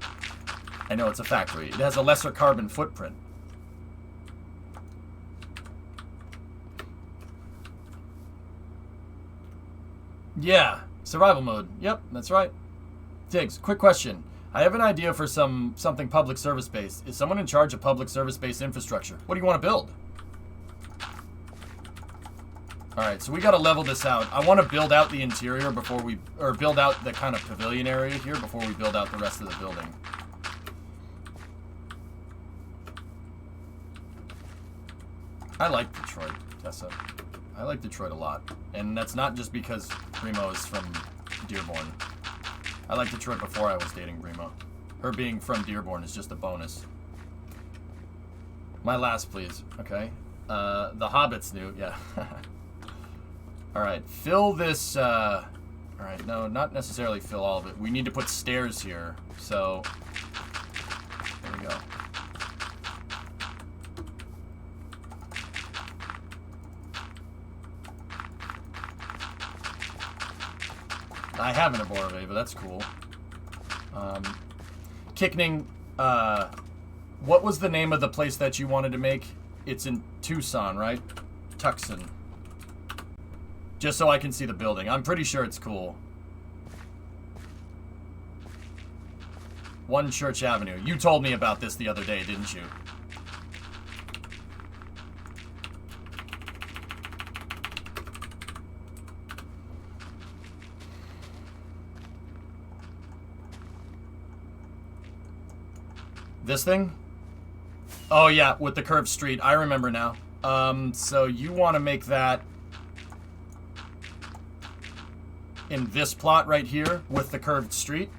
I know it's a factory. It has a lesser carbon footprint. Yeah, survival mode. Yep, that's right. Diggs, quick question. I have an idea for something public service based. Is someone in charge of public service based infrastructure? What do you want to build? All right, so we got to level this out. I want to build out the interior build out the kind of pavilion area here before we build out the rest of the building. I like Detroit, Tessa. I like Detroit a lot. And that's not just because Brimo is from Dearborn. I liked Detroit before I was dating Brimo. Her being from Dearborn is just a bonus. My last, please. Okay. The Hobbit's new. Yeah. All right. Fill this Alright, no, not necessarily fill all of it. We need to put stairs here, so... There we go. I have an Aborave, but that's cool. Kickning, what was the name of the place that you wanted to make? It's in Tucson, right? Tucson. Just so I can see the building. I'm pretty sure it's cool. 1 Church Avenue. You told me about this the other day, didn't you? This thing? Oh yeah, with the curved street. I remember now. So you want to make that in this plot right here with the curved street?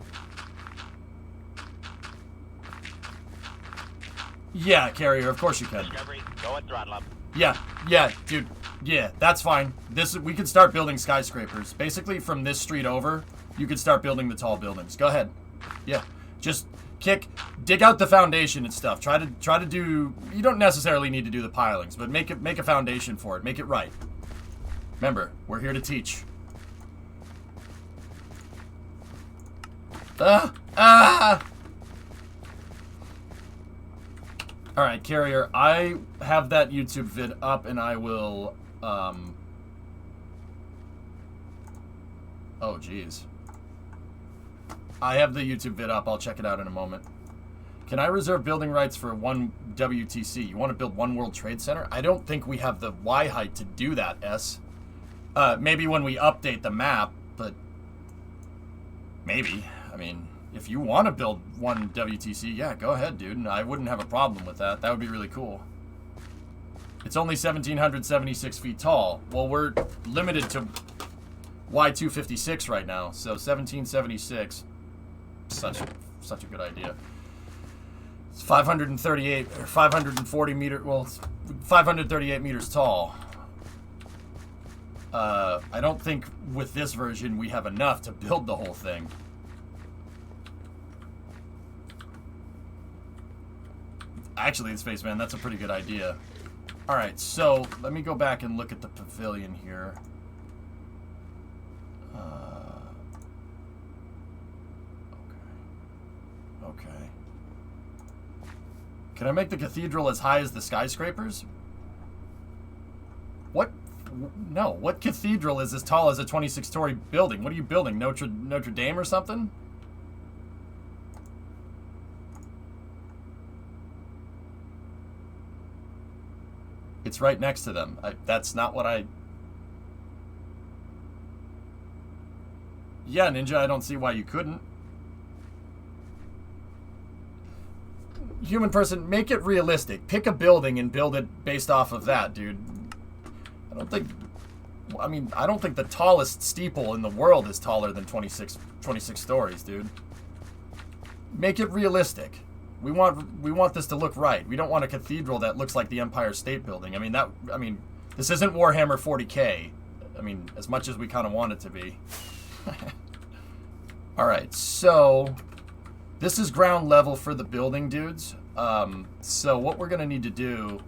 Yeah, Carrier, of course you can. Discovery, go and throttle up. Yeah, dude. Yeah, that's fine. We could start building skyscrapers. Basically, from this street over, you could start building the tall buildings. Go ahead. Yeah, just dig out the foundation and stuff. Try to do. You don't necessarily need to do the pilings, but make a foundation for it. Make it right. Remember, we're here to teach. Alright, Carrier, I have that YouTube vid up and I will, oh, jeez. I have the YouTube vid up. I'll check it out in a moment. Can I reserve building rights for 1 WTC? You want to build 1 World Trade Center? I don't think we have the Y height to do that, S. Maybe when we update the map, but maybe. I mean, if you want to build 1 WTC, yeah, go ahead, dude. I wouldn't have a problem with that. That would be really cool. It's only 1,776 feet tall. Well, we're limited to Y256 right now, so 1776. Such a good idea. It's 538 or 540 meter. Well, 538 meters tall. I don't think with this version we have enough to build the whole thing. Actually, Spaceman, that's a pretty good idea. Alright, so let me go back and look at the pavilion here. Okay. Can I make the cathedral as high as the skyscrapers? What? No. What cathedral is as tall as a 26-story building? What are you building? Notre Dame or something? It's right next to them. That's not what I... Yeah, Ninja, I don't see why you couldn't. Human person, make it realistic. Pick a building and build it based off of that, dude. I don't think the tallest steeple in the world is taller than 26 stories, dude. Make it realistic. We want this to look right. We don't want a cathedral that looks like the Empire State Building. I mean, this isn't Warhammer 40K. I mean, as much as we kind of want it to be. Alright, so this is ground level for the building, dudes. So what we're going to need to do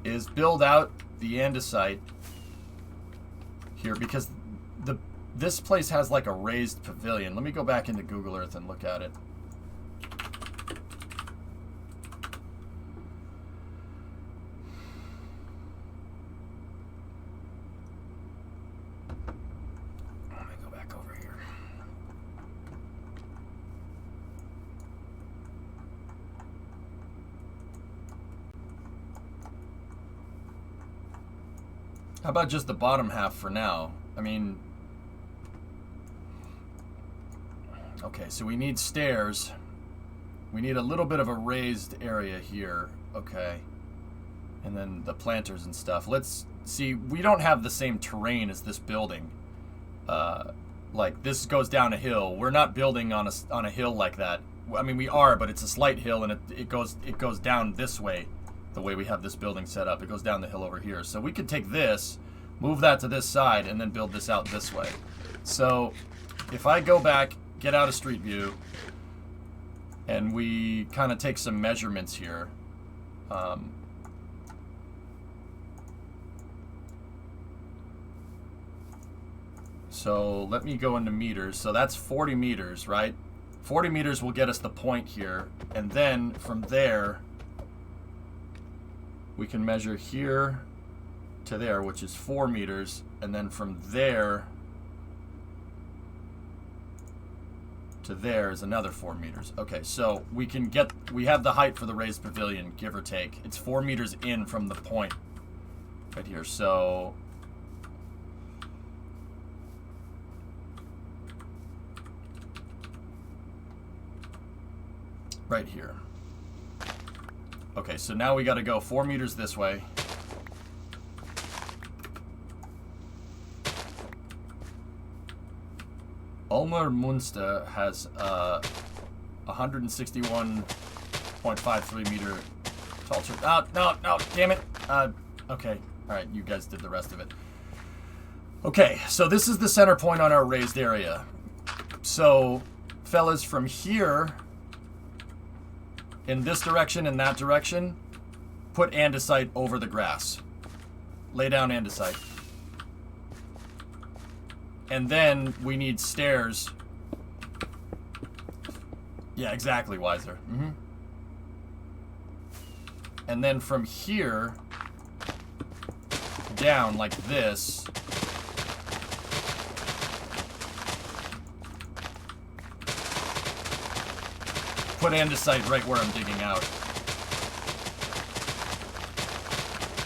is build out the andesite here, because this place has like a raised pavilion. Let me go back into Google Earth and look at it. How about just the bottom half for now? I mean... Okay, so we need stairs. We need a little bit of a raised area here. Okay. And then the planters and stuff. Let's see. We don't have the same terrain as this building. Like, this goes down a hill. We're not building on a hill like that. I mean, we are, but it's a slight hill, and it goes down this way. The way we have this building set up. It goes down the hill over here. So we could take this, move that to this side, and then build this out this way. So if I go back, get out of Street View, and we kind of take some measurements here. So let me go into meters. So that's 40 meters, right? 40 meters will get us the point here. And then from there, we can measure here to there, which is 4 meters. And then from there to there is another 4 meters. Okay, so we have the height for the raised pavilion, give or take. It's 4 meters in from the point right here. So right here. Okay, so now we got to go 4 meters this way. Ulmer Munster has 161.53 meter tall church. Oh, no, damn it. Okay, all right, you guys did the rest of it. Okay, so this is the center point on our raised area. So, fellas, from here, in this direction and that direction, put andesite over the grass. Lay down andesite. And then we need stairs. Yeah, exactly, Wiser. Mm-hmm. And then from here down like this. Put andesite right where I'm digging out.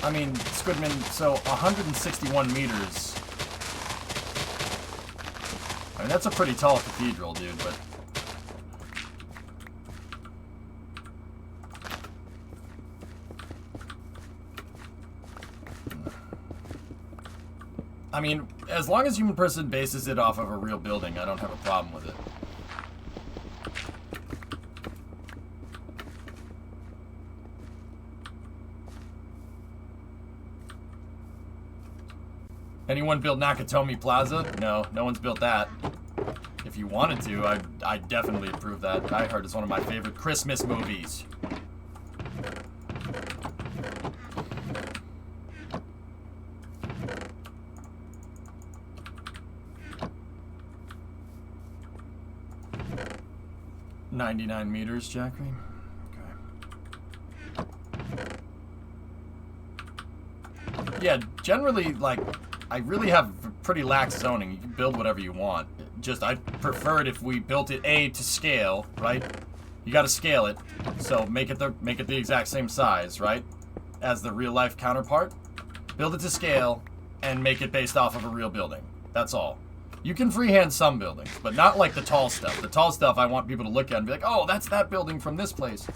I mean, Squidman, so 161 meters. I mean, that's a pretty tall cathedral, dude, but... I mean, as long as Human Person bases it off of a real building, I don't have a problem with it. Anyone built Nakatomi Plaza? No, no one's built that. If you wanted to, I'd definitely approve that. Die Hard is one of my favorite Christmas movies. $99 meters, Jackery. Okay. Yeah, generally, like, I really have pretty lax zoning. You can build whatever you want. Just, I'd prefer it if we built it, to scale, right? You gotta scale it. So make it the exact same size, right? As the real life counterpart. Build it to scale and make it based off of a real building. That's all. You can freehand some buildings, but not like the tall stuff. The tall stuff I want people to look at and be like, oh, that's that building from this place.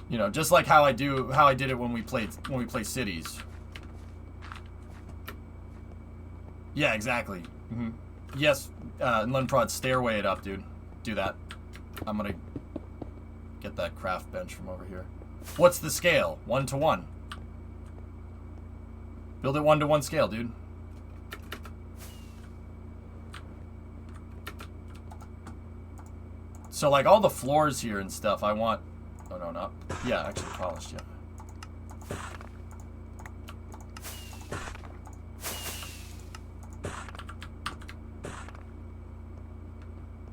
You know, just like how I did it when we play cities. Yeah, exactly. Mm-hmm. Yes, Lunprod, stairway it up, dude. Do that. I'm gonna get that craft bench from over here. What's the scale? 1-to-1. Build it 1-to-1 scale, dude. So, like, all the floors here and stuff, I want... Oh, no, not... Yeah, actually polished, yeah.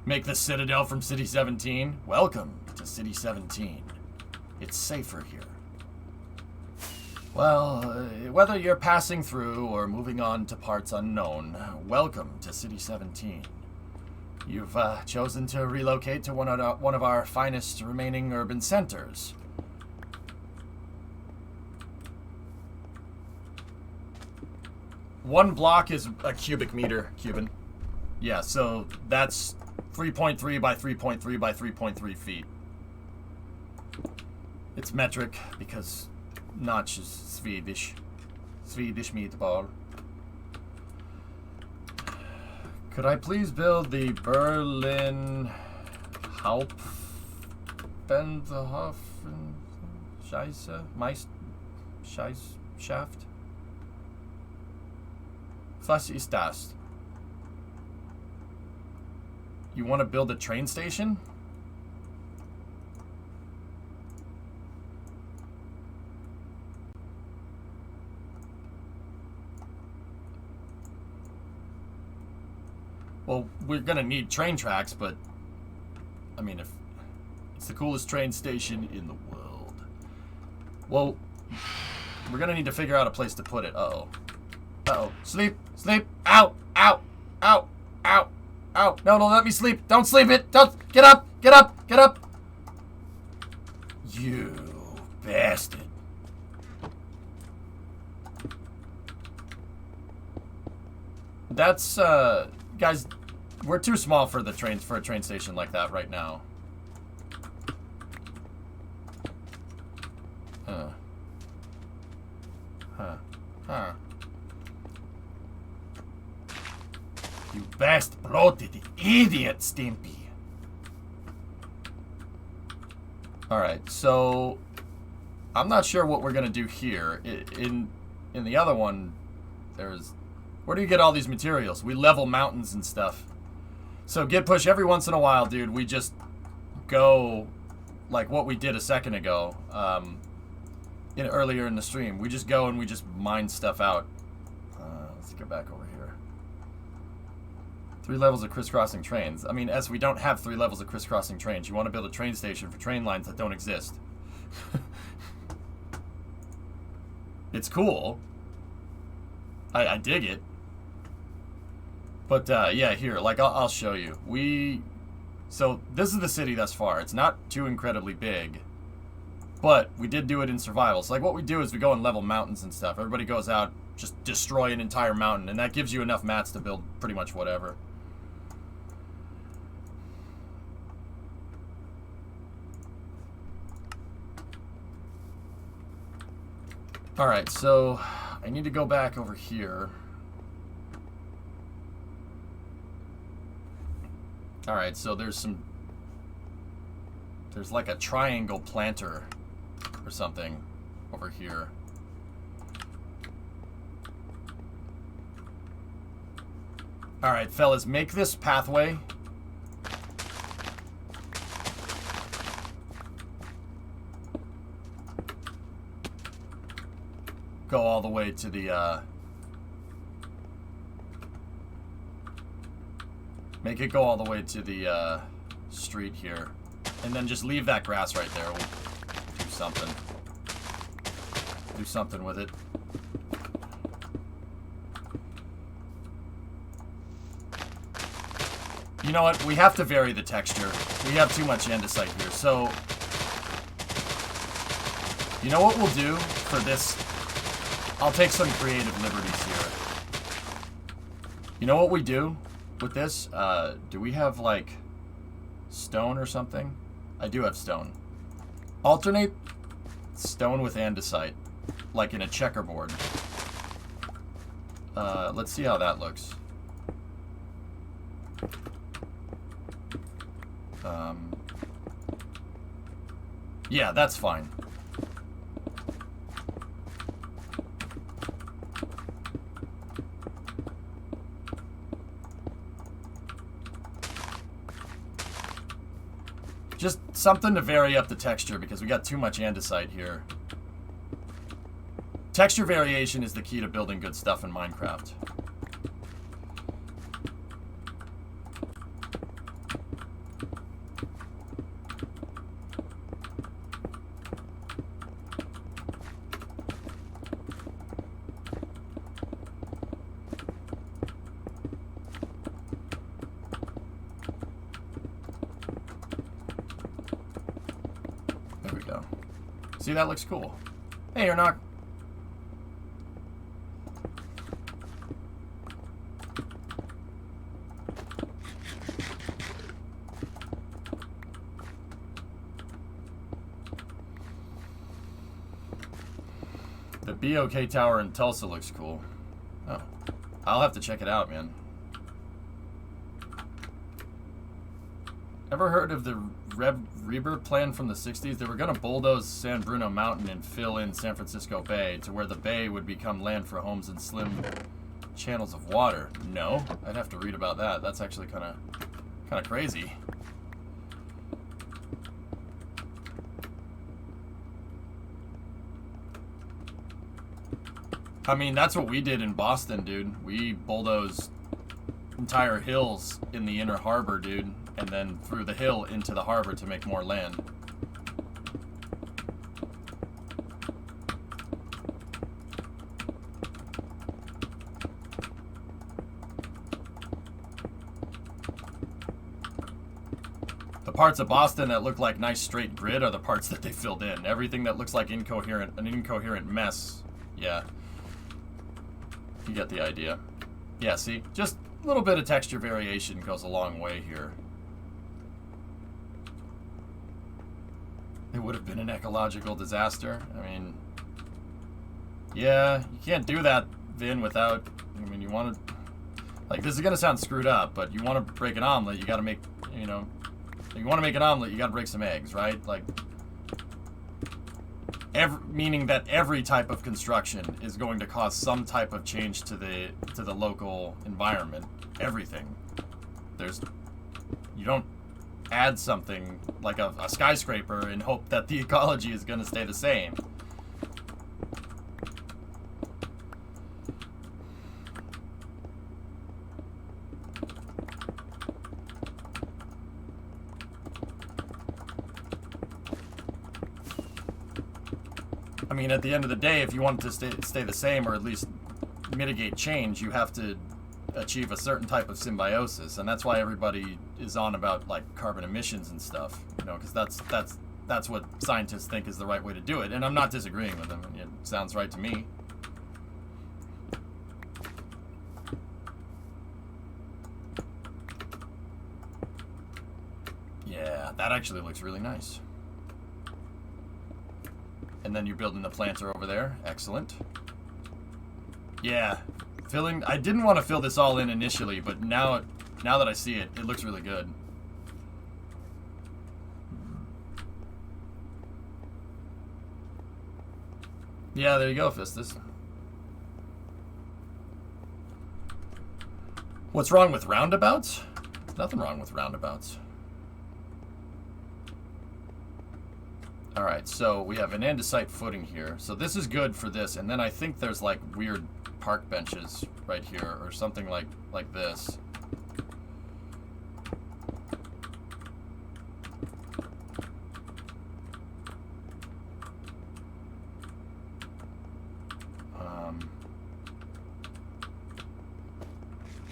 Make the Citadel from City 17. Welcome to City 17. It's safer here. Well, whether you're passing through or moving on to parts unknown, welcome to City 17. You've chosen to relocate to one of our finest remaining urban centers. One block is a cubic meter, Cuban. Yeah, so that's 3.3 by 3.3 by 3.3 feet. It's metric because Notch is Swedish. Swedish meatball. Could I please build the Berlin Hauptbahnhof bend the Hoffen Scheiße Shaft. Was ist das? You want to build a train station? Well, we're gonna need train tracks, but I mean, if it's the coolest train station in the world. Well, we're gonna need to figure out a place to put it. Uh-oh. Uh-oh. Sleep! Sleep! Ow! Ow! Ow! Ow! Ow! No, don't let me sleep! Don't sleep it! Don't! Get up! Get up! Get up! You bastard. That's, guys, we're too small for a train station like that right now. You best bloated idiot, Stimpy. Alright, so I'm not sure what we're gonna do here. In the other one, there's... Where do you get all these materials? We level mountains and stuff. So Git push every once in a while, dude. We just go like what we did a second ago. Earlier in the stream, we just go and we just mine stuff out. Let's get back over here. 3 levels of crisscrossing trains. I mean, S, we don't have 3 levels of crisscrossing trains. You want to build a train station for train lines that don't exist. It's cool. I dig it. But, yeah, here, like, I'll show you. So, this is the city thus far. It's not too incredibly big. But, we did do it in survival. So, like, what we do is we go and level mountains and stuff. Everybody goes out, just destroy an entire mountain. And that gives you enough mats to build pretty much whatever. Alright, so I need to go back over here. Alright, so there's like a triangle planter or something over here. Alright, fellas, make this pathway. Go all the way to the, make it go all the way to the, street here. And then just leave that grass right there. We'll do something. Do something with it. You know what? We have to vary the texture. We have too much andesite here. So, you know what we'll do for this? I'll take some creative liberties here. You know what we do with this? Do we have, like, stone or something? I do have stone. Alternate stone with andesite, like in a checkerboard. Let's see how that looks. Yeah, that's fine. Just something to vary up the texture because we got too much andesite here. Texture variation is the key to building good stuff in Minecraft. See, that looks cool. Hey, you're not. The BOK Tower in Tulsa looks cool. Oh, I'll have to check it out, man. Ever heard of the Reber plan from the 60s? They were going to bulldoze San Bruno Mountain and fill in San Francisco Bay to where the bay would become land for homes and slim channels of water. No, I'd have to read about that. That's actually kind of crazy. I mean, that's what we did in Boston, dude. We bulldozed entire hills in the inner harbor, dude, and then through the hill into the harbor to make more land. The parts of Boston that look like nice straight grid are the parts that they filled in. Everything that looks like an incoherent mess, yeah. You get the idea. Yeah, see? Just a little bit of texture variation goes a long way here. It would have been an ecological disaster. I mean, yeah, you can't do that, Vin, without... I mean, you want to... Like, this is going to sound screwed up, but you want to break an omelet, you got to make, you know... You want to make an omelet, you got to break some eggs, right? Like... meaning that every type of construction is going to cause some type of change to the local environment. Everything. You don't add something like a skyscraper and hope that the ecology is going to stay the same. I mean, at the end of the day, if you want it to stay the same or at least mitigate change, you have to achieve a certain type of symbiosis, and that's why everybody is on about like carbon emissions and stuff, you know, because that's what scientists think is the right way to do it, and I'm not disagreeing with them. It sounds right to me. Yeah, that actually looks really nice. And then you're building the planter over there. Excellent. Yeah. I didn't want to fill this all in initially, but now that I see it, it looks really good. Yeah, there you go, Fistus. What's wrong with roundabouts? There's nothing wrong with roundabouts. Alright, so we have an andesite footing here. So this is good for this, and then I think there's like weird park benches right here, or something like this.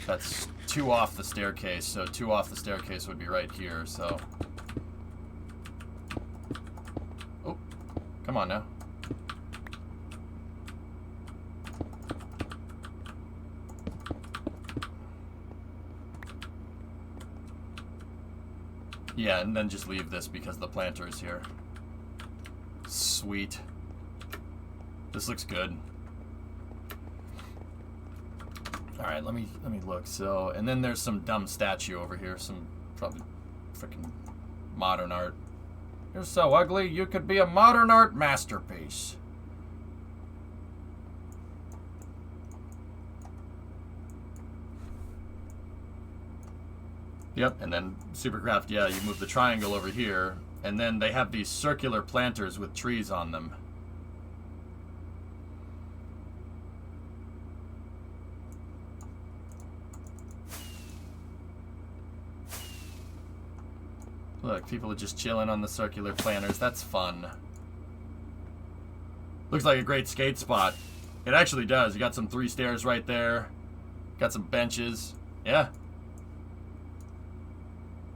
That's 2 off the staircase, so 2 off the staircase would be right here, so... Oh, come on now. Yeah, and then just leave this because the planter is here. Sweet. This looks good. Alright, let me look. So, and then there's some dumb statue over here. Some probably freaking modern art. You're so ugly, you could be a modern art masterpiece. Yep, and then Supercraft, yeah, you move the triangle over here, and then they have these circular planters with trees on them. Look, people are just chilling on the circular planters. That's fun. Looks like a great skate spot. It actually does. You got some 3 stairs right there. Got some benches. Yeah.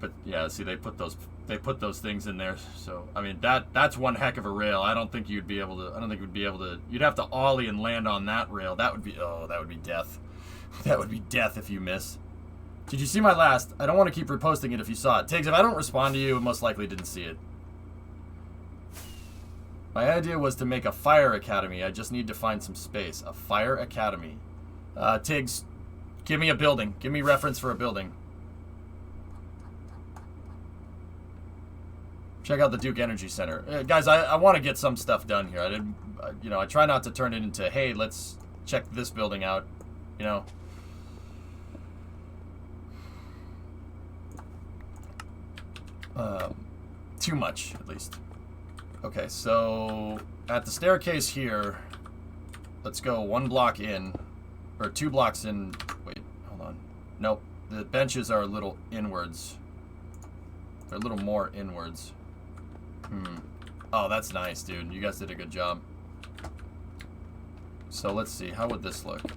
But yeah, see, they put those things in there. So I mean, that's one heck of a rail. I don't think you'd be able to. I don't think you'd be able to. You'd have to ollie and land on that rail. That would be that would be death. That would be death if you miss. Did you see my last? I don't want to keep reposting it if you saw it. Tiggs, if I don't respond to you, most likely didn't see it. My idea was to make a fire academy. I just need to find some space. A fire academy. Tiggs, give me a building. Give me reference for a building. Check out the Duke Energy Center. Guys, I want to get some stuff done here. I try not to turn it into, hey, let's check this building out, you know. Too much, at least. Okay, so at the staircase here, let's go 1 block in, or 2 blocks in. Wait, hold on. Nope, the benches are a little inwards. They're a little more inwards. Oh, that's nice, dude. You guys did a good job. So let's see. How would this look? Let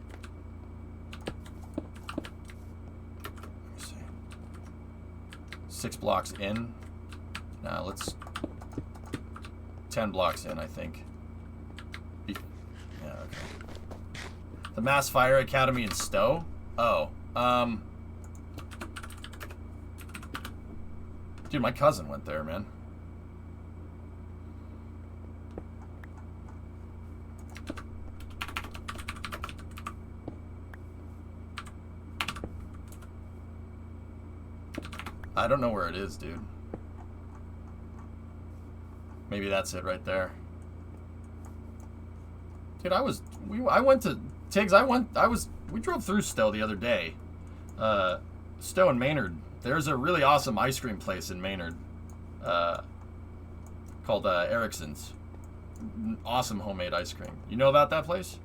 me see. 6 blocks in. Now let's 10 blocks in, I think. Yeah, okay. The Mass Fire Academy in Stowe? Oh, dude, my cousin went there, man. I don't know where it is, dude. Maybe that's it right there. Dude, I went to Tiggs. We drove through Stowe the other day. Stowe and Maynard. There's a really awesome ice cream place in Maynard, called Erickson's. Awesome homemade ice cream. You know about that place?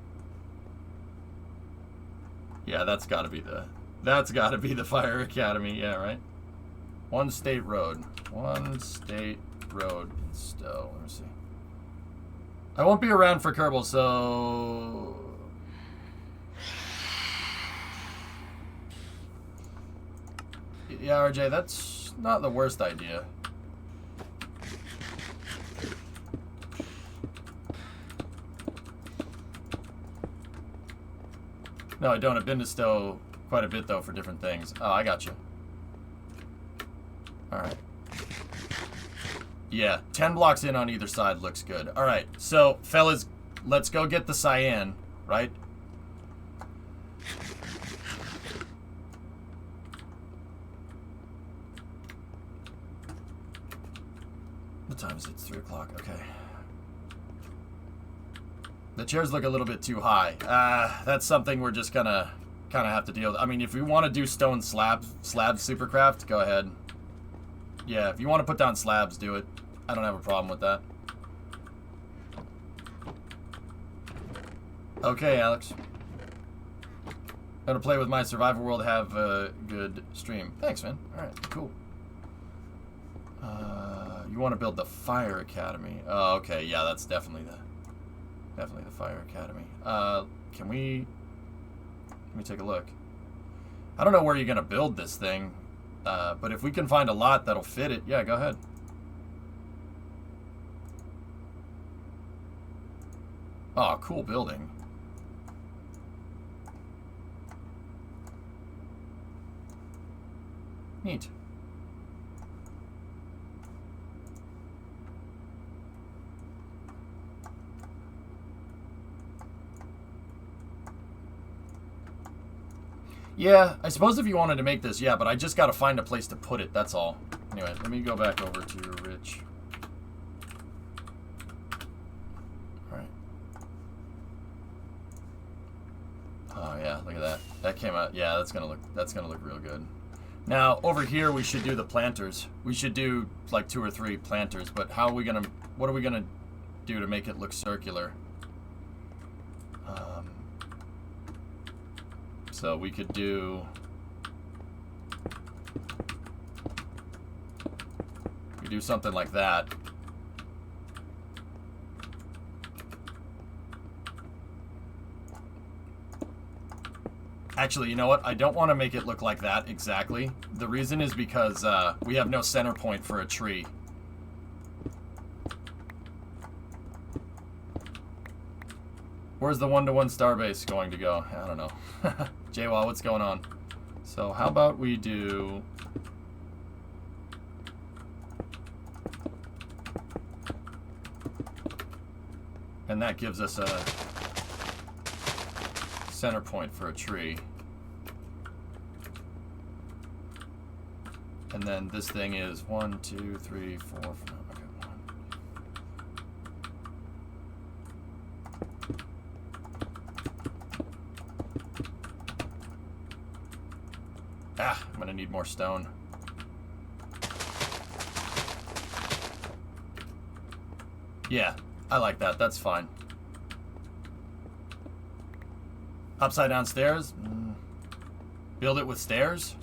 Yeah, that's got to be the Fire Academy. Yeah, right. One State Road in Stowe. Let me see. I won't be around for Kerbal, so yeah, RJ, that's not the worst idea. No, I don't. I've been to Stowe quite a bit, though, for different things. Oh, I got you. Alright. Yeah, 10 blocks in on either side looks good. Alright, so, fellas, let's go get the cyan, right? What time is it? It's 3 o'clock. Okay. The chairs look a little bit too high. That's something we're just gonna kind of have to deal with. I mean, if we want to do stone slab supercraft, go ahead. Yeah, if you want to put down slabs, do it. I don't have a problem with that. Okay, Alex. Gonna play with my Survivor World. Have a good stream. Thanks, man. Alright, cool. You want to build the Fire Academy. Oh, okay. Yeah, that's definitely the Fire Academy. Can we... Let me take a look. I don't know where you're gonna build this thing. But if we can find a lot that'll fit it, yeah, go ahead. Oh, cool building. Neat. Yeah, I suppose if you wanted to make this, yeah, but I just got to find a place to put it, that's all. Anyway, let me go back over to Rich. Alright. Oh yeah, look at that. That came out, yeah, that's gonna look real good. Now, over here we should do the planters. We should do like 2 or 3 planters, but what are we gonna do to make it look circular? So we could do... We do something like that. Actually, you know what? I don't want to make it look like that exactly. The reason is because we have no center point for a tree. Where's the 1-to-1 starbase going to go? I don't know. JWall, what's going on? So how about we do... And that gives us a center point for a tree. And then this thing is 1, 2, 3, 4, 5. Okay. more stone. Yeah, I like that. That's fine. Upside down stairs? Build it with stairs?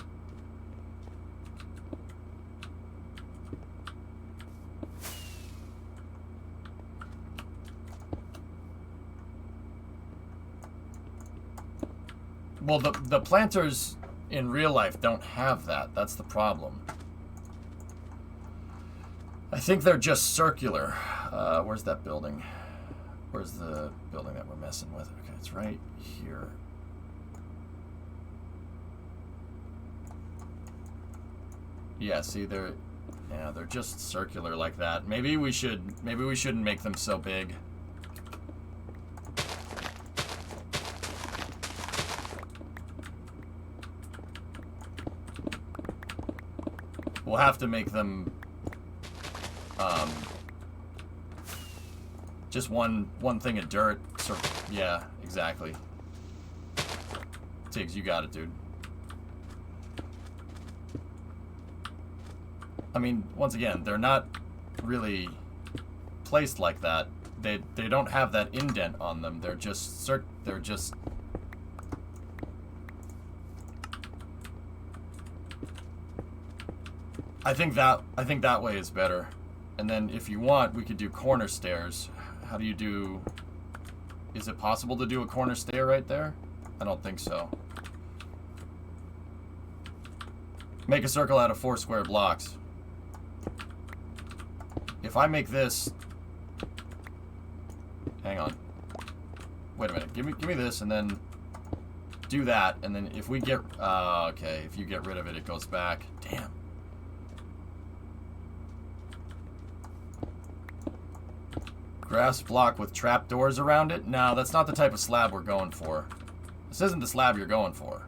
Well, the planters in real life don't have that. That's the problem. I think they're just circular. Where's that building? Where's the building that we're messing with? Okay, it's right here. Yeah, see, they're just circular like that. Maybe we shouldn't make them so big. We'll have to make them just one thing of dirt. So yeah, exactly. Tiggs, you got it, dude. I mean, once again, they're not really placed like that. They don't have that indent on them. They're just I think that way is better. And then if you want, we could do corner stairs. How do you do... Is it possible to do a corner stair right there? I don't think so. Make a circle out of 4 square blocks. If I make this... Hang on. Wait a minute. Give me this and then do that. And then if we get... okay. If you get rid of it, it goes back. Damn. Grass block with trapdoors around it? No, that's not the type of slab we're going for. This isn't the slab you're going for.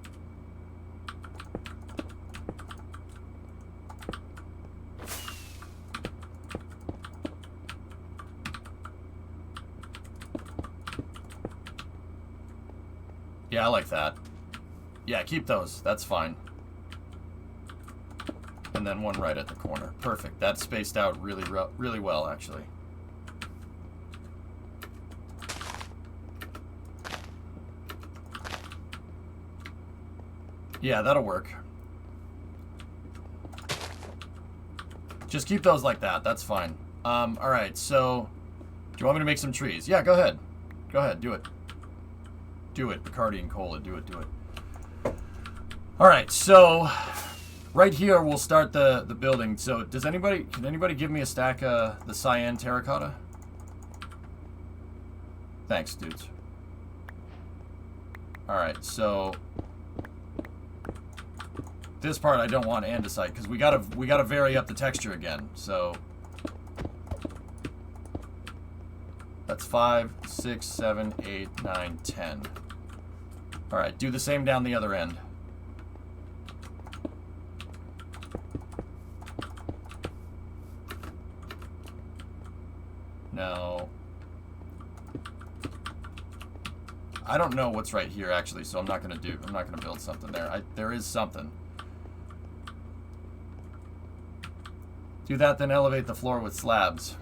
Yeah, I like that. Yeah, keep those. That's fine. And then one right at the corner. Perfect. That's spaced out really well, actually. Yeah, that'll work. Just keep those like that. That's fine. Alright, so... Do you want me to make some trees? Yeah, go ahead. Go ahead, do it. Do it, Bacardi and Cola. Do it, do it. Alright, so... Right here, we'll start the building. So, can anybody give me a stack of the cyan terracotta? Thanks, dudes. Alright, so... This part I don't want andesite because we gotta vary up the texture again. So that's 5, 6, 7, 8, 9, 10. All right, do the same down the other end. Now, I don't know what's right here actually, so I'm not gonna build something there. There is something. Do that, then elevate the floor with slabs.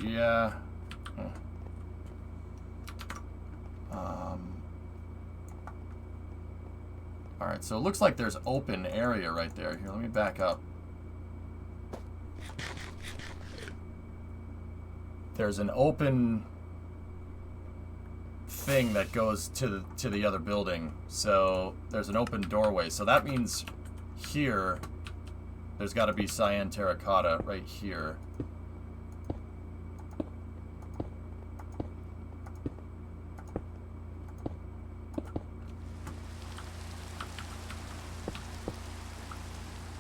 Yeah. Alright, so it looks like there's open area right there. Here, let me back up. There's an open thing that goes to the other building. So there's an open doorway. So that means here... There's got to be cyan terracotta right here.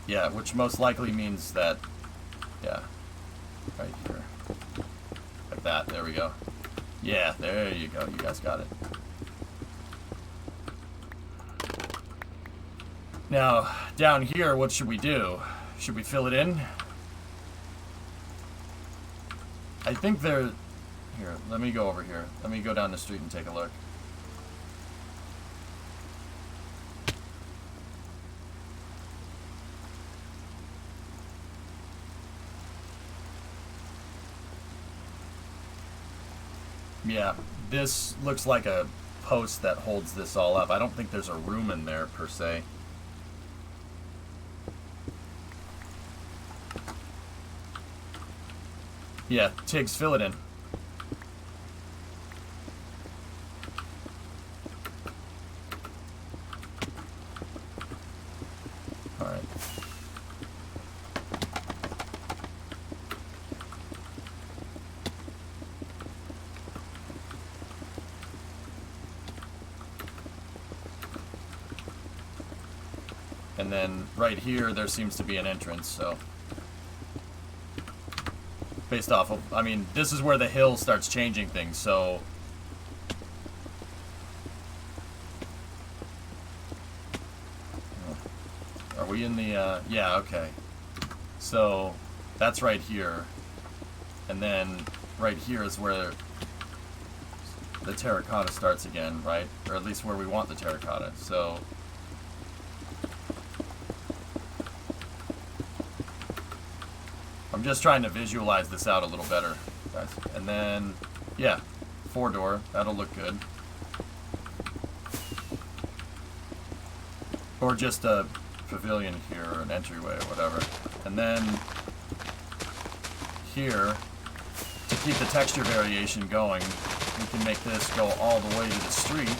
Yeah, which most likely means that, yeah, right here. Like that, there we go. Yeah, there you go, you guys got it. Now, down here, what should we do? Should we fill it in? I think there... Here, let me go over here. Let me go down the street and take a look. Yeah, this looks like a post that holds this all up. I don't think there's a room in there per se. Yeah, Tiggs, fill it in. Alright. And then right here, there seems to be an entrance, so... Based off of, I mean, this is where the hill starts changing things, so... Are we in the, yeah, okay. So, that's right here. And then, right here is where the terracotta starts again, right? Or at least where we want the terracotta, so... I'm just trying to visualize this out a little better, guys. And then, yeah, 4-door. That'll look good. Or just a pavilion here, or an entryway, or whatever. And then here, to keep the texture variation going, we can make this go all the way to the street.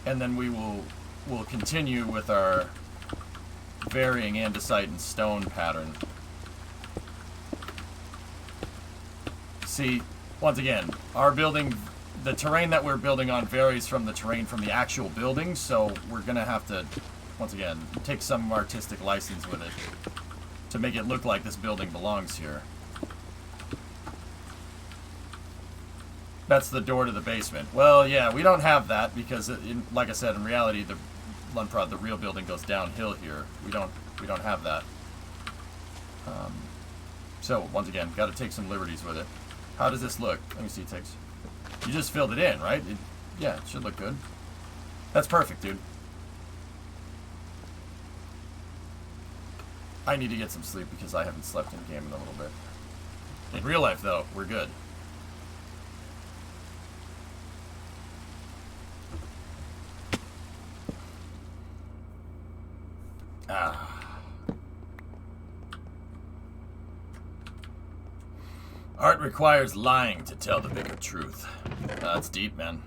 And then we'll continue with our varying andesite and stone pattern. See, once again, our building, the terrain that we're building on varies from the terrain from the actual building, so we're gonna have to, once again, take some artistic license with it to make it look like this building belongs here. That's the door to the basement. Well, yeah, we don't have that because, like I said, in reality, the real building goes downhill here. We don't have that. So once again, got to take some liberties with it. How does this look? Let me see, Tiggs. You just filled it in, right? Yeah, it should look good. That's perfect, dude. I need to get some sleep because I haven't slept in game in a little bit. In real life, though, we're good. Art requires lying to tell the bigger truth. That's deep, man.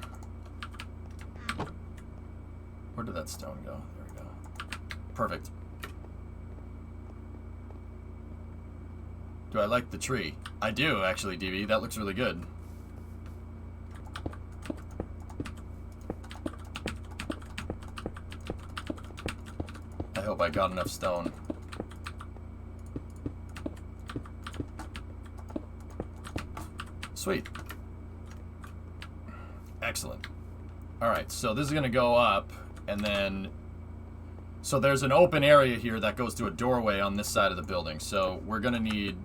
Where did that stone go? There we go. Perfect. Do I like the tree? I do, actually, DB. That looks really good. I hope I got enough stone. Sweet. Excellent. Alright, so this is going to go up, and then... So there's an open area here that goes to a doorway on this side of the building, so we're going to need...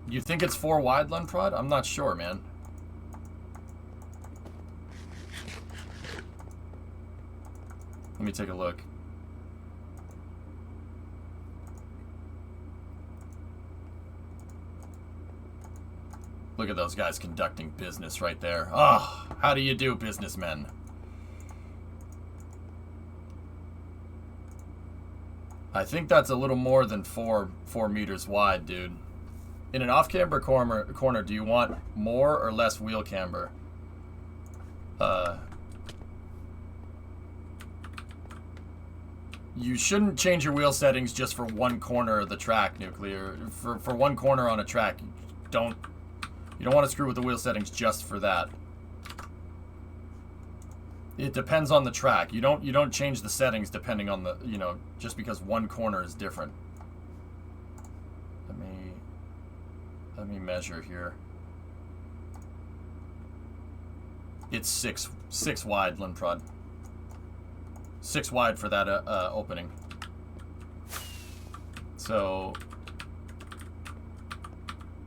You think it's 4 wide, Lunprod? I'm not sure, man. Let me take a look. Look at those guys conducting business right there. Oh, how do you do, businessmen? I think that's a little more than 4 meters wide, dude. In an off-camber corner, do you want more or less wheel camber? You shouldn't change your wheel settings just for one corner of the track, Nuclear. For one corner on a track, you don't want to screw with the wheel settings just for that. It depends on the track. You don't change the settings depending on the, just because one corner is different. Let me measure here. It's 6 wide, Linprod. 6 wide for that opening. So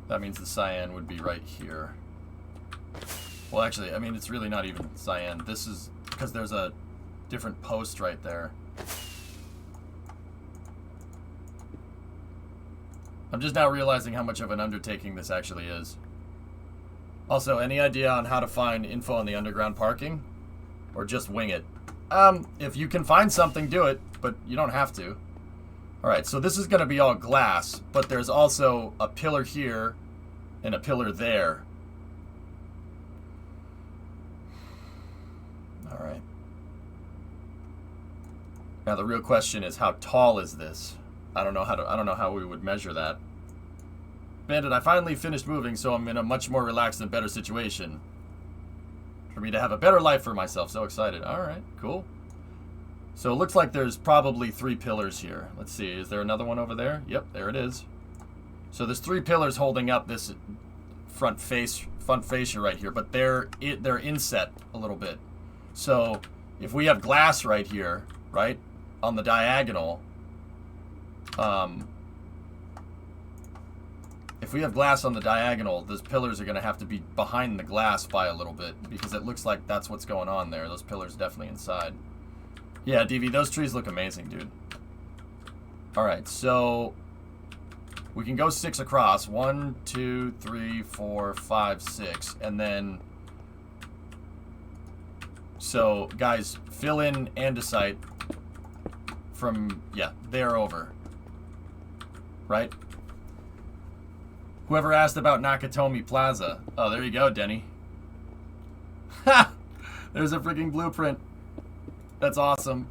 that means the cyan would be right here. Well, actually, I mean, it's really not even cyan. This is because there's a different post right there. I'm just now realizing how much of an undertaking this actually is. Also, any idea on how to find info on the underground parking? Or just wing it? If you can find something, do it, but you don't have to. Alright, so this is going to be all glass, but there's also a pillar here and a pillar there. Alright. Now the real question is, how tall is this? I don't know how we would measure that. Bandit, I finally finished moving, so I'm in a much more relaxed and better situation. For me to have a better life for myself. So excited. Alright, cool. So it looks like there's probably 3 pillars here. Let's see, is there another one over there? Yep, there it is. So there's 3 pillars holding up this front fascia right here, but they're inset a little bit. So if we have glass right here, right, on the diagonal, if we have glass on the diagonal, those pillars are going to have to be behind the glass by a little bit, because it looks like that's what's going on there. Those pillars definitely inside. Yeah, DV, those trees look amazing, dude. Alright, so we can go 6 across. 1, 2, 3, 4, 5, 6. And then, so guys, fill in andesite from, yeah, there over. Right? Whoever asked about Nakatomi Plaza. Oh, there you go, Denny. Ha! There's a freaking blueprint. That's awesome.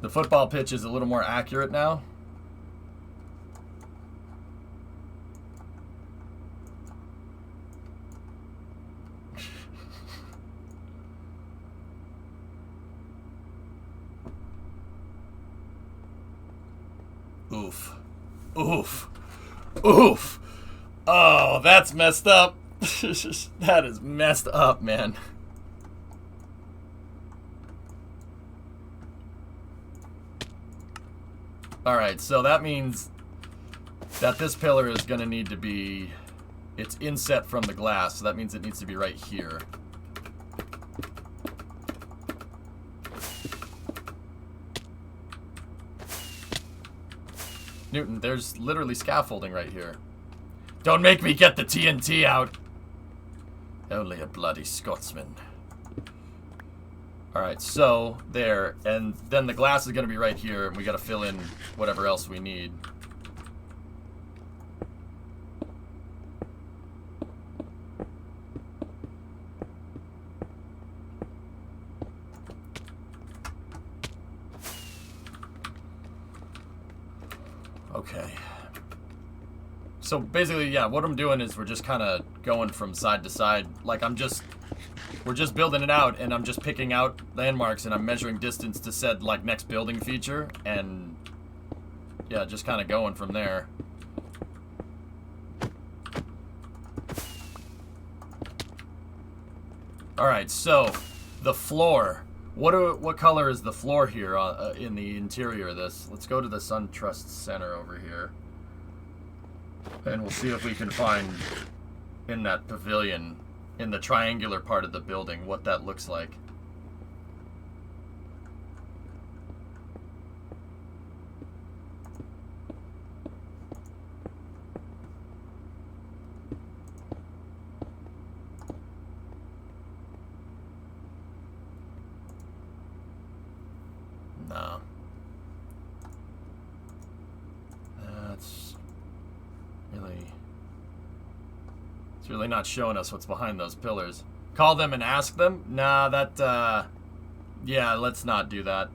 The football pitch is a little more accurate now. Oof. Oof. Oof. Oh, that's messed up. That is messed up, man. Alright, so that means that this pillar is going to need to be... It's inset from the glass, so that means it needs to be right here. Newton, there's literally scaffolding right here. Don't make me get the TNT out. Only a bloody Scotsman. Alright, so there. And then the glass is going to be right here, and we got to fill in whatever else we need. Okay. So basically, yeah, what I'm doing is we're just kind of going from side to side. Like we're just building it out, and I'm just picking out landmarks, and I'm measuring distance to said, like, next building feature, and yeah, just kind of going from there. Alright, so the floor. What color is the floor here in the interior of this? Let's go to the SunTrust Center over here. And we'll see if we can find in that pavilion, in the triangular part of the building, what that looks like. No. That's really... It's really not showing us what's behind those pillars. Call them and ask them? Nah, that, yeah, let's not do that.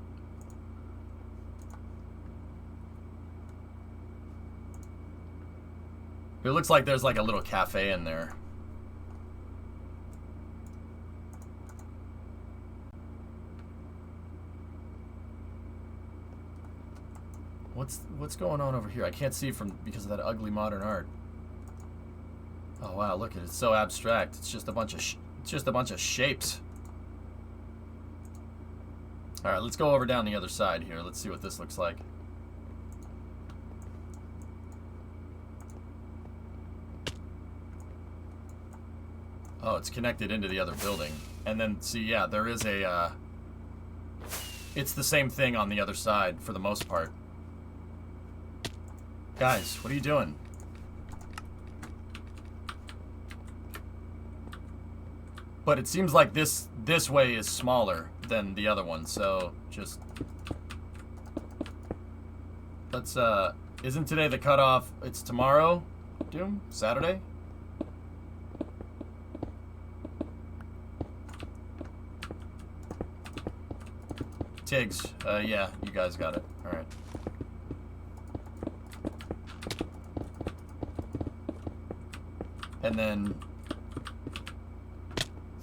It looks like there's like a little cafe in there. What's going on over here? I can't see from because of that ugly modern art. Oh wow, look at it. It's so abstract. It's just a bunch of shapes. All right, let's go over down the other side here. Let's see what this looks like. Oh, it's connected into the other building. And then, see, yeah, there is a, it's the same thing on the other side for the most part. Guys, what are you doing? But it seems like this way is smaller than the other one, so just... Let's, isn't today the cutoff? It's tomorrow, Doom? Saturday? Tiggs, yeah, you guys got it. Alright. And then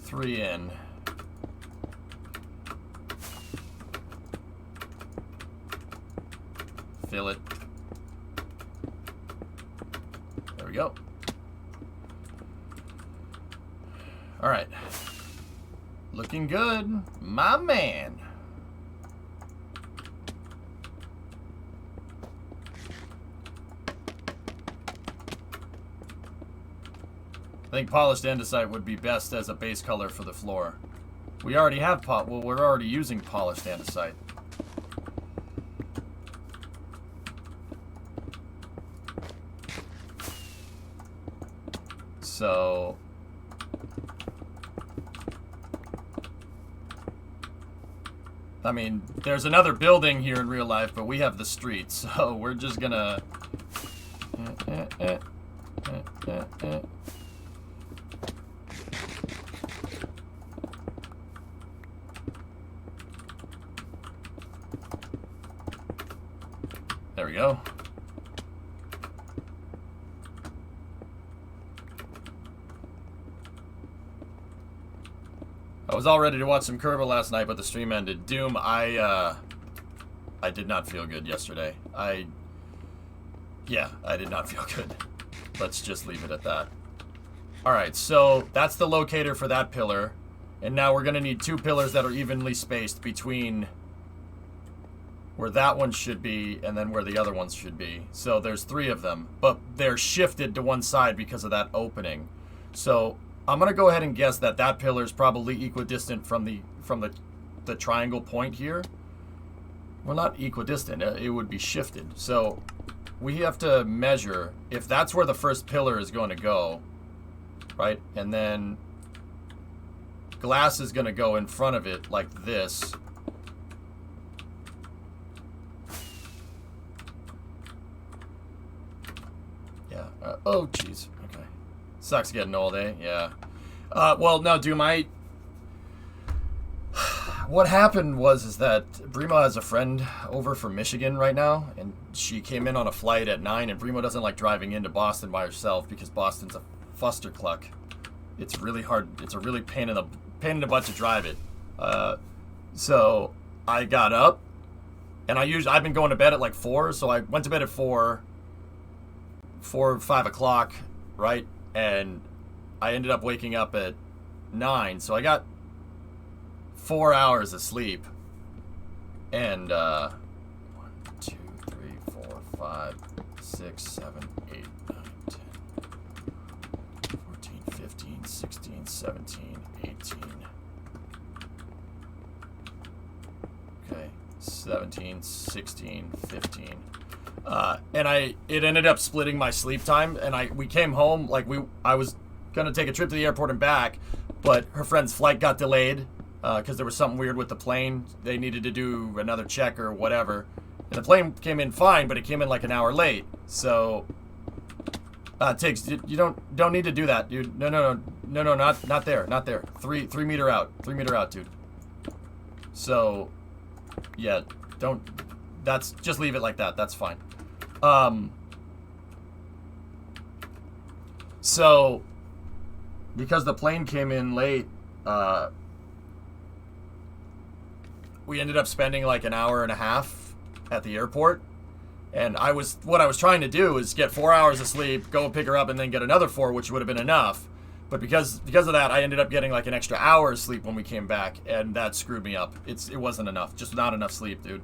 3 in. Fill it. There we go. All right. Looking good, my man. I think polished andesite would be best as a base color for the floor. We already have well, we're already using polished andesite. So I mean, there's another building here in real life, but we have the street, so we're just gonna There we go. I was all ready to watch some Kerbal last night, but the stream ended. Doom, I did not feel good yesterday. Yeah, I did not feel good. Let's just leave it at that. Alright, so that's the locator for that pillar. And now we're going to need 2 pillars that are evenly spaced between where that one should be and then where the other ones should be. So there's 3 of them, but they're shifted to one side because of that opening. So I'm going to go ahead and guess that that pillar is probably equidistant from the triangle point here. Well, not equidistant, it would be shifted. So we have to measure if that's where the first pillar is going to go, right? And then glass is going to go in front of it like this. Yeah. Oh, jeez. Okay. Sucks getting old, eh? Yeah. Well, no, Doom, what happened is that Brimo has a friend over from Michigan right now, and she came in on a flight at 9, and Brimo doesn't like driving into Boston by herself because Boston's a fustercluck. It's really hard. It's a really pain in the butt to drive it. So I got up, and I've been going to bed at like 4, so I went to bed at 4 or 5 o'clock, right? And I ended up waking up at 9, so I got 4 hours of sleep. And 1, 2, 3, 4, 5, 6, 7, 8, 9, 10, 14, 15, 16, 17, 18. Okay, 17, 16, 15. And it ended up splitting my sleep time, and we came home, like I was gonna take a trip to the airport and back, but her friend's flight got delayed, because there was something weird with the plane. They needed to do another check or whatever, and the plane came in fine, but it came in like an hour late. So, Tiggs, you don't need to do that, dude. No, not there. 3 meter out, dude. So, yeah, just leave it like that. That's fine. So, because the plane came in late, we ended up spending like an hour and a half at the airport. And what I was trying to do is get 4 hours of sleep, go pick her up, and then get another 4, which would have been enough. But because of that, I ended up getting like an extra hour of sleep when we came back, and that screwed me up. It wasn't enough. Just not enough sleep, dude.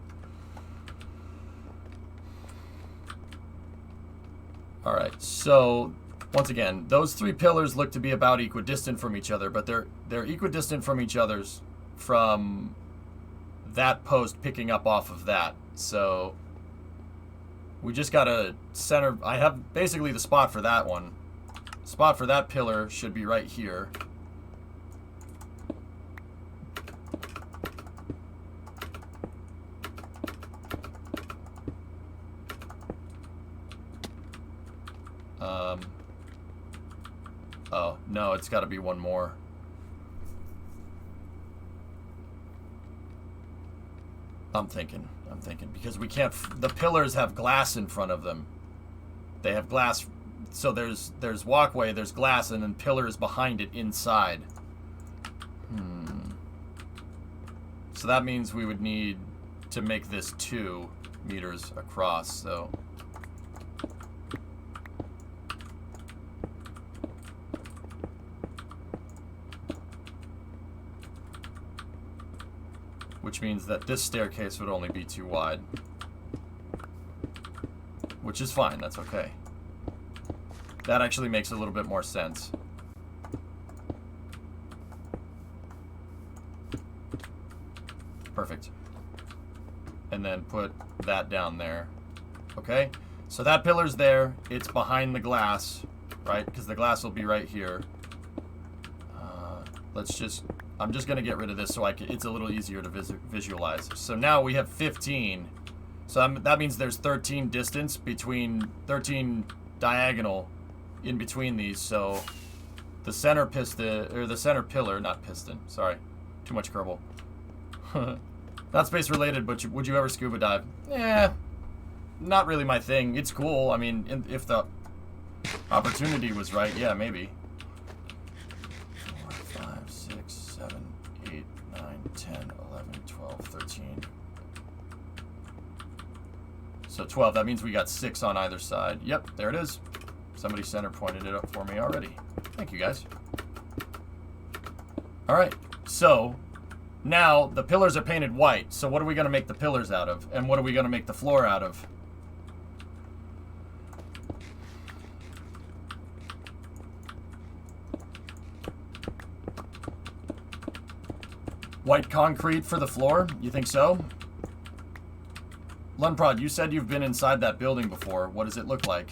Alright, so once again, those three pillars look to be about equidistant from each other, but they're equidistant from each other's from that post picking up off of that. So we just gotta center. I have basically the spot for that one. Spot for that pillar should be right here. Oh, no, it's got to be one more. I'm thinking, because we can't, the pillars have glass in front of them. They have glass, so there's walkway, there's glass, and then pillars behind it inside. So that means we would need to make this 2 meters across, so. Which means that this staircase would only be too wide. Which is fine, that's okay. That actually makes a little bit more sense. Perfect. And then put that down there. Okay? So that pillar's there. It's behind the glass, right? Because the glass will be right here. I'm just going to get rid of this so it's a little easier to visualize. So now we have 15. So that means there's 13 distance between, 13 diagonal in between these. So the center piston, or the center pillar, not piston, sorry. Too much Kerbal. Not space related, but would you ever scuba dive? Yeah, not really my thing. It's cool. I mean, if the opportunity was right, yeah, maybe. 4, 5, 6, 7, 8, 9, 10, 11, 12, 13. So 12, that means we got 6 on either side. Yep, there it is. Somebody center pointed it up for me already. Thank you, guys. All right, so now the pillars are painted white. So what are we going to make the pillars out of? And what are we going to make the floor out of? White concrete for the floor? You think so? Lunprod, you said you've been inside that building before. What does it look like?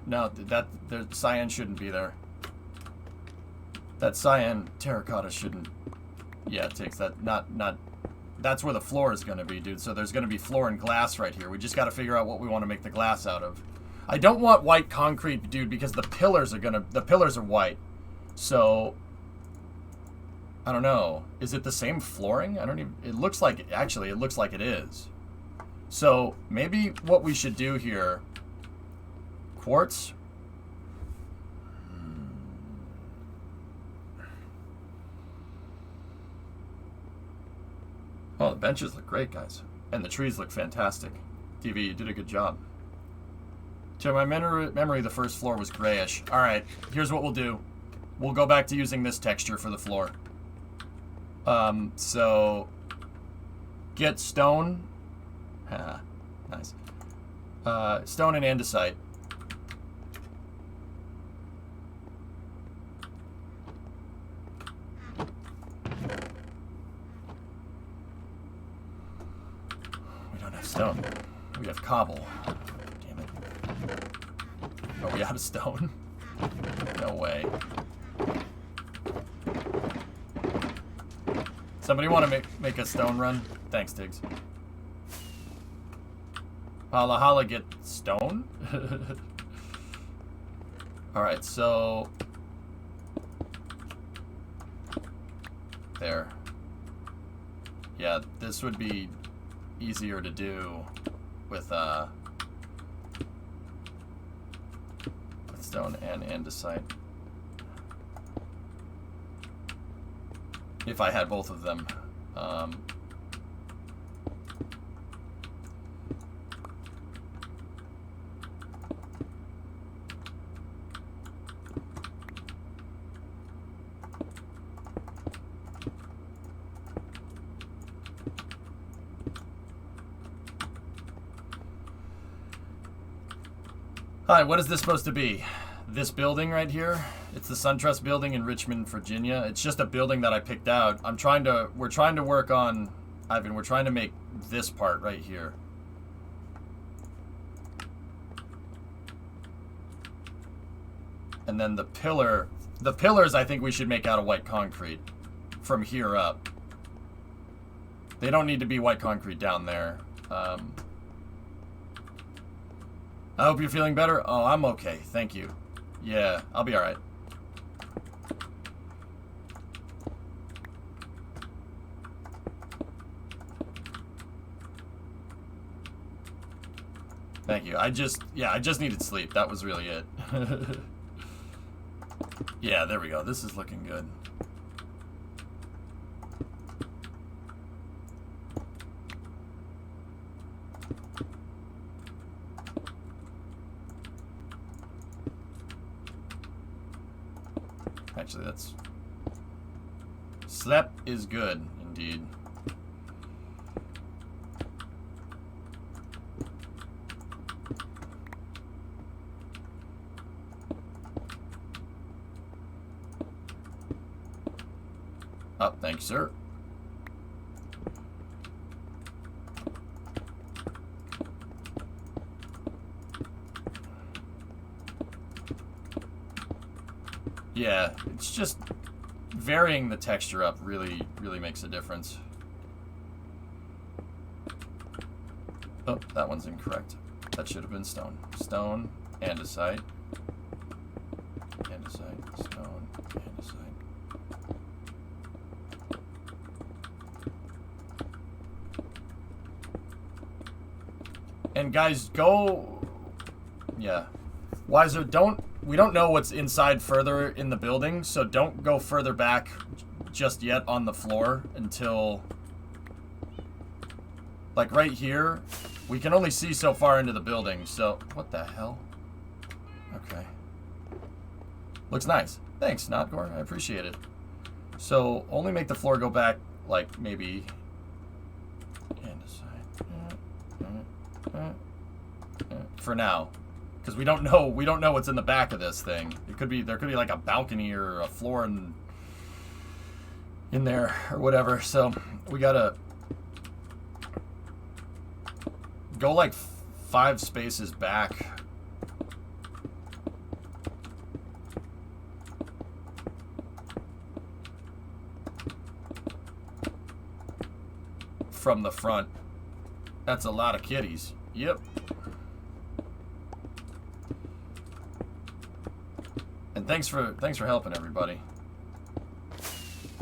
No, the cyan shouldn't be there. That cyan terracotta shouldn't. Yeah, it takes that. Not. That's where the floor is going to be, dude. So there's going to be floor and glass right here. We just got to figure out what we want to make the glass out of. I don't want white concrete, dude, because the pillars are white. So I don't know. Is it the same flooring? I don't even. It looks like actually. It looks like it is. So maybe what we should do here. Quartz. Oh, the benches look great, guys. And the trees look fantastic. TV, you did a good job. To my memory, the first floor was grayish. Alright, here's what we'll do. We'll go back to using this texture for the floor. So get stone. Nice. Stone and andesite. Stone. We have cobble. Damn it. Are we out of stone? No way. Somebody want to make a stone run? Thanks, Tiggs. Hala hala get stone? Alright, so there. Yeah, this would be easier to do with stone and andesite. If I had both of them. Hi, what is this supposed to be? This building right here? It's the SunTrust building in Richmond, Virginia. It's just a building that I picked out. We're trying to work on, Ivan, we're trying to make this part right here. And then the pillars I think we should make out of white concrete from here up. They don't need to be white concrete down there. I hope you're feeling better. Oh, I'm okay. Thank you. Yeah, I'll be alright. Thank you. I just needed sleep. That was really it. Yeah, there we go. This is looking good. Actually, that's... Slep is good, indeed. Oh, thanks, sir. Yeah, it's just varying the texture up really makes a difference. Oh, that one's incorrect. That should have been stone. Stone, andesite. Andesite, stone, andesite. And guys, go... Yeah. Wiser, we don't know what's inside further in the building, so don't go further back just yet on the floor until... Like right here, we can only see so far into the building, so... What the hell? Okay. Looks nice. Thanks, Notgore. I appreciate it. So, only make the floor go back, like, maybe... For now. Because we don't know what's in the back of this thing. There could be like a balcony or a floor in there or whatever. So we gotta go like 5 spaces back. From the front. That's a lot of kitties. Yep. And thanks for helping everybody.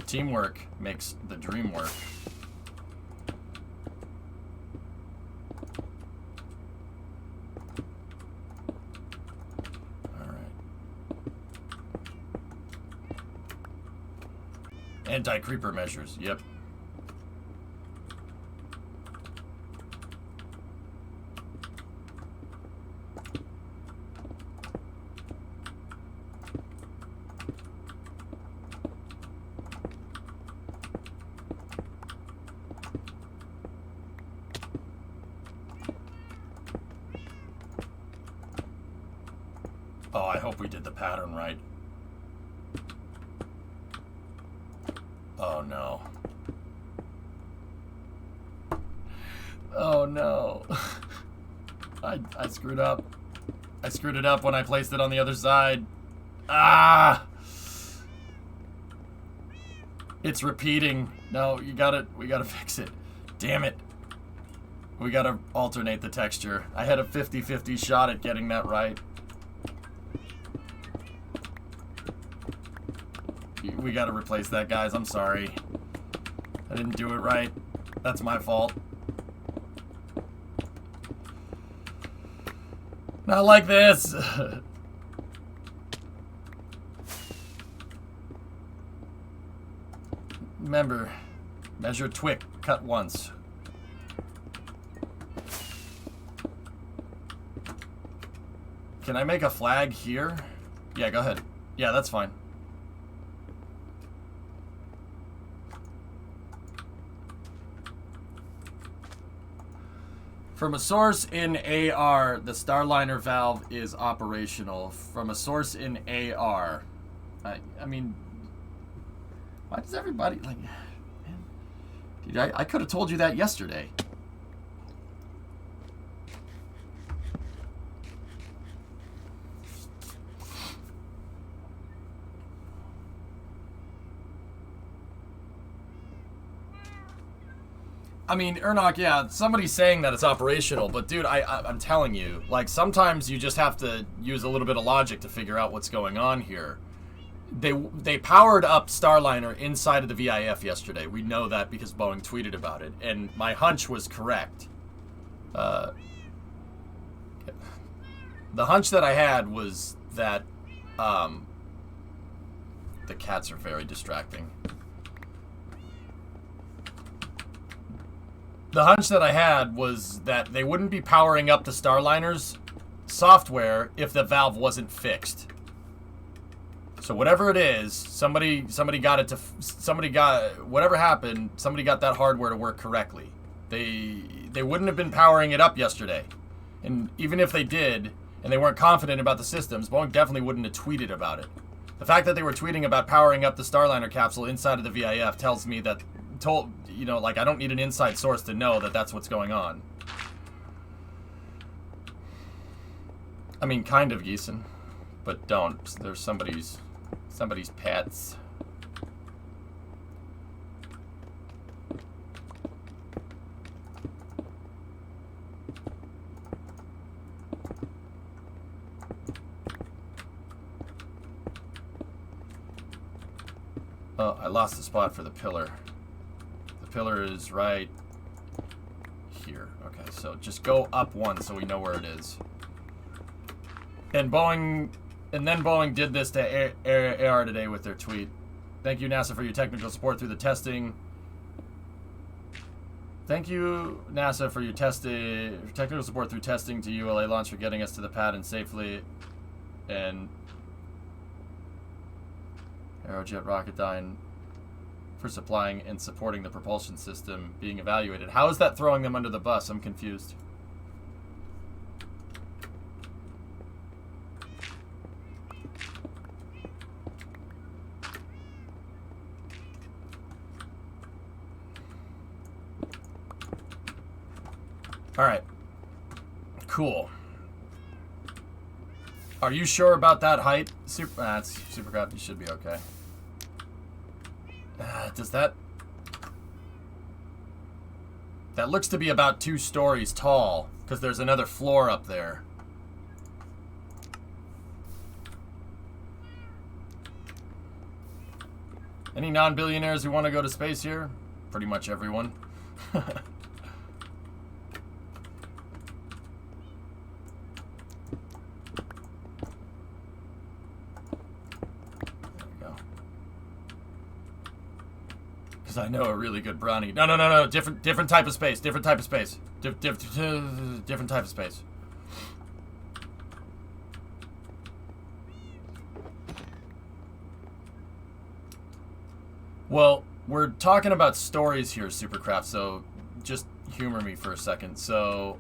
Teamwork makes the dream work. All right. Anti-creeper measures. Yep. Oh, I hope we did the pattern right. Oh, no. Oh, no. I screwed up. I screwed it up when I placed it on the other side. Ah! It's repeating. No, we gotta fix it. Damn it. We gotta alternate the texture. I had a 50-50 shot at getting that right. We gotta replace that, guys. I'm sorry. I didn't do it right. That's my fault. Not like this! Remember, measure twick, cut once. Can I make a flag here? Yeah, go ahead. Yeah, that's fine. From a source in AR, the Starliner valve is operational. From a source in AR. I mean, why does everybody, like, man, dude, I could have told you that yesterday. I mean, Ernok, yeah, somebody's saying that it's operational, but dude, I'm telling you, like, sometimes you just have to use a little bit of logic to figure out what's going on here. They powered up Starliner inside of the VIF yesterday. We know that because Boeing tweeted about it, and my hunch was correct. The hunch that I had was that, the cats are very distracting. The hunch that I had was that they wouldn't be powering up the Starliner's software if the valve wasn't fixed. So whatever it is, somebody got it to, whatever happened, somebody got that hardware to work correctly. They wouldn't have been powering it up yesterday. And even if they did, and they weren't confident about the systems, Boeing definitely wouldn't have tweeted about it. The fact that they were tweeting about powering up the Starliner capsule inside of the VIF tells me that, like, I don't need an inside source to know that that's what's going on. I mean, kind of, Geeson, but don't. There's somebody's pets. Oh, I lost the spot for the pillar. The pillar is right here. Okay, so just go up one so we know where it is. And then Boeing did this to AR today with their tweet. Thank you, NASA, for your technical support through the testing. Thank you, NASA, for your technical support through testing to ULA launch for getting us to the pad and safely. And Aerojet Rocketdyne for supplying and supporting the propulsion system being evaluated. How is that throwing them under the bus? I'm confused. All right. Cool. Are you sure about that height? It's super crap. You should be okay. Does that... That looks to be about 2 stories tall, because there's another floor up there. Any non-billionaires who want to go to space here? Pretty much everyone. I know a really good brownie. No. Different type of space. Different type of space. Different type of space. Well, we're talking about stories here, Supercraft, so just humor me for a second. So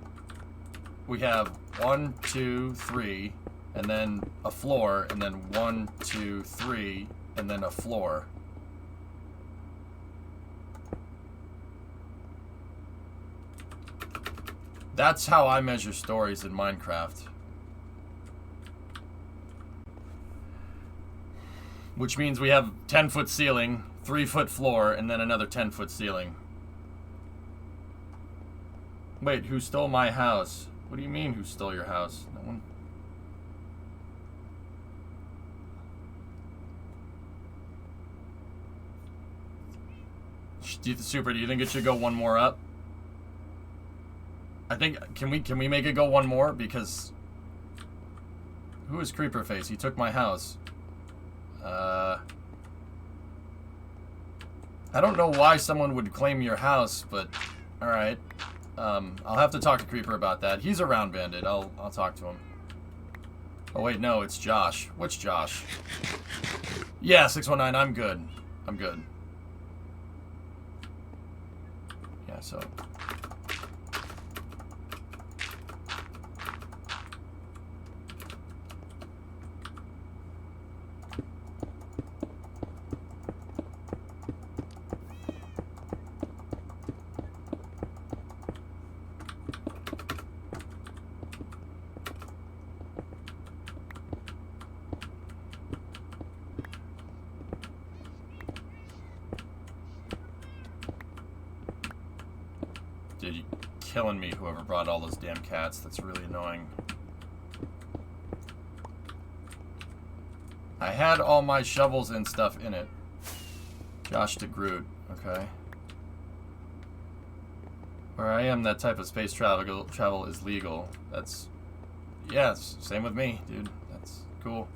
we have 1, 2, 3, and then a floor, and then 1, 2, 3, and then a floor. That's how I measure stories in Minecraft. Which means we have 10-foot ceiling, 3-foot floor, and then another 10-foot ceiling. Wait, who stole my house? What do you mean, who stole your house? No one... Super, do you think it should go one more up? I think, can we make it go one more? Because, who is Creeper Face? He took my house. I don't know why someone would claim your house, but, alright. I'll have to talk to Creeper about that. He's around, Bandit. I'll talk to him. Oh wait, no, it's Josh. Which Josh? Yeah, 619, I'm good. I'm good. Yeah, so... Dude, you're killing me, whoever brought all those damn cats. That's really annoying. I had all my shovels and stuff in it. Josh to Groot, okay. Where I am, that type of space travel is legal. That's... Yeah, it's same with me, dude. That's cool.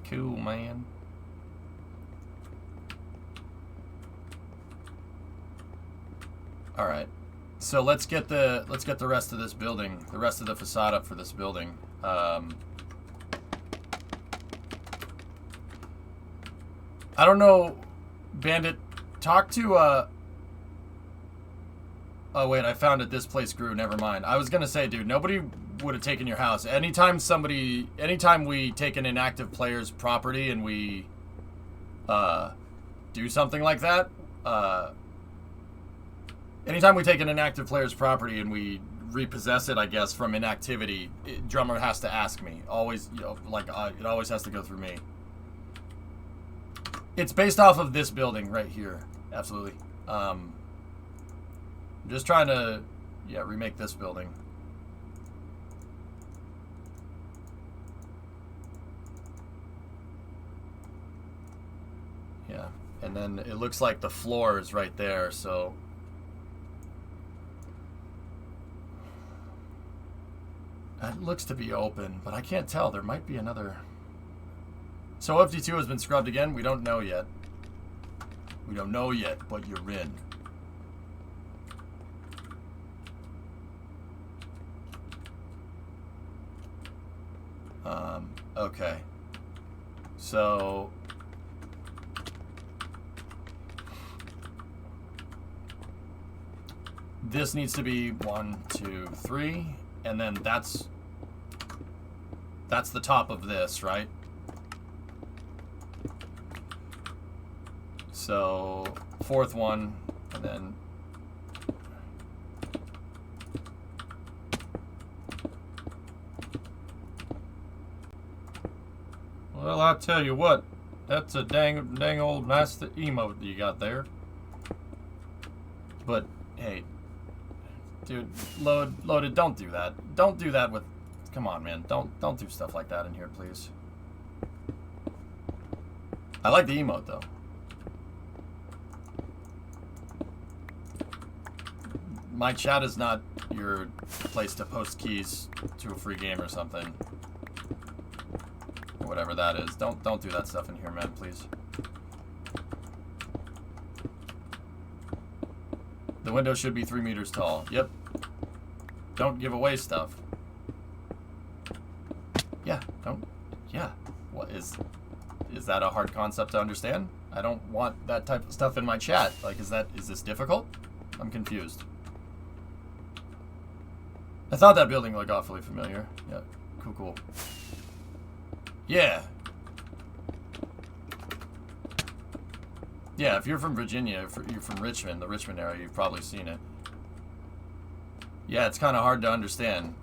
Cool, man. All right, so let's get the rest of this building, the rest of the facade up for this building. I don't know, Bandit. Talk to Oh wait, I found it. This place grew. Never mind. I was gonna say, dude, nobody would have taken your house. Anytime we take an inactive player's property and we do something like that, anytime we take an inactive player's property and we repossess it, I guess, from inactivity, Drummer has to ask me. Always, you know, like, it always has to go through me. It's based off of this building right here. Absolutely. I'm just trying to, yeah, remake this building. Yeah, and then it looks like the floor is right there, so... It looks to be open, but I can't tell. There might be another... So FD2 has been scrubbed again? We don't know yet. We don't know yet, but you're in. Okay. So... This needs to be 1, 2, 3, and then that's the top of this, right? So, fourth one, and then... Well, I tell you what, that's a dang old nice emote you got there. But, hey, dude, loaded, don't do that. Don't do that with... Come on, man. Don't do stuff like that in here, please. I like the emote, though. My chat is not your place to post keys to a free game or something. Or whatever that is. Don't do that stuff in here, man, please. The window should be 3 meters tall. Yep. Don't give away stuff. Yeah, don't... Yeah. What is that a hard concept to understand? I don't want that type of stuff in my chat. Like, is this difficult? I'm confused. I thought that building looked awfully familiar. Yeah, cool. Yeah. Yeah, if you're from Virginia, if you're from Richmond, the Richmond area, you've probably seen it. Yeah, it's kind of hard to understand.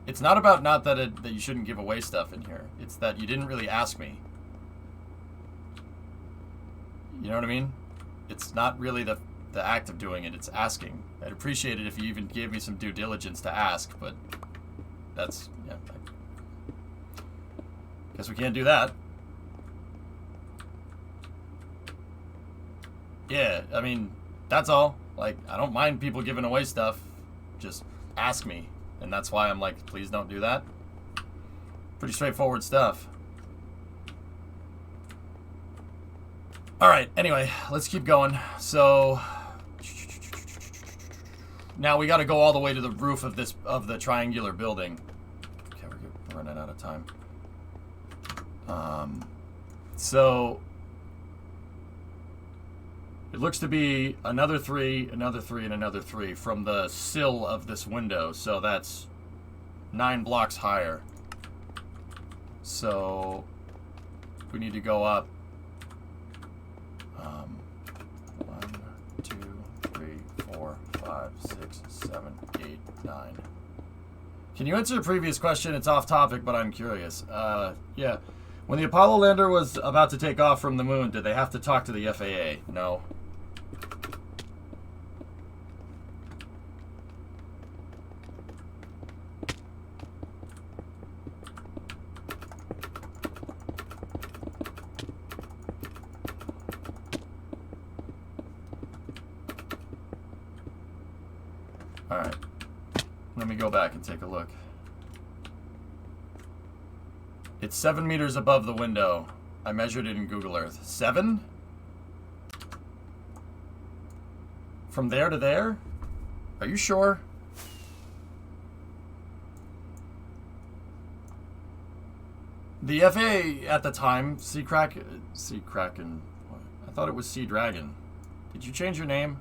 It's not about that you shouldn't give away stuff in here. It's that you didn't really ask me. You know what I mean? It's not really the act of doing it, it's asking. I'd appreciate it if you even gave me some due diligence to ask, but that's, yeah. Guess we can't do that. Yeah, I mean, that's all. Like, I don't mind people giving away stuff. Just ask me. And that's why I'm like, please don't do that. Pretty straightforward stuff. Alright, anyway, let's keep going. So... Now we gotta go all the way to the roof of the triangular building. Okay, we're running out of time. So... It looks to be another 3, another 3, and another 3 from the sill of this window. So that's 9 blocks higher. So we need to go up 1, 2, 3, 4, 5, 6, 7, 8, 9. Can you answer the previous question? It's off topic, but I'm curious. Yeah. When the Apollo lander was about to take off from the moon, did they have to talk to the FAA? No. Alright. Let me go back and take a look. It's 7 meters above the window. I measured it in Google Earth. 7? From there to there? Are you sure? The FAA at the time, Sea Kraken, I thought it was Sea Dragon. Did you change your name?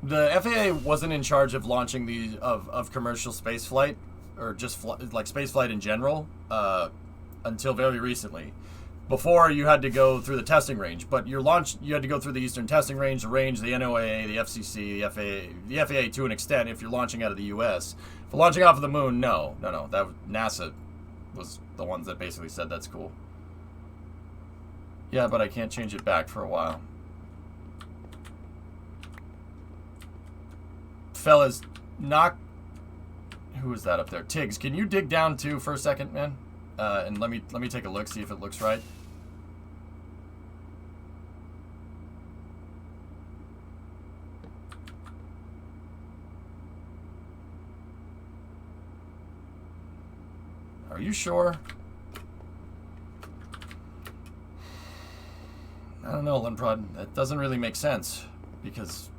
The FAA wasn't in charge of launching the of commercial space flight, or just like space flight in general, until very recently. Before, you had to go through the testing range, but you had to go through the Eastern Testing Range, the NOAA, the FCC, the FAA to an extent if you're launching out of the U.S. For launching off of the moon, no. That NASA was the ones that basically said that's cool. Yeah, but I can't change it back for a while. Fellas, who is that up there? Tiggs, can you dig down too for a second, man? And let me take a look, see if it looks right. Are you sure? I don't know, Limprod. That doesn't really make sense because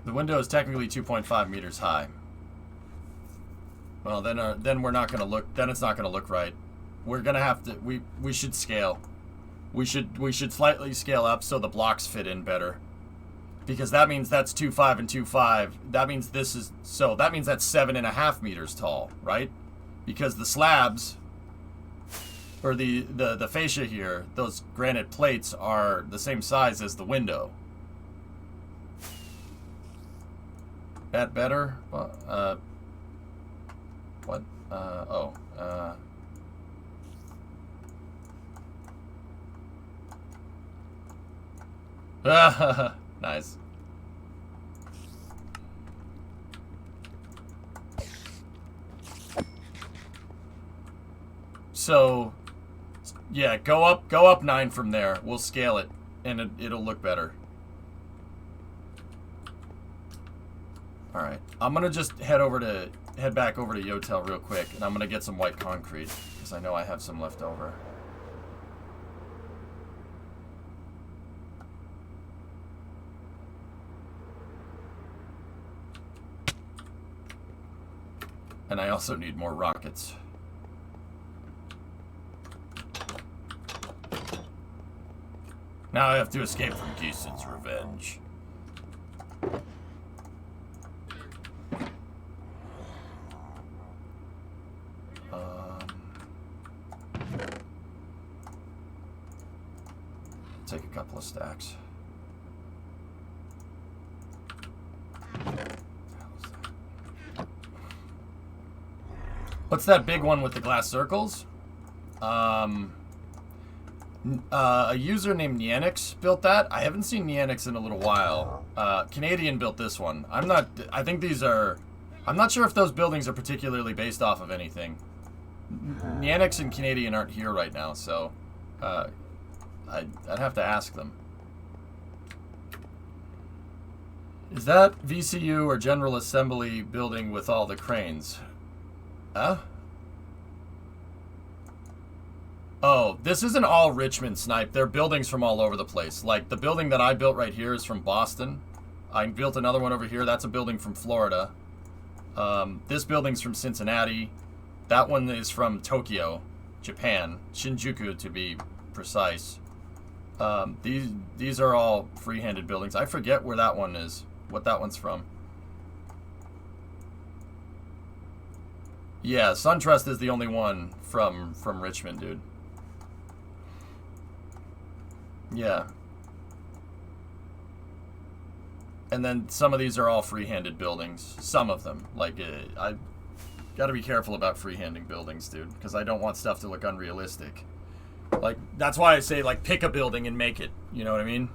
the window is technically 2.5 meters high. Well, then we're not going to look. Then it's not going to look right. We're going to have to. We should scale. We should slightly scale up so the blocks fit in better. Because that means that's 2.5 and 2.5. That means this is that means that's 7.5 meters tall, right? Because the slabs, or the fascia here, those granite plates are the same size as the window. That better? What? Nice. So, yeah, go up 9 from there. We'll scale it, and it'll look better. All right, I'm gonna just head back over to Yotel real quick, and I'm gonna get some white concrete because I know I have some left over. And I also need more rockets. Now I have to escape from Geeson's revenge. Take a couple of stacks. What's that big one with the glass circles? A user named Nianix built that. I haven't seen Nianix in a little while. Canadian built this one. I'm not sure if those buildings are particularly based off of anything. Nianix and Canadian aren't here right now, so I'd have to ask them. Is that VCU or General Assembly building with all the cranes? Huh? Oh, this isn't all Richmond Snipe. They're buildings from all over the place. Like, the building that I built right here is from Boston. I built another one over here. That's a building from Florida. This building's from Cincinnati. That one is from Tokyo, Japan. Shinjuku, to be precise. These are all free-handed buildings. I forget where that one is. What that one's from. Yeah, SunTrust is the only one from Richmond, dude. Yeah. And then some of these are all free-handed buildings. Some of them. Like, I gotta be careful about free-handing buildings, dude, because I don't want stuff to look unrealistic. Like, that's why I say, like, pick a building and make it. You know what I mean?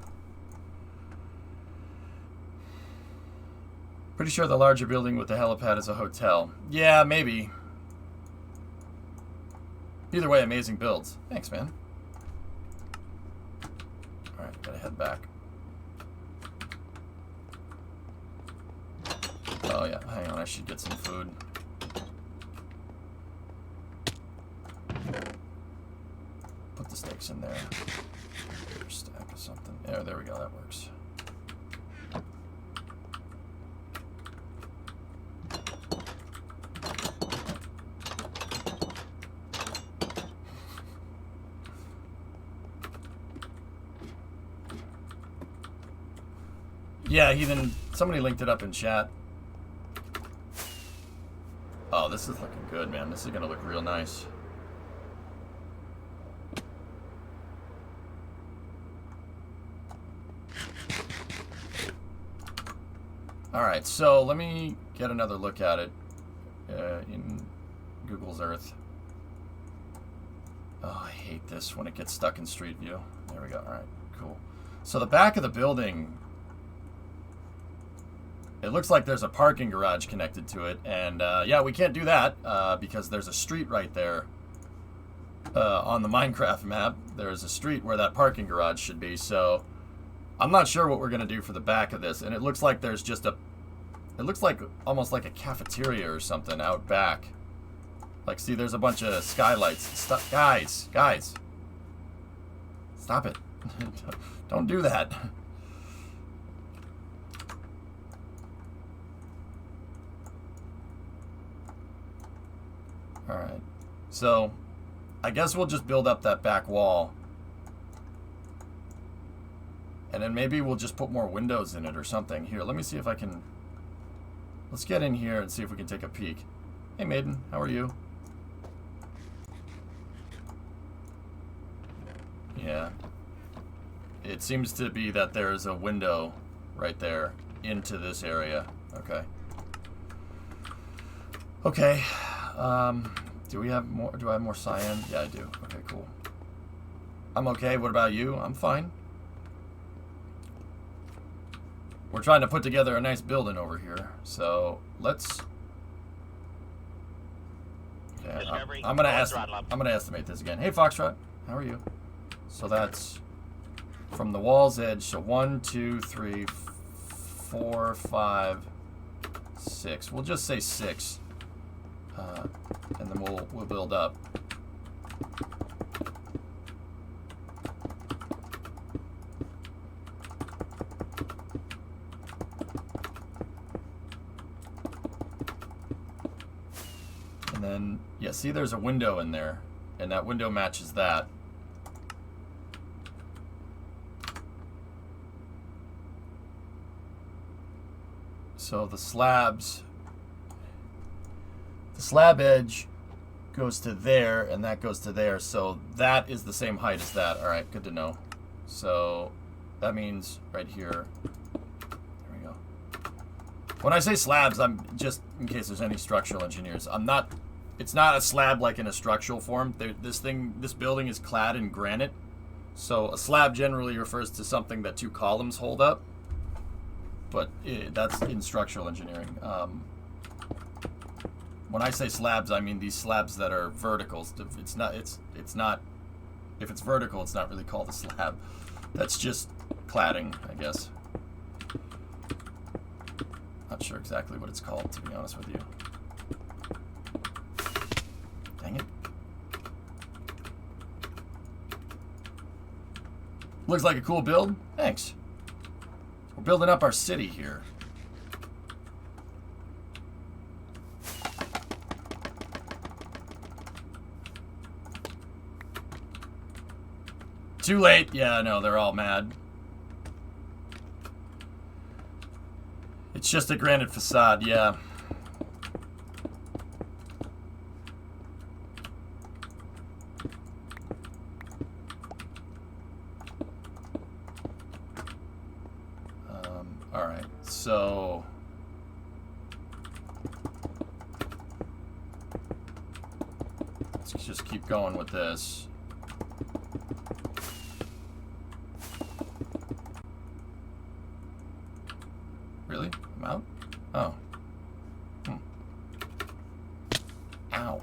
Pretty sure the larger building with the helipad is a hotel. Yeah, maybe. Either way, amazing builds. Thanks, man. Alright, gotta head back. Oh, yeah. Hang on, I should get some food. Put the steaks in there. Stack of something. Yeah, there we go. That works. Yeah, Heathen, somebody linked it up in chat. Oh, this is looking good, man. This is going to look real nice. Alright, so let me get another look at it in Google's Earth. Oh, I hate this when it gets stuck in Street View. There we go. Alright, cool. So the back of the building... It looks like there's a parking garage connected to it, and yeah, we can't do that because there's a street right there on the Minecraft map. There's a street where that parking garage should be, so I'm not sure what we're going to do for the back of this, and it looks like there's just a... It looks like almost like a cafeteria or something out back. Like, see, there's a bunch of skylights. Guys! Stop it. Don't do that. Alright, so I guess we'll just build up that back wall. And then maybe we'll just put more windows in it or something. Here, let me see if I can... Let's get in here and see if we can take a peek. Hey, Maiden, how are you? Yeah. It seems to be that there's a window right there into this area. Okay. Okay. Do we have more? Do I have more cyan? Yeah, I do. Okay, cool. I'm okay. What about you? I'm fine. We're trying to put together a nice building over here. So let's. Okay, I'm gonna estimate this again. Hey, Foxtrot, how are you? So that's from the wall's edge. So 1, 2, 3, 4, 5, 6. We'll just say 6. And then we'll build up. And then, yeah, see there's a window in there, and that window matches that. So the slab edge goes to there, and that goes to there, so that is the same height as that. All right, good to know. So that means right here. There we go. When I say slabs, I'm just, in case there's any structural engineers, it's not a slab like in a structural form. This building is clad in granite, so a slab generally refers to something that 2 columns hold up, but that's in structural engineering. When I say slabs, I mean these slabs that are verticals. If it's vertical, it's not really called a slab. That's just cladding, I guess. Not sure exactly what it's called, to be honest with you. Dang it. Looks like a cool build. Thanks. We're building up our city here. Too late. Yeah, no, they're all mad. It's just a granite facade, yeah. Alright, so... let's just keep going with this. Really? I'm out? Oh. Ow.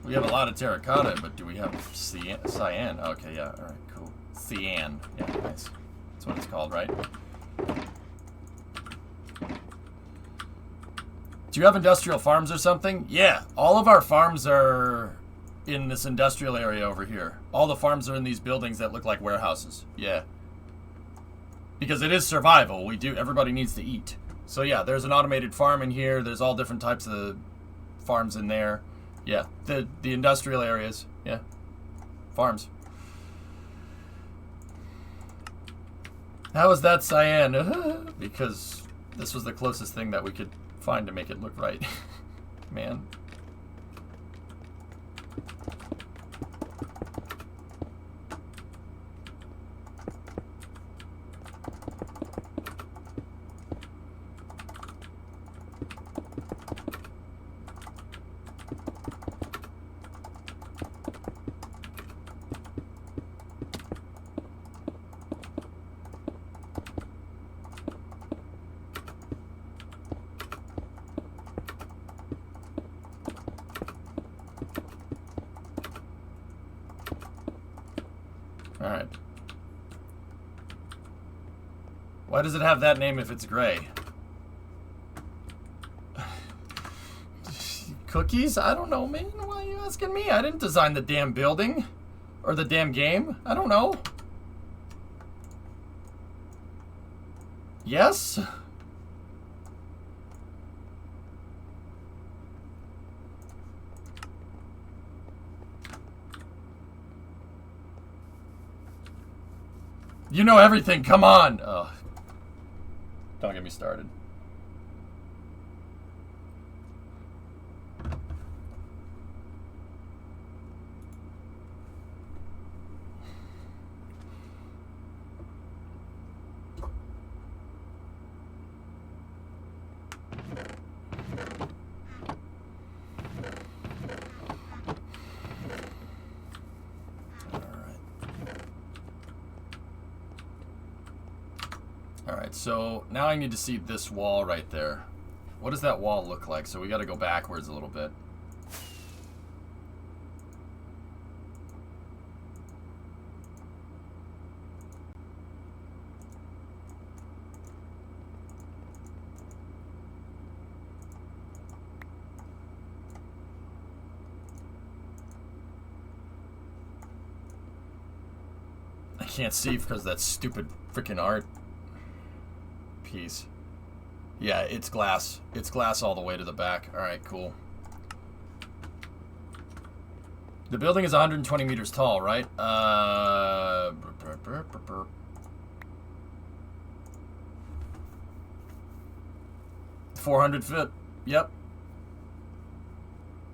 We have a lot of terracotta, but do we have cyan? Okay, yeah, alright, cool. Cyan. Yeah, nice. That's what it's called, right? Do you have industrial farms or something? Yeah, all of our farms are in this industrial area over here. All the farms are in these buildings that look like warehouses. Yeah. Because it is survival. Everybody needs to eat. So yeah, there's an automated farm in here. There's all different types of farms in there. Yeah, the industrial areas. Yeah. Farms. How is that cyan? Because this was the closest thing that we could find to make it look right. Man. Alright. Why does it have that name if it's gray? Cookies? I don't know, man. Why are you asking me? I didn't design the damn building. Or the damn game. I don't know. Yes? You know everything, come on! Ugh. Don't get me started. Alright, so now I need to see this wall right there. What does that wall look like? So we got to go backwards a little bit. I can't see because that stupid freaking art piece. Yeah, it's glass. It's glass all the way to the back. Alright, cool. The building is 120 meters tall, right? 400 feet. Yep.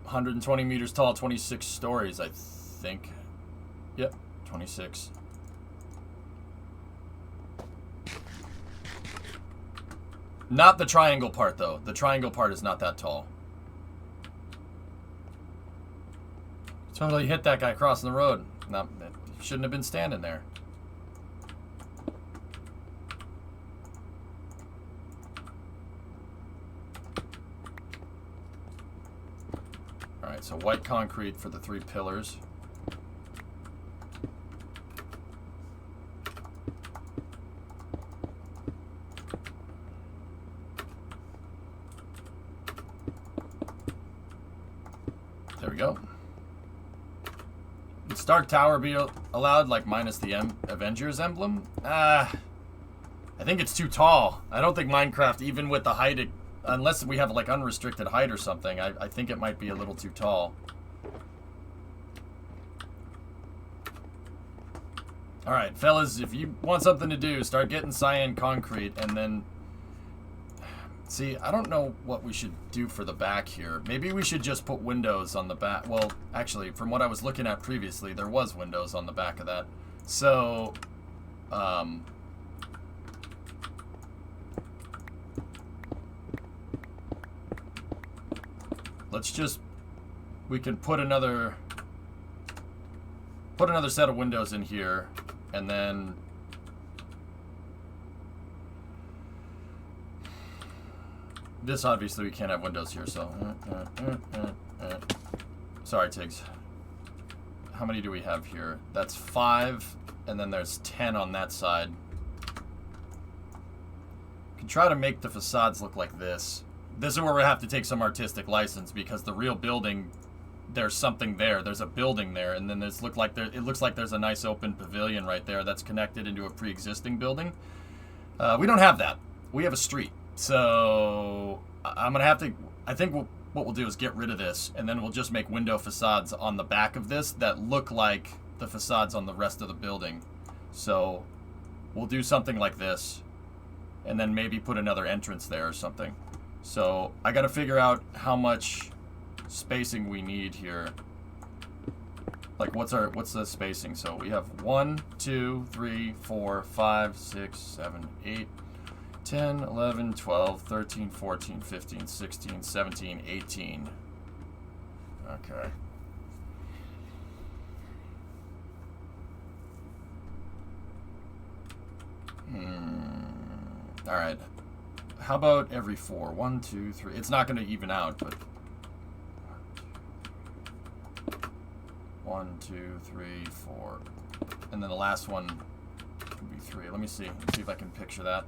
120 meters tall, 26 stories, I think. Yep, 26. Not the triangle part, though. The triangle part is not that tall. Totally hit that guy crossing the road. No, shouldn't have been standing there. Alright, so white concrete for the 3 pillars. There we go. Would Stark Tower be allowed, like, minus the Avengers emblem? I think it's too tall. I don't think Minecraft, even with the height, unless we have, like, unrestricted height or something, I think it might be a little too tall. Alright, fellas, if you want something to do, start getting cyan concrete, and then See, I don't know what we should do for the back here. Maybe we should just put windows on the back. Well, actually, from what I was looking at previously, there was windows on the back of that. So, let's just, we can put another set of windows in here, and then this, obviously, we can't have windows here, so. Sorry, Tiggs. How many do we have here? That's 5, and then there's 10 on that side. Can try to make the facades look like this. This is where we have to take some artistic license, because the real building, there's something there. There's a building there, and then it looks like there's a nice open pavilion right there that's connected into a pre-existing building. We don't have that. We have a street. So I'm going to have to, I think what we'll do is get rid of this, and then we'll just make window facades on the back of this that look like the facades on the rest of the building. So we'll do something like this, and then maybe put another entrance there or something. So I got to figure out how much spacing we need here. Like, what's the spacing? So we have 1, 2, 3, 4, 5, 6, 7, 8, 10, 11, 12, 13, 14, 15, 16, 17, 18. Okay. All right. How about every 4? 1, 2, 3. It's not going to even out, but 1, 2, 3, 4. And then the last one would be 3. Let me see. Let's see if I can picture that.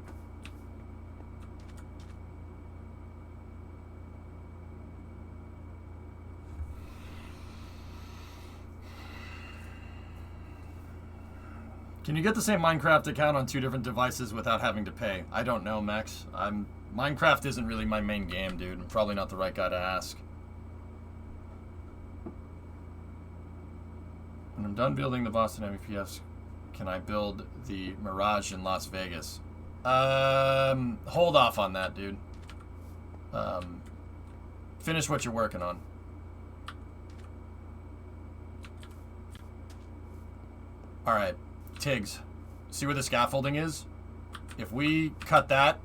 Can you get the same Minecraft account on 2 different devices without having to pay? I don't know, Max. Minecraft isn't really my main game, dude. I'm probably not the right guy to ask. When I'm done building the Boston MEPS, can I build the Mirage in Las Vegas? Hold off on that, dude. Finish what you're working on. Alright. Tiggs, see where the scaffolding is? If we cut that,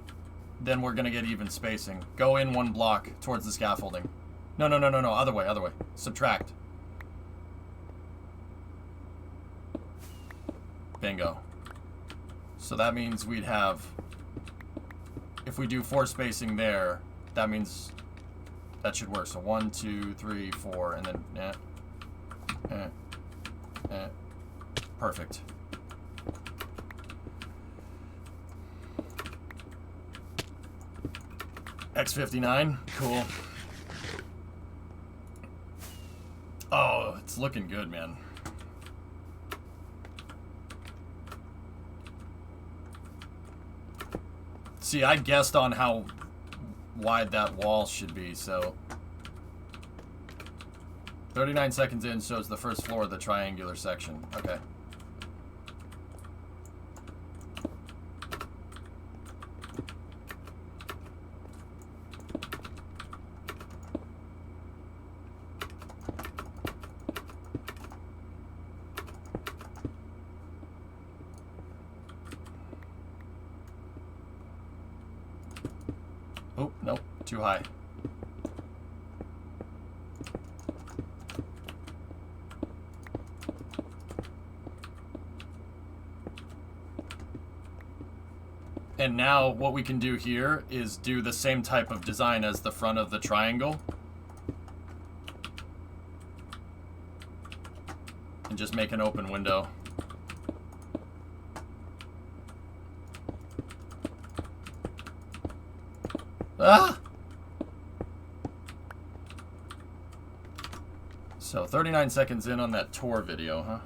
then we're going to get even spacing. Go in 1 block towards the scaffolding. No. Other way. Subtract. Bingo. So that means we'd have, if we do 4 spacing there, that means that should work. So 1, 2, 3, 4, and then perfect. X59, cool. Oh, it's looking good, man. See, I guessed on how wide that wall should be, so 39 seconds in shows the first floor of the triangular section. Okay. Oh, nope, too high. And now what we can do here is do the same type of design as the front of the triangle. And just make an open window. Ah! So 39 seconds in on that tour video, huh?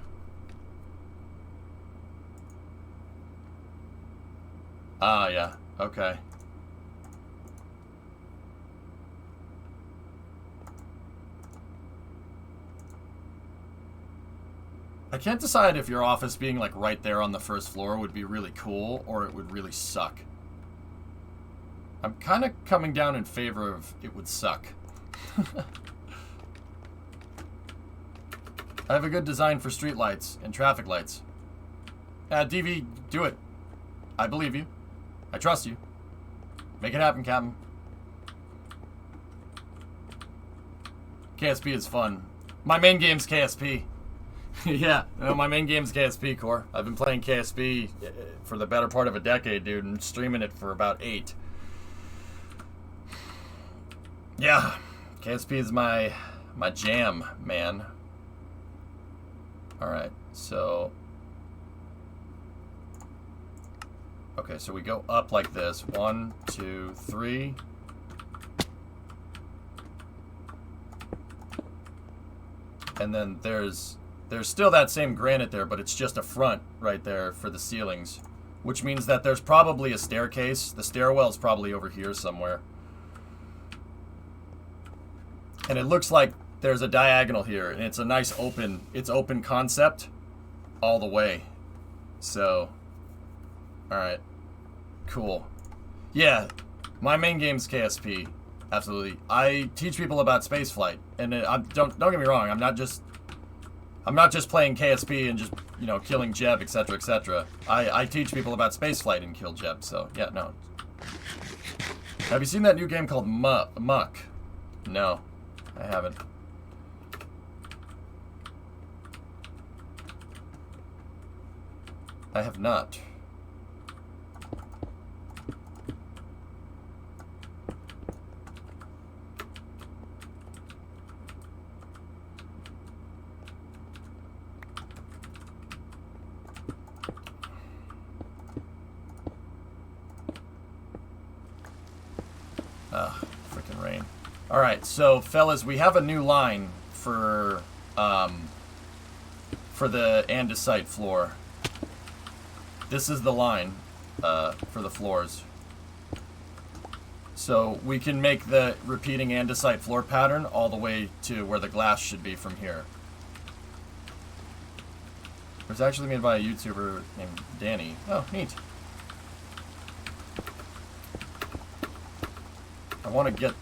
Ah, yeah. Okay. I can't decide if your office being like right there on the first floor would be really cool or it would really suck. I'm kind of coming down in favor of it would suck. I have a good design for street lights and traffic lights. DV, do it. I believe you. I trust you. Make it happen, Captain. KSP is fun. My main game's KSP. Yeah, no, my main game's KSP, Core. I've been playing KSP for the better part of a decade, dude, and streaming it for about 8. Yeah, KSP is my jam, man. Alright, so... Okay, so we go up like this. 1, 2, 3... And then there's still that same granite there, but it's just a front right there for the ceilings. Which means that there's probably a staircase. The stairwell's probably over here somewhere. And it looks like there's a diagonal here, and it's a nice open concept all the way. So, alright. Cool. Yeah, my main game's KSP. Absolutely. I teach people about spaceflight, and don't get me wrong. I'm not just playing KSP and just killing Jeb, etc., etc. I teach people about spaceflight and kill Jeb. So yeah, no. Have you seen that new game called Muck? No, I haven't. I have not. Freaking rain. Alright, so fellas, we have a new line for the andesite floor. This is the line for the floors. So we can make the repeating andesite floor pattern all the way to where the glass should be from here. It was actually made by a YouTuber named Danny. Oh, neat. I want to get...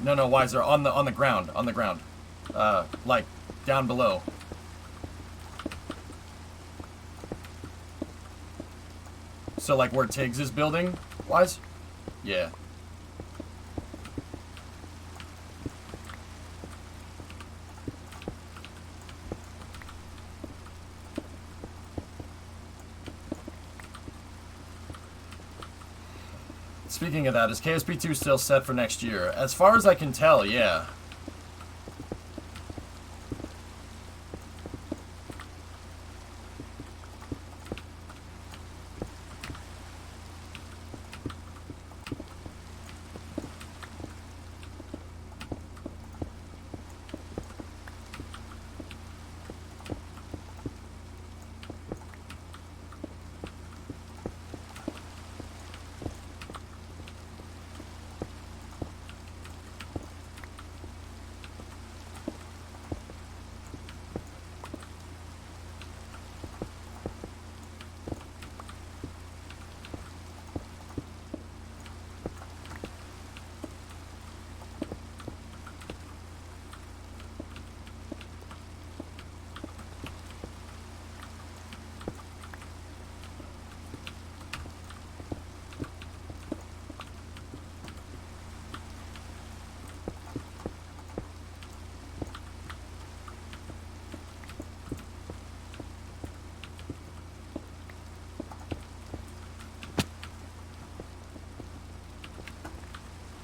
no, Wiser, on the ground, like, down below. So, like, where Tiggs is building, Wise? Yeah. Speaking of that, is KSP2 still set for next year? As far as I can tell, yeah.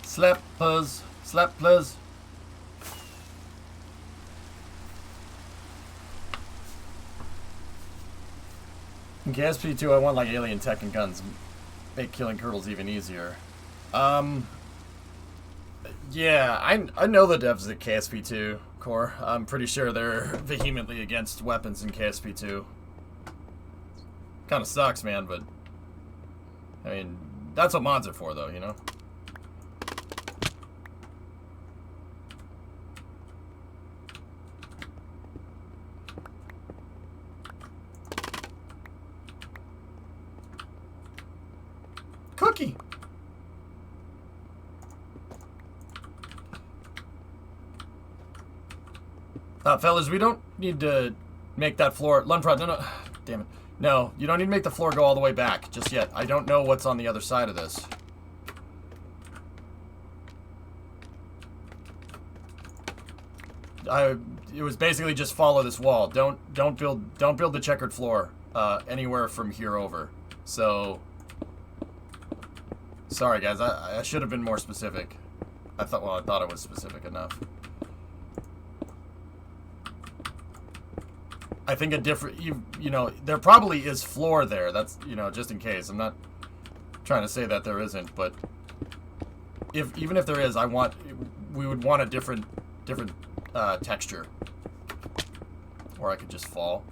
Slap, please. Slap, please. In KSP2, I want like alien tech and guns. Make killing turtles even easier. Yeah, I know the devs at KSP2, Core. I'm pretty sure they're vehemently against weapons in KSP2. Kind of sucks, man, but... I mean, that's what mods are for, though, you know? Cookie! Fellas, we don't need to make that floor... Lunfront, no. Damn it. No, you don't need to make the floor go all the way back just yet. I don't know what's on the other side of this. It was basically just follow this wall. Don't build the checkered floor anywhere from here over. So, sorry guys, I should have been more specific. I thought it was specific enough. I think a different, you know, there probably is floor there. That's, you know, just in case. I'm not trying to say that there isn't, but even if there is, we would want a different texture. Or I could just fall.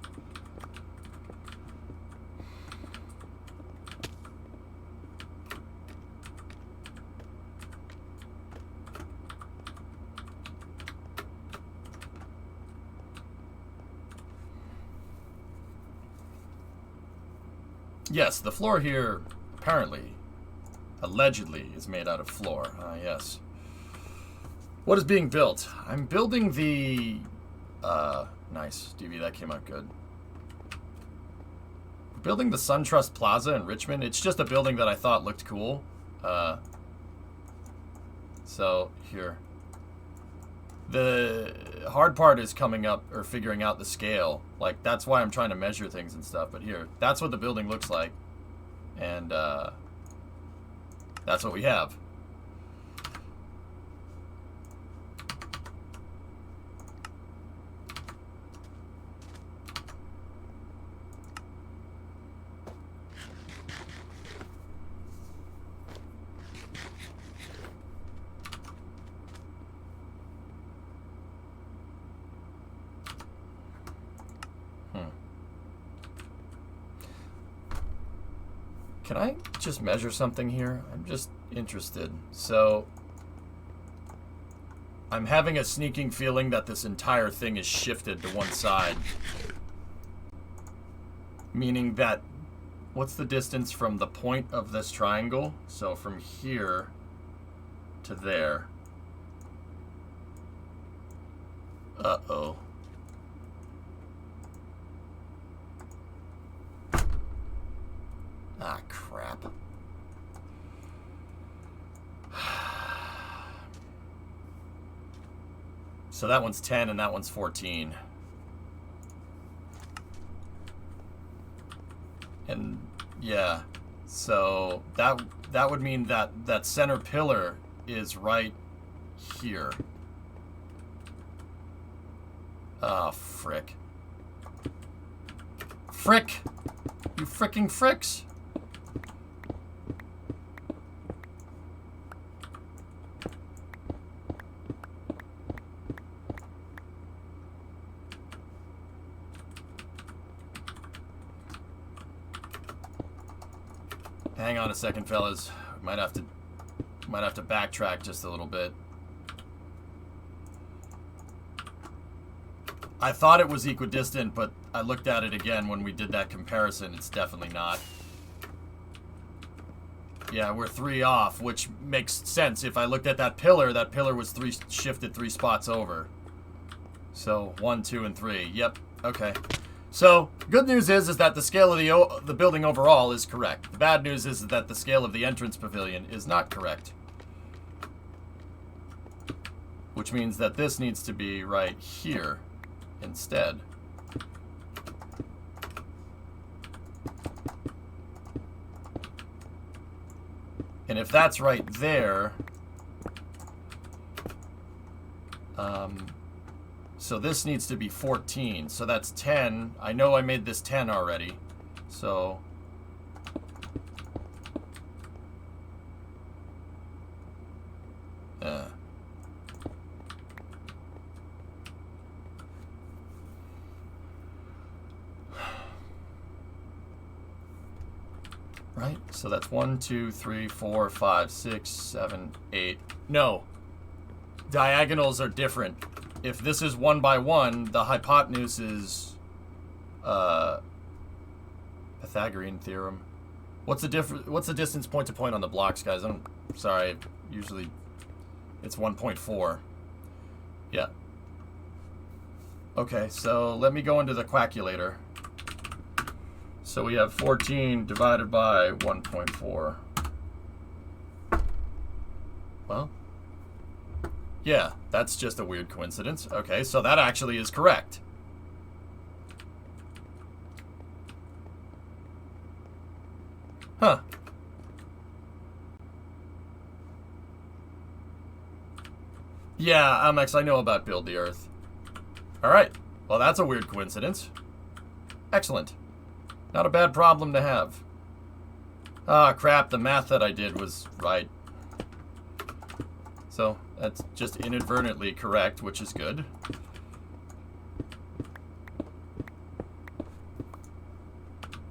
Yes, the floor here, apparently, allegedly, is made out of floor. Yes. What is being built? I'm building the... nice, DV, that came out good. Building the SunTrust Plaza in Richmond. It's just a building that I thought looked cool. So, here. The hard part is coming up, or figuring out the scale. Like, that's why I'm trying to measure things and stuff. But here, that's what the building looks like. And, that's what we have. Can I just measure something here? I'm just interested. So, I'm having a sneaking feeling that this entire thing is shifted to one side. Meaning that, what's the distance from the point of this triangle? So from here to there. Uh-oh. Ah, crap. So that one's 10 and that one's 14. And yeah, so that would mean that that center pillar is right here. Oh, frick. Frick! You fricking fricks! Hang on a second, fellas. Might have to backtrack just a little bit. I thought it was equidistant, but I looked at it again when we did that comparison. It's definitely not. Yeah, we're 3 off, which makes sense. If I looked at that pillar was shifted 3 spots over. So 1, 2, and 3. Yep. Okay. So, good news is that the scale of the building overall is correct. The bad news is that the scale of the entrance pavilion is not correct. Which means that this needs to be right here instead. And if that's right there, so this needs to be 14. So that's 10. I know I made this 10 already. So right? So that's 1, 2, 3, 4, 5, 6, 7, 8. No. Diagonals are different. If this is 1 by 1, the hypotenuse is Pythagorean theorem. What's the distance point to point on the blocks, guys? I'm sorry. Usually it's 1.4. Yeah. Okay, so let me go into the calculator. So we have 14 divided by 1.4. Well, yeah, that's just a weird coincidence. Okay, so that actually is correct. Huh. Yeah, Amex, I know about Build the Earth. Alright, well that's a weird coincidence. Excellent. Not a bad problem to have. Ah, crap, the math that I did was right. So, that's just inadvertently correct, which is good.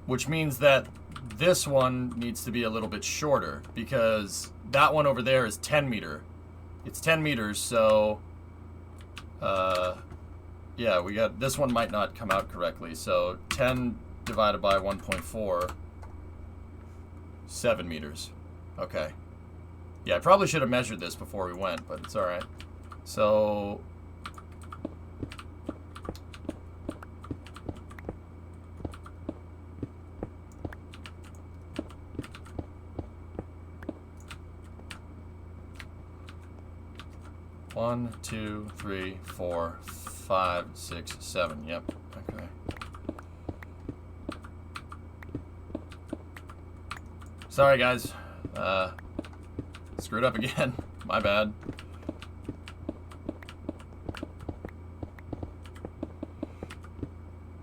Which means that this one needs to be a little bit shorter, because that one over there is 10 meter. It's 10 meters, so... yeah, we got... This one might not come out correctly, so 10 divided by 1.4... 7 meters. Okay. Yeah, I probably should have measured this before we went, but it's alright. So... One, two, three, 4, 5, 6, 7. Yep. Okay. Sorry, guys. Screwed up again. My bad.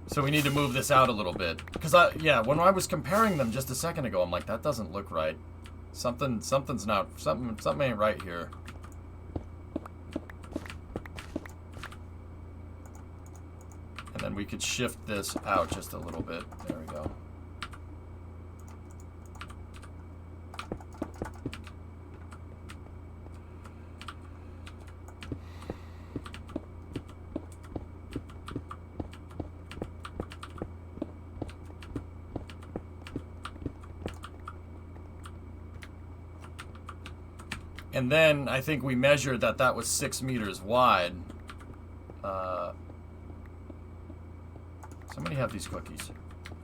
So we need to move this out a little bit. Because yeah, when I was comparing them just a second ago, I'm like, that doesn't look right. Something ain't right here. And then we could shift this out just a little bit. There we go. And then I think we measured that that was 6 meters wide. Somebody have these cookies.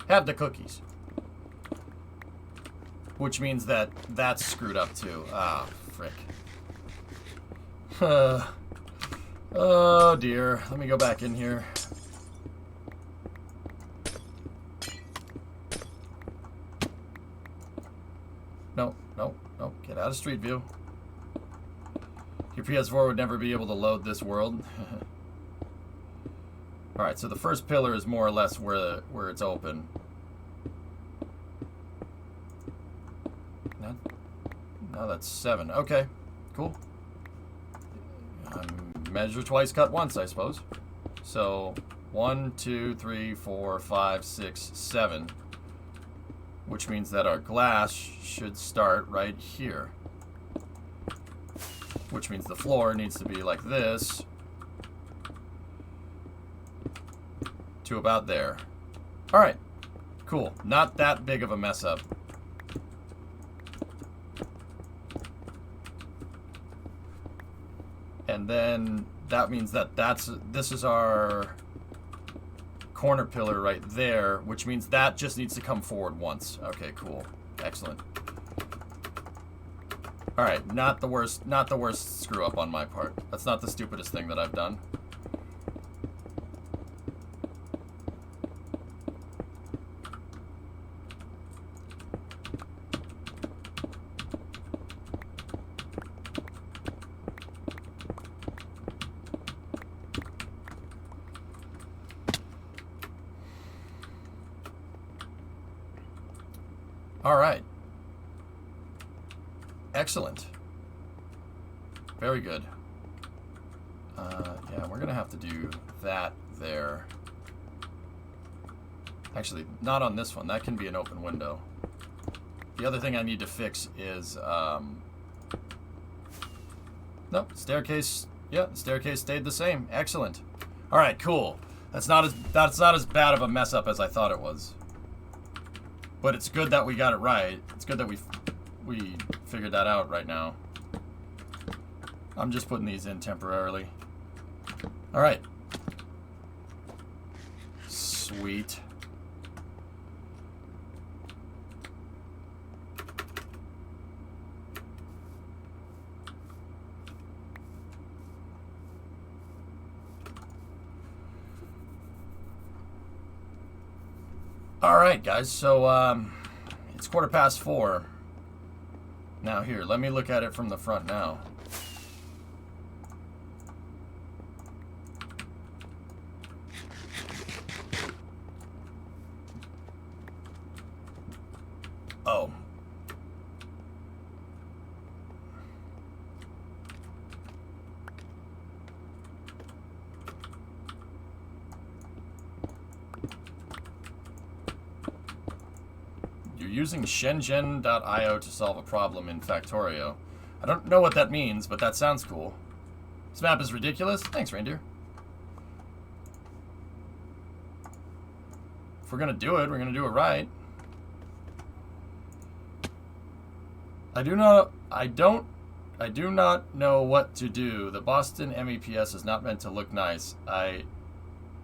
Have the cookies. Which means that that's screwed up too. Ah, frick. Oh dear. Let me go back in here. No, no, no. Get out of Street View. Your PS4 would never be able to load this world. Alright, so the first pillar is more or less where it's open. Now that's 7. Okay, cool. Measure twice, cut once, I suppose. So 1, 2, 3, 4, 5, 6, 7. Which means that our glass should start right here. Which means the floor needs to be like this to about there. Alright, cool. Not that big of a mess up. And then that means that this is our corner pillar right there, which means that just needs to come forward once. Okay, cool. Excellent. Alright, not the worst screw up on my part. That's not the stupidest thing that I've done. Alright. Excellent. Very good. Yeah, we're gonna have to do that there. Actually, not on this one. That can be an open window. The other thing I need to fix is, nope, staircase. Yeah, the staircase stayed the same. Excellent. All right, cool. That's not as bad of a mess up as I thought it was. But it's good that we got it right. It's good that we figured that out right now. I'm just putting these in temporarily. All right. Sweet. Alright, guys, so, it's 4:15. Now, here, let me look at it from the front now. Oh. You're using Shenzhen.io to solve a problem in Factorio. I don't know what that means, but that sounds cool. This map is ridiculous. Thanks, reindeer. If we're gonna do it, we're gonna do it right. I do not know what to do. The Boston MEPS is not meant to look nice. I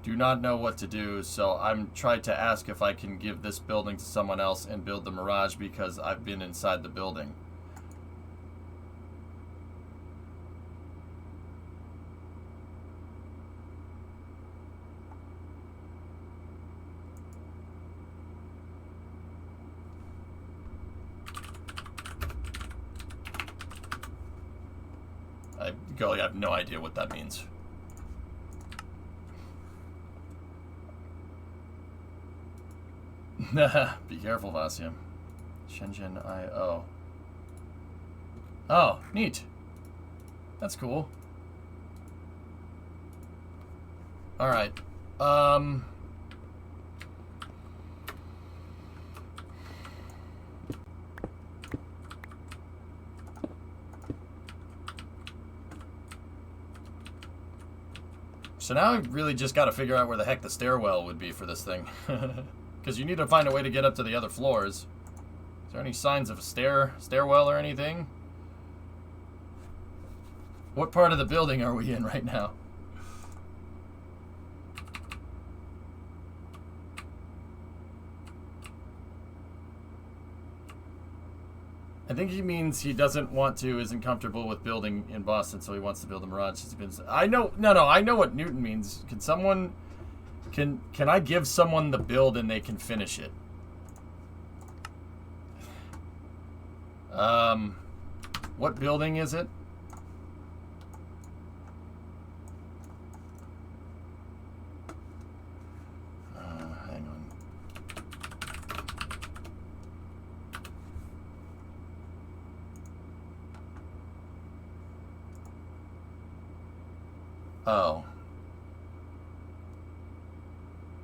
do not know what to do, so I'm trying to ask if I can give this building to someone else and build the Mirage because I've been inside the building. I have no idea what that means. Be careful, Vasya. Shenzhen IO. Oh, neat. That's cool. Alright. So now I've really just got to figure out where the heck the stairwell would be for this thing. Because you need to find a way to get up to the other floors. Is there any signs of a stairwell or anything? What part of the building are we in right now? I think he means he doesn't want to, isn't comfortable with building in Boston, so he wants to build a Mirage. I know, no, I know what Newton means. Can someone, can I give someone the build and they can finish it? What building is it? Hang on. Oh.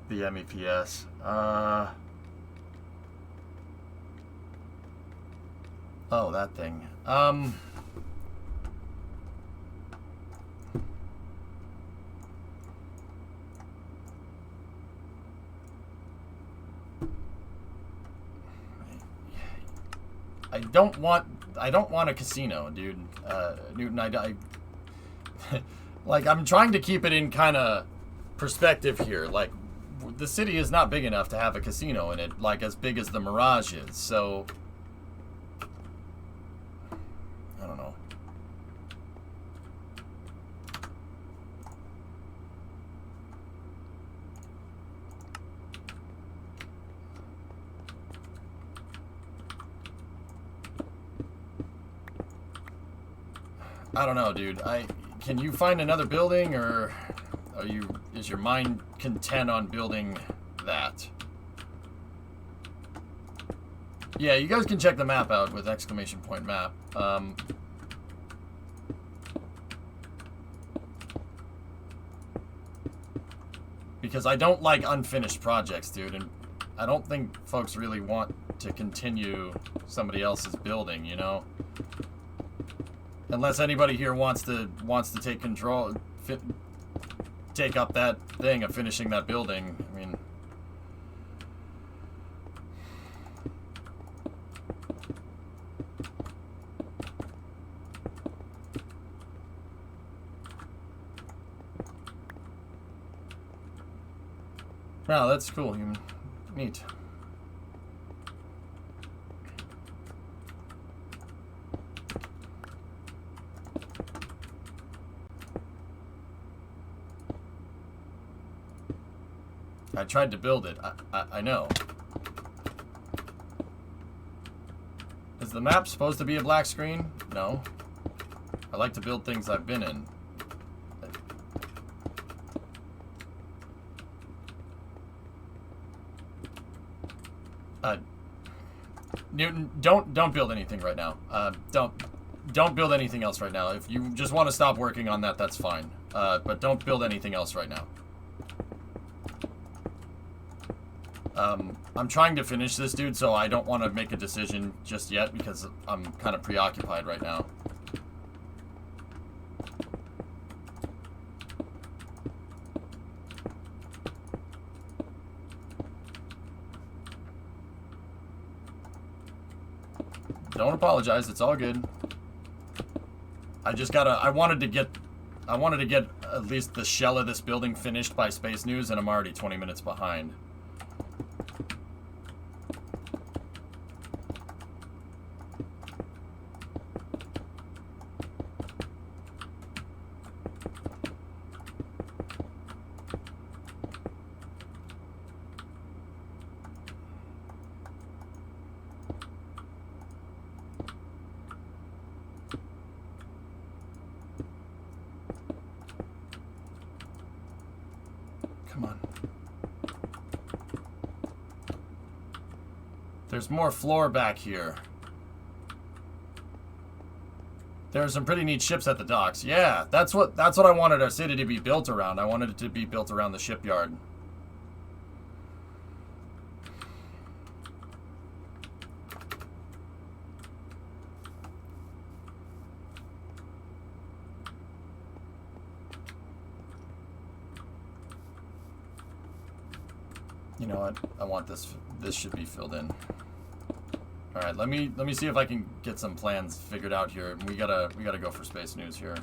The MEPS. Oh, that thing. I don't want a casino, dude. Newton, I like, I'm trying to keep it in kind of perspective here. Like, the city is not big enough to have a casino in it, like, as big as the Mirage is, so I don't know. I don't know, dude. Can you find another building, or is your mind content on building that? Yeah, you guys can check the map out with exclamation point map. Because I don't like unfinished projects, dude, and I don't think folks really want to continue somebody else's building, you know? Unless anybody here wants to take control, take up that thing of finishing that building. I mean, Wow, that's cool. Neat. I tried to build it. I know. Is the map supposed to be a black screen? No. I like to build things I've been in. Newton, don't build anything right now. Don't build anything else right now. If you just want to stop working on that, that's fine. But don't build anything else right now. I'm trying to finish this, dude, so I don't want to make a decision just yet because I'm kind of preoccupied right now. Don't apologize, it's all good. I wanted to get at least the shell of this building finished by Space News, and I'm already 20 minutes behind. Come on. There's more floor back here. There are some pretty neat ships at the docks. Yeah, that's what I wanted our city to be built around. I wanted it to be built around the shipyard. You know what? I want this. This should be filled in. All right, let me see if I can get some plans figured out here. We gotta go for Space News here.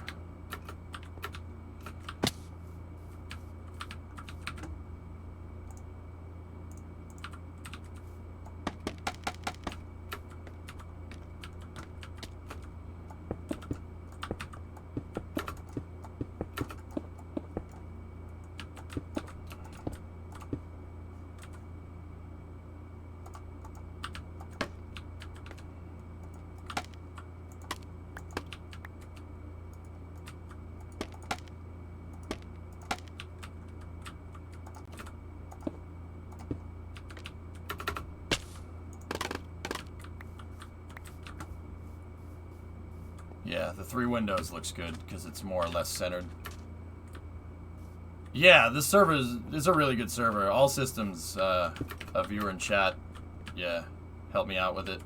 Yeah, the 3 windows looks good because it's more or less centered. Yeah, this server is a really good server. All systems, a viewer and chat, yeah, help me out with it.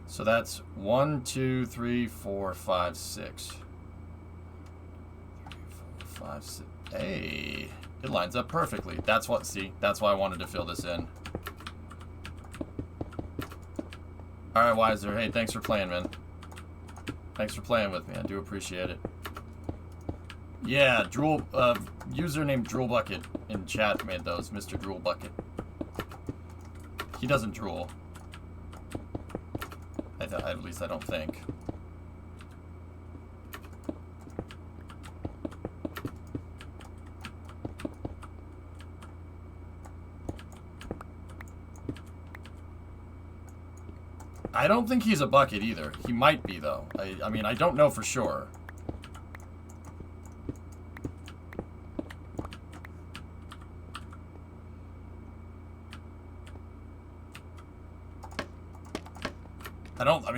So that's 1, 2, 3, 4, 5, 6. 3, 4, 5, 6. Hey, it lines up perfectly. That's why I wanted to fill this in. All right, Wiser. Hey, thanks for playing, man. Thanks for playing with me. I do appreciate it. Yeah, Drool, user named Drool Bucket in chat made those. Mr. Drool Bucket. He doesn't drool. At least I don't think. I don't think he's a bucket either. He might be, though. I mean, I don't know for sure.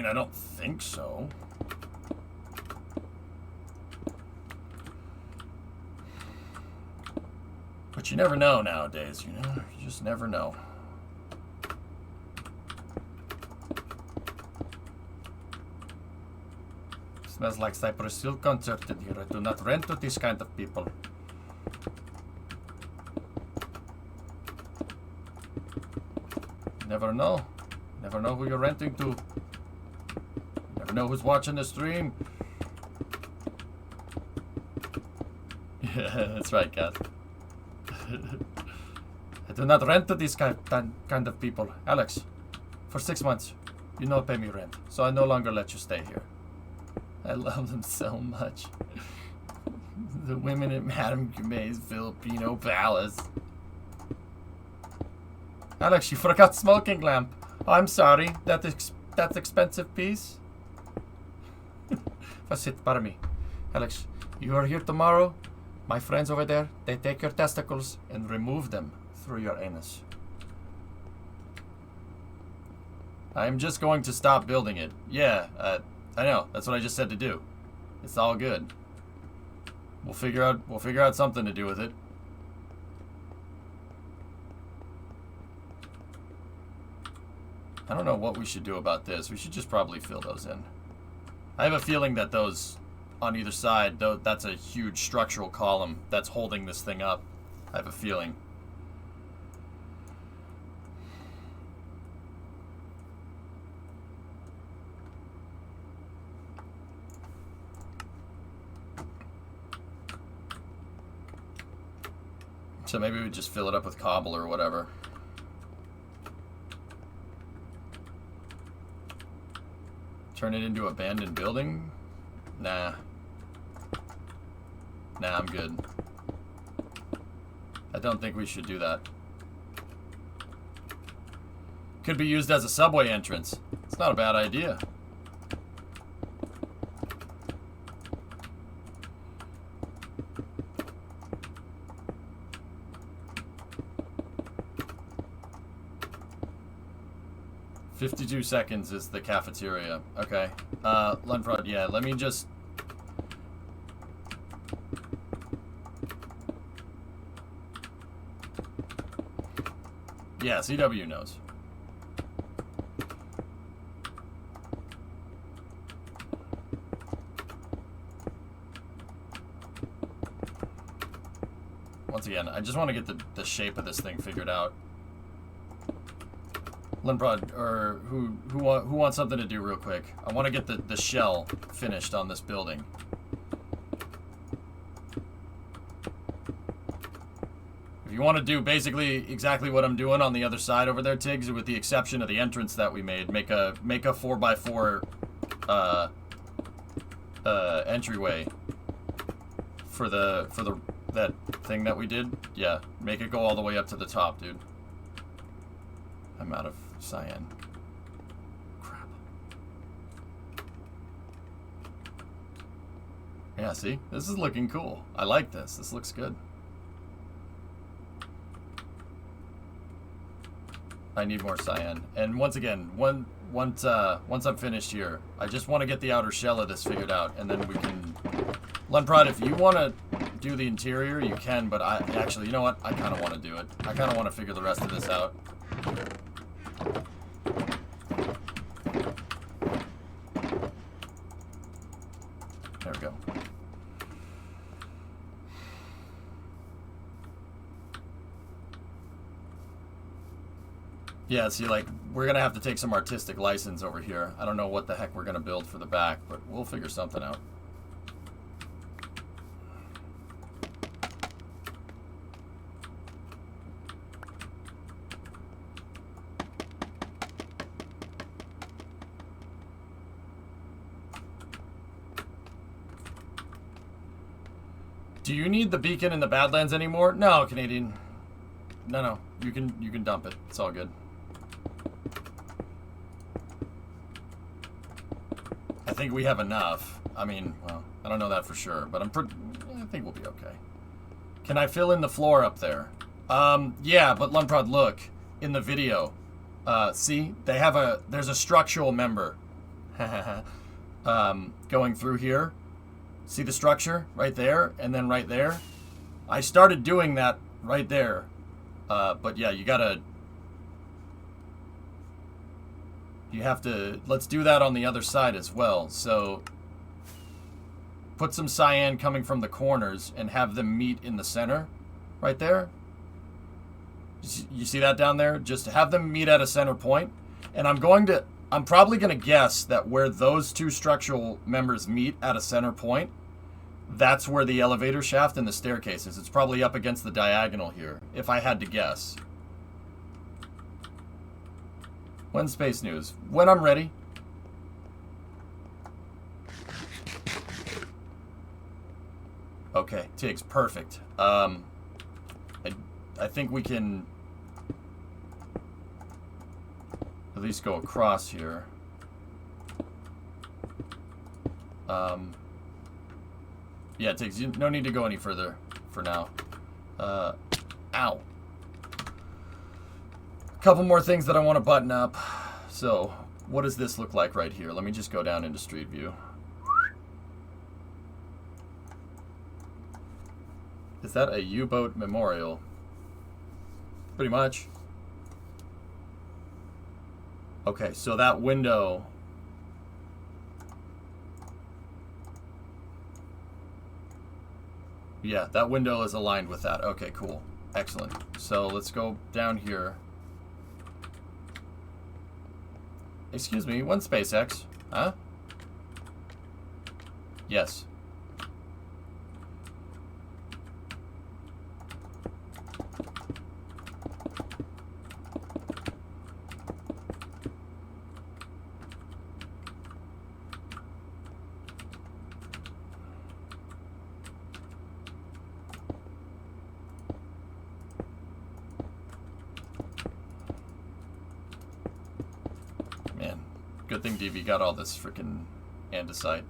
I don't think so. But you never know nowadays, you know? You just never know. Smells like Cypress Hill concert in here. I do not rent to these kind of people. Never know. Never know who you're renting to. Never know who's watching the stream. Yeah, that's right, Kat. I do not rent to these kind of people. Alex, for 6 months, you don't pay me rent, so I no longer let you stay here. I love them so much. The women at Madame Gumet's Filipino Palace. Alex, you forgot smoking lamp. Oh, I'm sorry. That's expensive piece. Sit para me. Alex, you are here tomorrow. My friends over there, they take your testicles and remove them through your anus. I'm just going to stop building it. Yeah, I know. That's what I just said to do. It's all good. We'll figure out something to do with it. I don't know what we should do about this. We should just probably fill those in. I have a feeling that those on either side, though, that's a huge structural column that's holding this thing up. I have a feeling. So maybe we just fill it up with cobble or whatever. Turn it into an abandoned building? Nah. Nah, I'm good. I don't think we should do that. Could be used as a subway entrance. It's not a bad idea. $52 seconds is the cafeteria. Okay. Lunfrod, yeah, let me just... Yeah, CW knows. Once again, I just want to get the shape of this thing figured out. Limprod, or who wants something to do real quick? I want to get the shell finished on this building. If you want to do basically exactly what I'm doing on the other side over there, Tiggs, with the exception of the entrance that we made, make a 4x4 entryway for that thing that we did. Yeah, make it go all the way up to the top, dude. I'm out of cyan. Crap. Yeah, see? This is looking cool. I like this. This looks good. I need more cyan. And once again, once I'm finished here, I just want to get the outer shell of this figured out, and then we can... Lenprod, if you want to do the interior, you can, but actually, you know what? I kind of want to do it. I kind of want to figure the rest of this out. There we go. Yeah, see, like, we're going to have to take some artistic license over here. I don't know what the heck we're going to build for the back, but we'll figure something out. Do you need the beacon in the Badlands anymore? No, Canadian. No. You can dump it. It's all good. I think we have enough. I mean, well, I don't know that for sure, but I think we'll be okay. Can I fill in the floor up there? Yeah, but Lumprod, look in the video. See, there's a structural member going through here. See the structure right there, and then right there. I started doing that right there, but yeah, you have to. Let's do that on the other side as well. So put some cyan coming from the corners and have them meet in the center, right there. You see that down there? Just have them meet at a center point, and I'm probably gonna guess that where those two structural members meet at a center point, that's where the elevator shaft and the staircase is. It's probably up against the diagonal here, if I had to guess. When space news? When I'm ready. Okay, Tiggs, perfect. I think we can at least go across here. Yeah, Tiggs, no need to go any further for now. Ow. A couple more things that I want to button up. So, what does this look like right here? Let me just go down into Street View. Is that a U-boat memorial? Pretty much. Okay, so that window... Yeah, that window is aligned with that. Okay, cool. Excellent. So let's go down here. Excuse me, when SpaceX? Huh? Yes. Good thing DV got all this freaking andesite.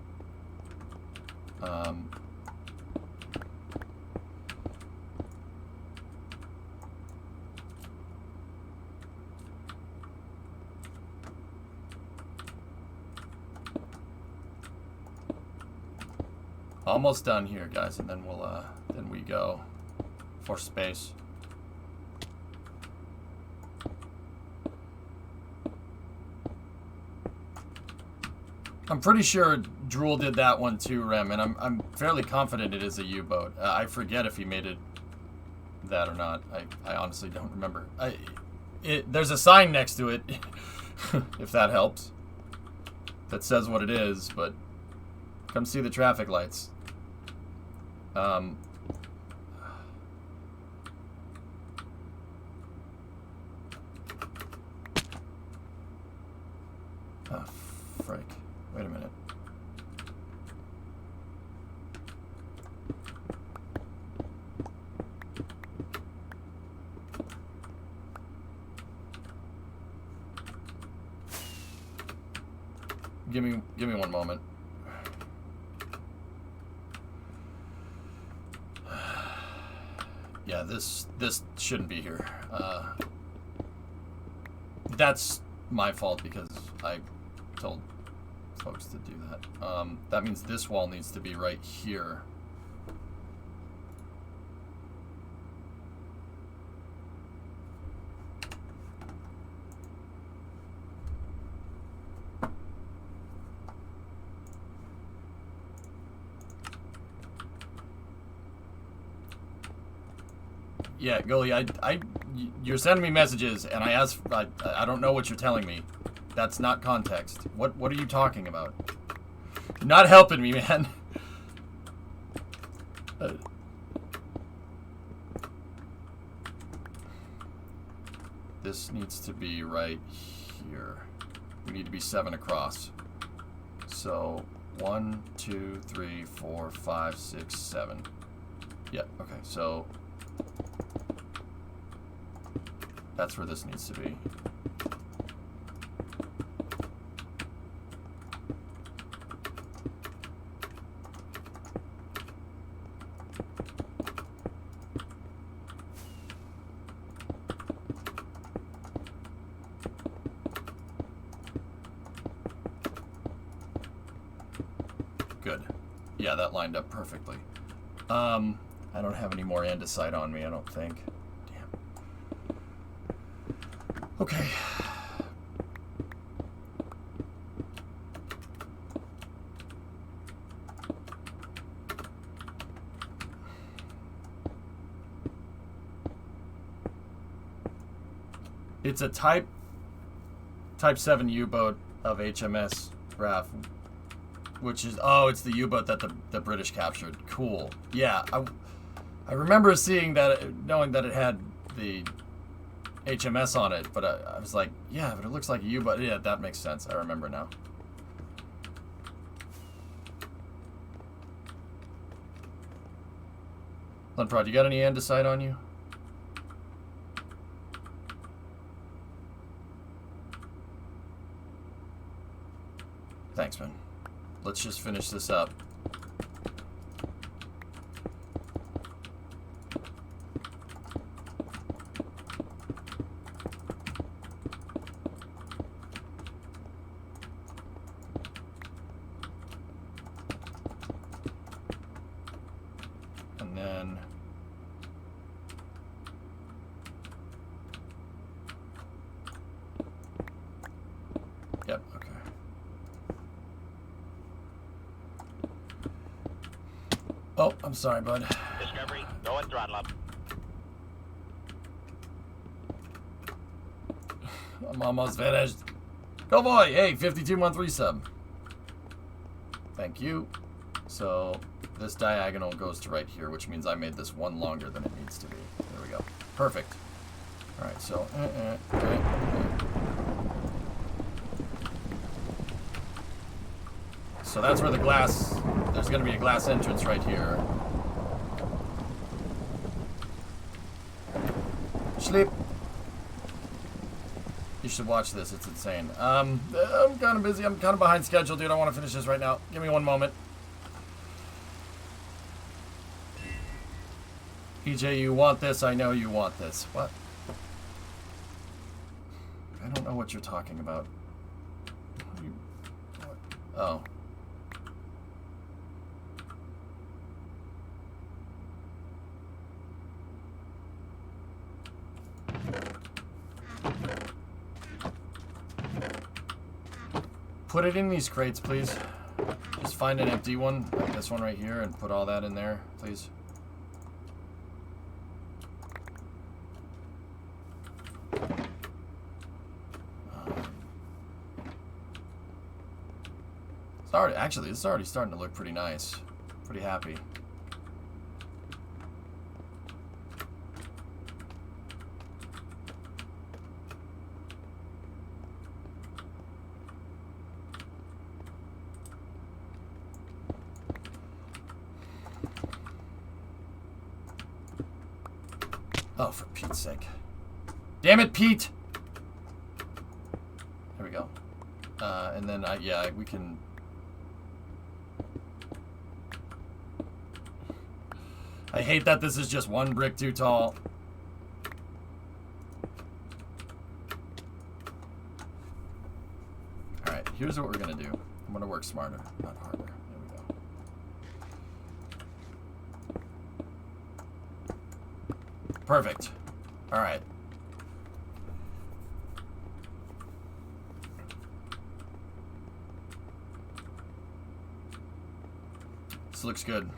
Almost done here, guys, and then then we go for space. I'm pretty sure Drool did that one too, Rem, and I'm fairly confident it is a U-boat. I forget if he made it that or not. I honestly don't remember. There's a sign next to it, if that helps, that says what it is, but come see the traffic lights. Oh, frick. Wait a minute. Give me one moment. Yeah, this shouldn't be here. That's my fault because I told folks to do that. That means this wall needs to be right here. Yeah, Gully, you're sending me messages, and I asked, I don't know what you're telling me. That's not context. What are you talking about? You're not helping me, man. This needs to be right here. We need to be 7 across. So 1, 2, 3, 4, 5, 6, 7. Yeah, okay, so that's where this needs to be. Good. Yeah, that lined up perfectly. I don't have any more andesite on me, I don't think. Okay. It's a Type 7 U-boat of HMS RAF, which is, oh, it's the U-boat that the British captured. Cool. Yeah, I remember seeing that, knowing that it had the HMS on it, but I was like, yeah, but it looks like a U-boat. Yeah, that makes sense. I remember now. Lunprod, you got any andesite on you? Thanks, man. Let's just finish this up. And then... Yep, okay. Oh, I'm sorry, bud. Discovery, go and throttle up. I'm almost finished. Go boy! Hey, 52137 sub. Thank you. So, this diagonal goes to right here, which means I made this one longer than it needs to be. There we go. Perfect. Alright, so... So that's where the glass... There's going to be a glass entrance right here. Sleep. You should watch this. It's insane. I'm kind of busy. I'm kind of behind schedule, dude. I want to finish this right now. Give me one moment. EJ, you want this? I know you want this. What? I don't know what you're talking about. What? Oh. Put it in these crates, please. Just find an empty one, like this one right here, and put all that in there, please. It's already, actually, this is already starting to look pretty nice. Pretty happy. Oh, for Pete's sake. Damn it, Pete! There we go. And then, yeah, we can... I hate that this is just one brick too tall. Alright, here's what we're gonna do. I'm gonna work smarter, not harder. There we go. Perfect. Alright. This looks good.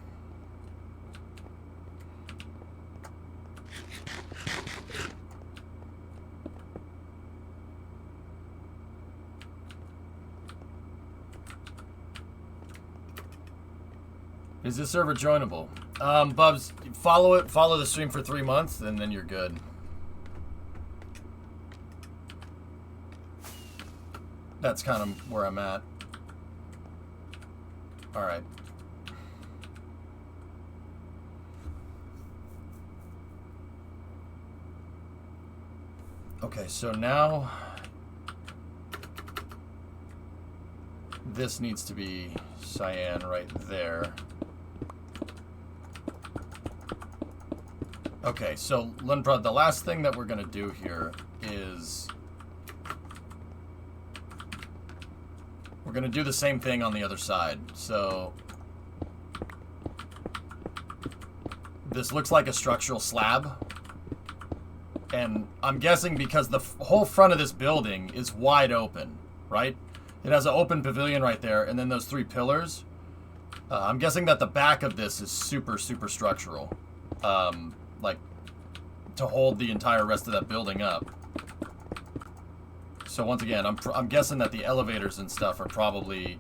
Is this server joinable? Bubs, follow the stream for 3 months, and then you're good. That's kind of where I'm at. Alright. Okay, so now this needs to be cyan right there. Okay, so Lunprod, the last thing that we're gonna do here is we're gonna do the same thing on the other side. So this looks like a structural slab, and I'm guessing because the whole front of this building is wide open, right? It has an open pavilion right there, and then those 3 pillars. I'm guessing that the back of this is super structural. Like, to hold the entire rest of that building up. So once again, I'm guessing that the elevators and stuff are probably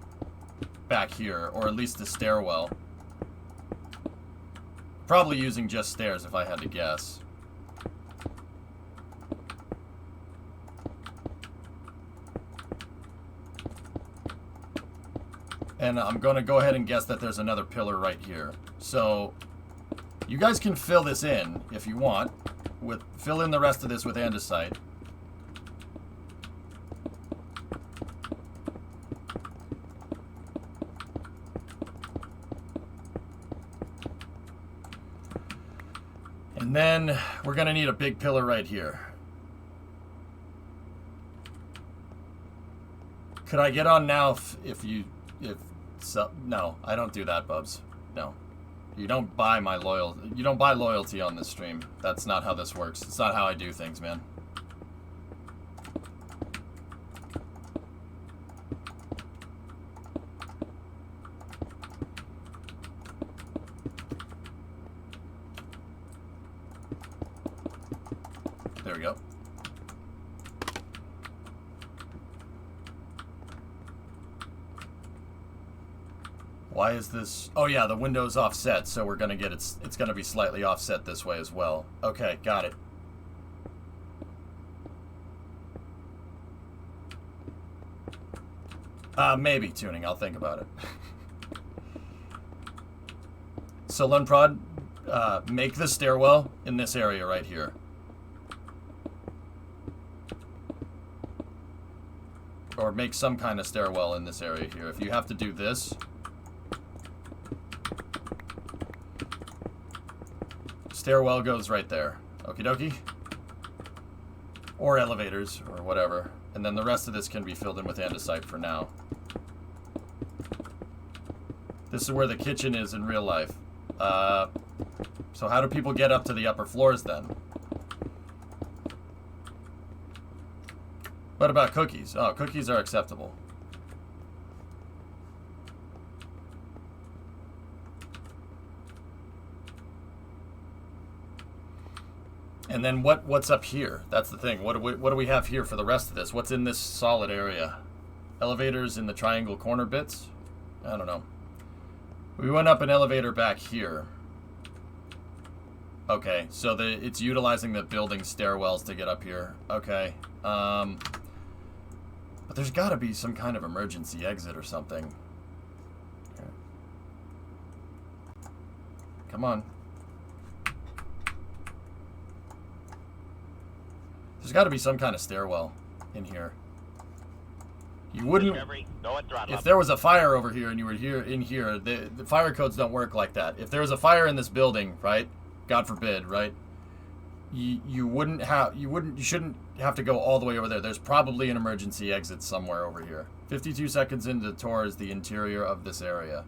back here, or at least the stairwell. Probably using just stairs if I had to guess. And I'm going to go ahead and guess that there's another pillar right here. So you guys can fill this in if you want. Fill in the rest of this with andesite. And then we're going to need a big pillar right here. Could I get on now no, I don't do that, Bubs. No. You don't buy my loyalty on this stream. That's not how this works. It's not how I do things, man. There we go. Why is this? Oh yeah, the window's offset, so we're gonna get it's gonna be slightly offset this way as well. Okay, got it. Maybe tuning. I'll think about it. So Lunprod, make the stairwell in this area right here. Or make some kind of stairwell in this area here. If you have to do this. Stairwell goes right there. Okie dokie. Or elevators, or whatever. And then the rest of this can be filled in with andesite for now. This is where the kitchen is in real life. So how do people get up to the upper floors then? What about cookies? Oh, cookies are acceptable. And then what's up here? That's the thing. What do we have here for the rest of this? What's in this solid area? Elevators in the triangle corner bits? I don't know. We went up an elevator back here. Okay, so it's utilizing the building stairwells to get up here. Okay. But there's got to be some kind of emergency exit or something. Here. Come on. There's got to be some kind of stairwell in here. You wouldn't... If there was a fire over here and you were in here, the fire codes don't work like that. If there was a fire in this building, right? God forbid, right? You shouldn't have to go all the way over there. There's probably an emergency exit somewhere over here. 52 seconds into the tour is the interior of this area.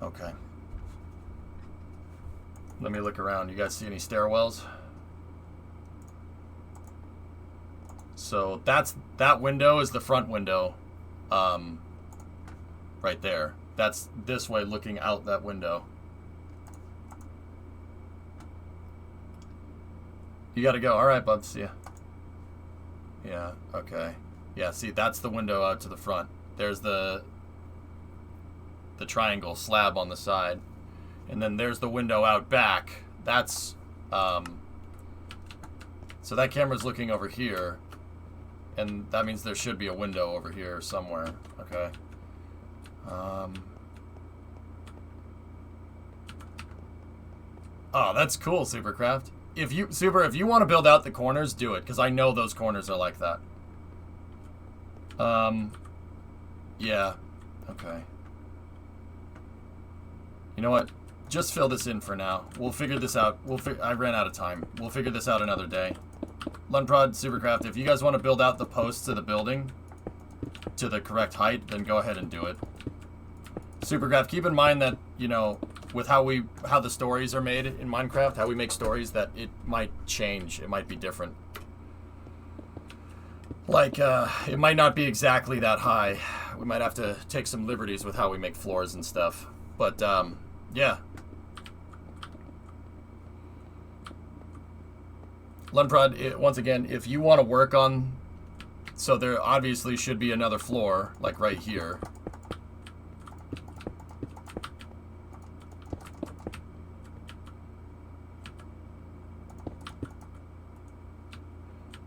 Okay. Let me look around. You guys see any stairwells? So that window is the front window. Right there. That's this way looking out that window. You gotta go. Alright, bub. See ya. Yeah, okay. Yeah, see, that's the window out to the front. There's the triangle slab on the side. And then there's the window out back. That's, so that camera's looking over here. And that means there should be a window over here somewhere. Okay. Oh, that's cool, Supercraft. If you want to build out the corners, do it, because I know those corners are like that. Yeah. Okay. You know what? Just fill this in for now. We'll figure this out. I ran out of time. We'll figure this out another day. Lunprod, Supercraft, if you guys want to build out the posts of the building to the correct height, then go ahead and do it. Supercraft, keep in mind that, you know, with how the stories are made in Minecraft, how we make stories, that it might change. It might be different. Like, it might not be exactly that high. We might have to take some liberties with how we make floors and stuff. But, yeah. Lunprod, once again, if you want to work on... So there obviously should be another floor, like right here.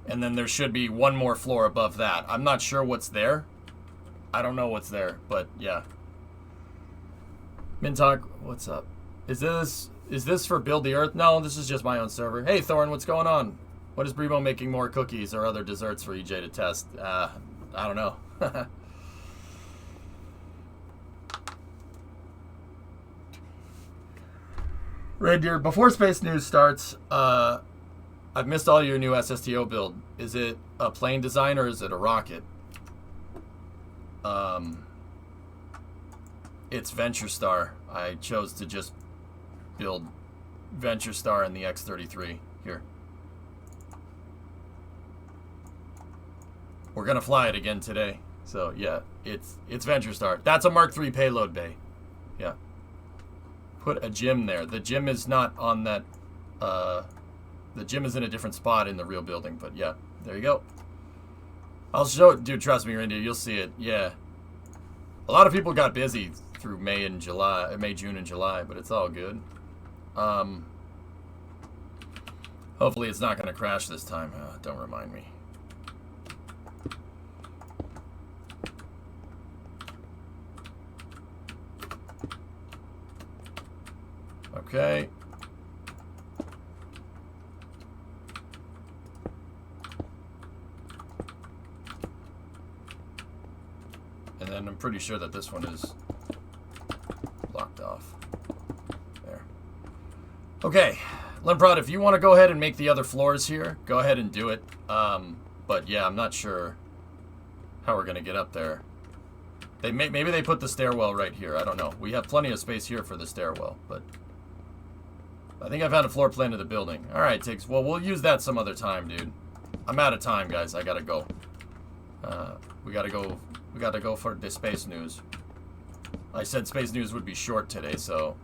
And then there should be one more floor above that. I'm not sure what's there. I don't know what's there, but yeah. Mintalk, what's up? Is this for Build the Earth? No, this is just my own server. Hey Thorn, what's going on? What is Brebo making more cookies or other desserts for EJ to test? I don't know. Reindeer, before Space News starts, I've missed all your new SSTO build. Is it a plane design or is it a rocket? It's Venture Star. I chose to just build Venture Star in the X-33 here. We're gonna fly it again today. So yeah, it's Venture Star. That's a Mark III payload bay. Yeah. Put a gym there. The gym is not on that. The gym is in a different spot in the real building. But yeah, there you go. I'll show it, dude. Trust me, Randy. You'll see it. Yeah. A lot of people got busy through May, June, and July, but it's all good. Hopefully, it's not going to crash this time. Don't remind me. Okay. And then I'm pretty sure that this one is blocked off. There. Okay. Lemprod, if you want to go ahead and make the other floors here, go ahead and do it. But yeah, I'm not sure how we're going to get up there. Maybe they put the stairwell right here. I don't know. We have plenty of space here for the stairwell, but I think I found a floor plan of the building. All right, Tiggs. Well, we'll use that some other time, dude. I'm out of time, guys. I gotta go. We gotta go. We gotta go for the Space News. I said Space News would be short today, so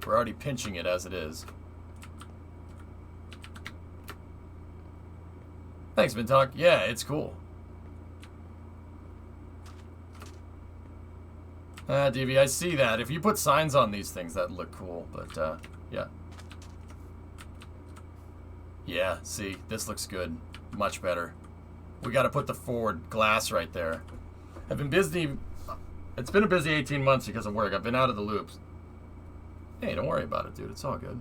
we're already pinching it as it is. Thanks, Mintalk. Yeah, it's cool. DV, I see that. If you put signs on these things, that'd look cool, but, yeah. Yeah, see, this looks good. Much better. We gotta put the forward glass right there. I've been busy. It's been a busy 18 months because of work. I've been out of the loops. Hey, don't worry about it, dude. It's all good.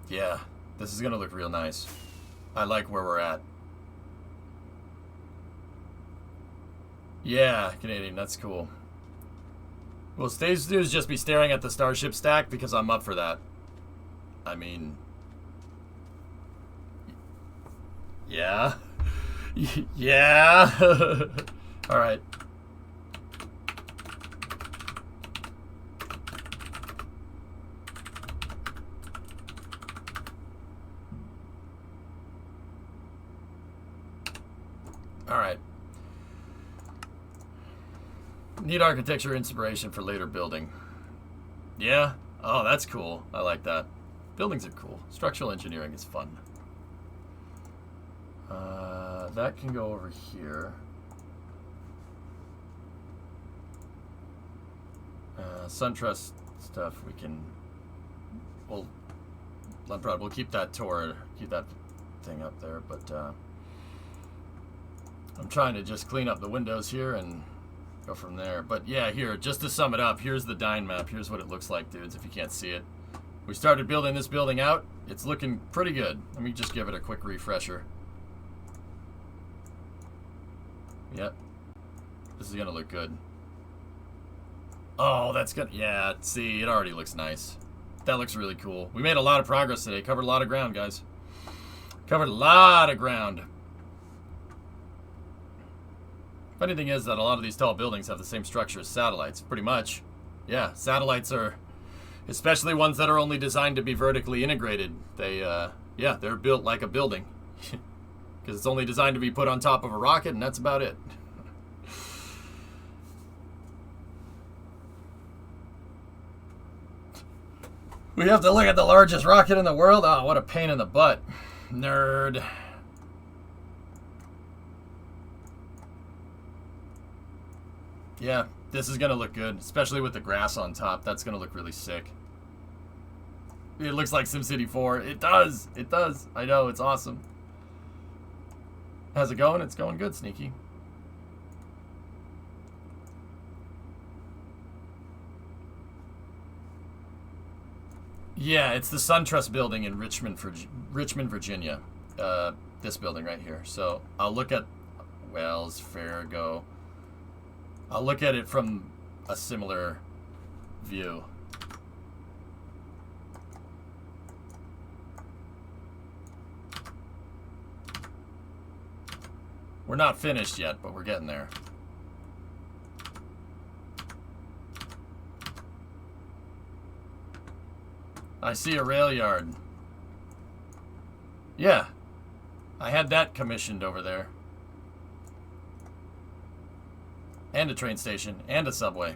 Yeah, this is gonna look real nice. I like where we're at. Yeah, Canadian, that's cool. Will Stage News just be staring at the Starship stack? Because I'm up for that. I mean... Yeah. Yeah. Alright. Alright. Need architecture inspiration for later building. Yeah? Oh, that's cool. I like that. Buildings are cool. Structural engineering is fun. That can go over here. SunTrust stuff we can... We'll keep that tour, keep that thing up there, but I'm trying to just clean up the windows here and go from there. But yeah, here, just to sum it up, here's the Dyne map. Here's what it looks like, dudes, if you can't see it. We started building this building out. It's looking pretty good. Let me just give it a quick refresher. Yep. This is gonna look good. Oh, that's good. Yeah, see, it already looks nice. That looks really cool. We made a lot of progress today. Covered a lot of ground, guys. Covered a lot of ground. Funny thing is that a lot of these tall buildings have the same structure as satellites, pretty much. Yeah, satellites are, especially ones that are only designed to be vertically integrated. Yeah, they're built like a building. Because it's only designed to be put on top of a rocket, and that's about it. We have to look at the largest rocket in the world? Oh, what a pain in the butt. Nerd. Yeah, this is going to look good, especially with the grass on top. That's going to look really sick. It looks like SimCity 4. It does. It does. I know. It's awesome. How's it going? It's going good, Sneaky. Yeah, it's the SunTrust building in Richmond, Virginia. This building right here. So I'll look at Wells Fargo. I'll look at it from a similar view. We're not finished yet, but we're getting there. I see a rail yard. Yeah. I had that commissioned over there. And a train station. And a subway.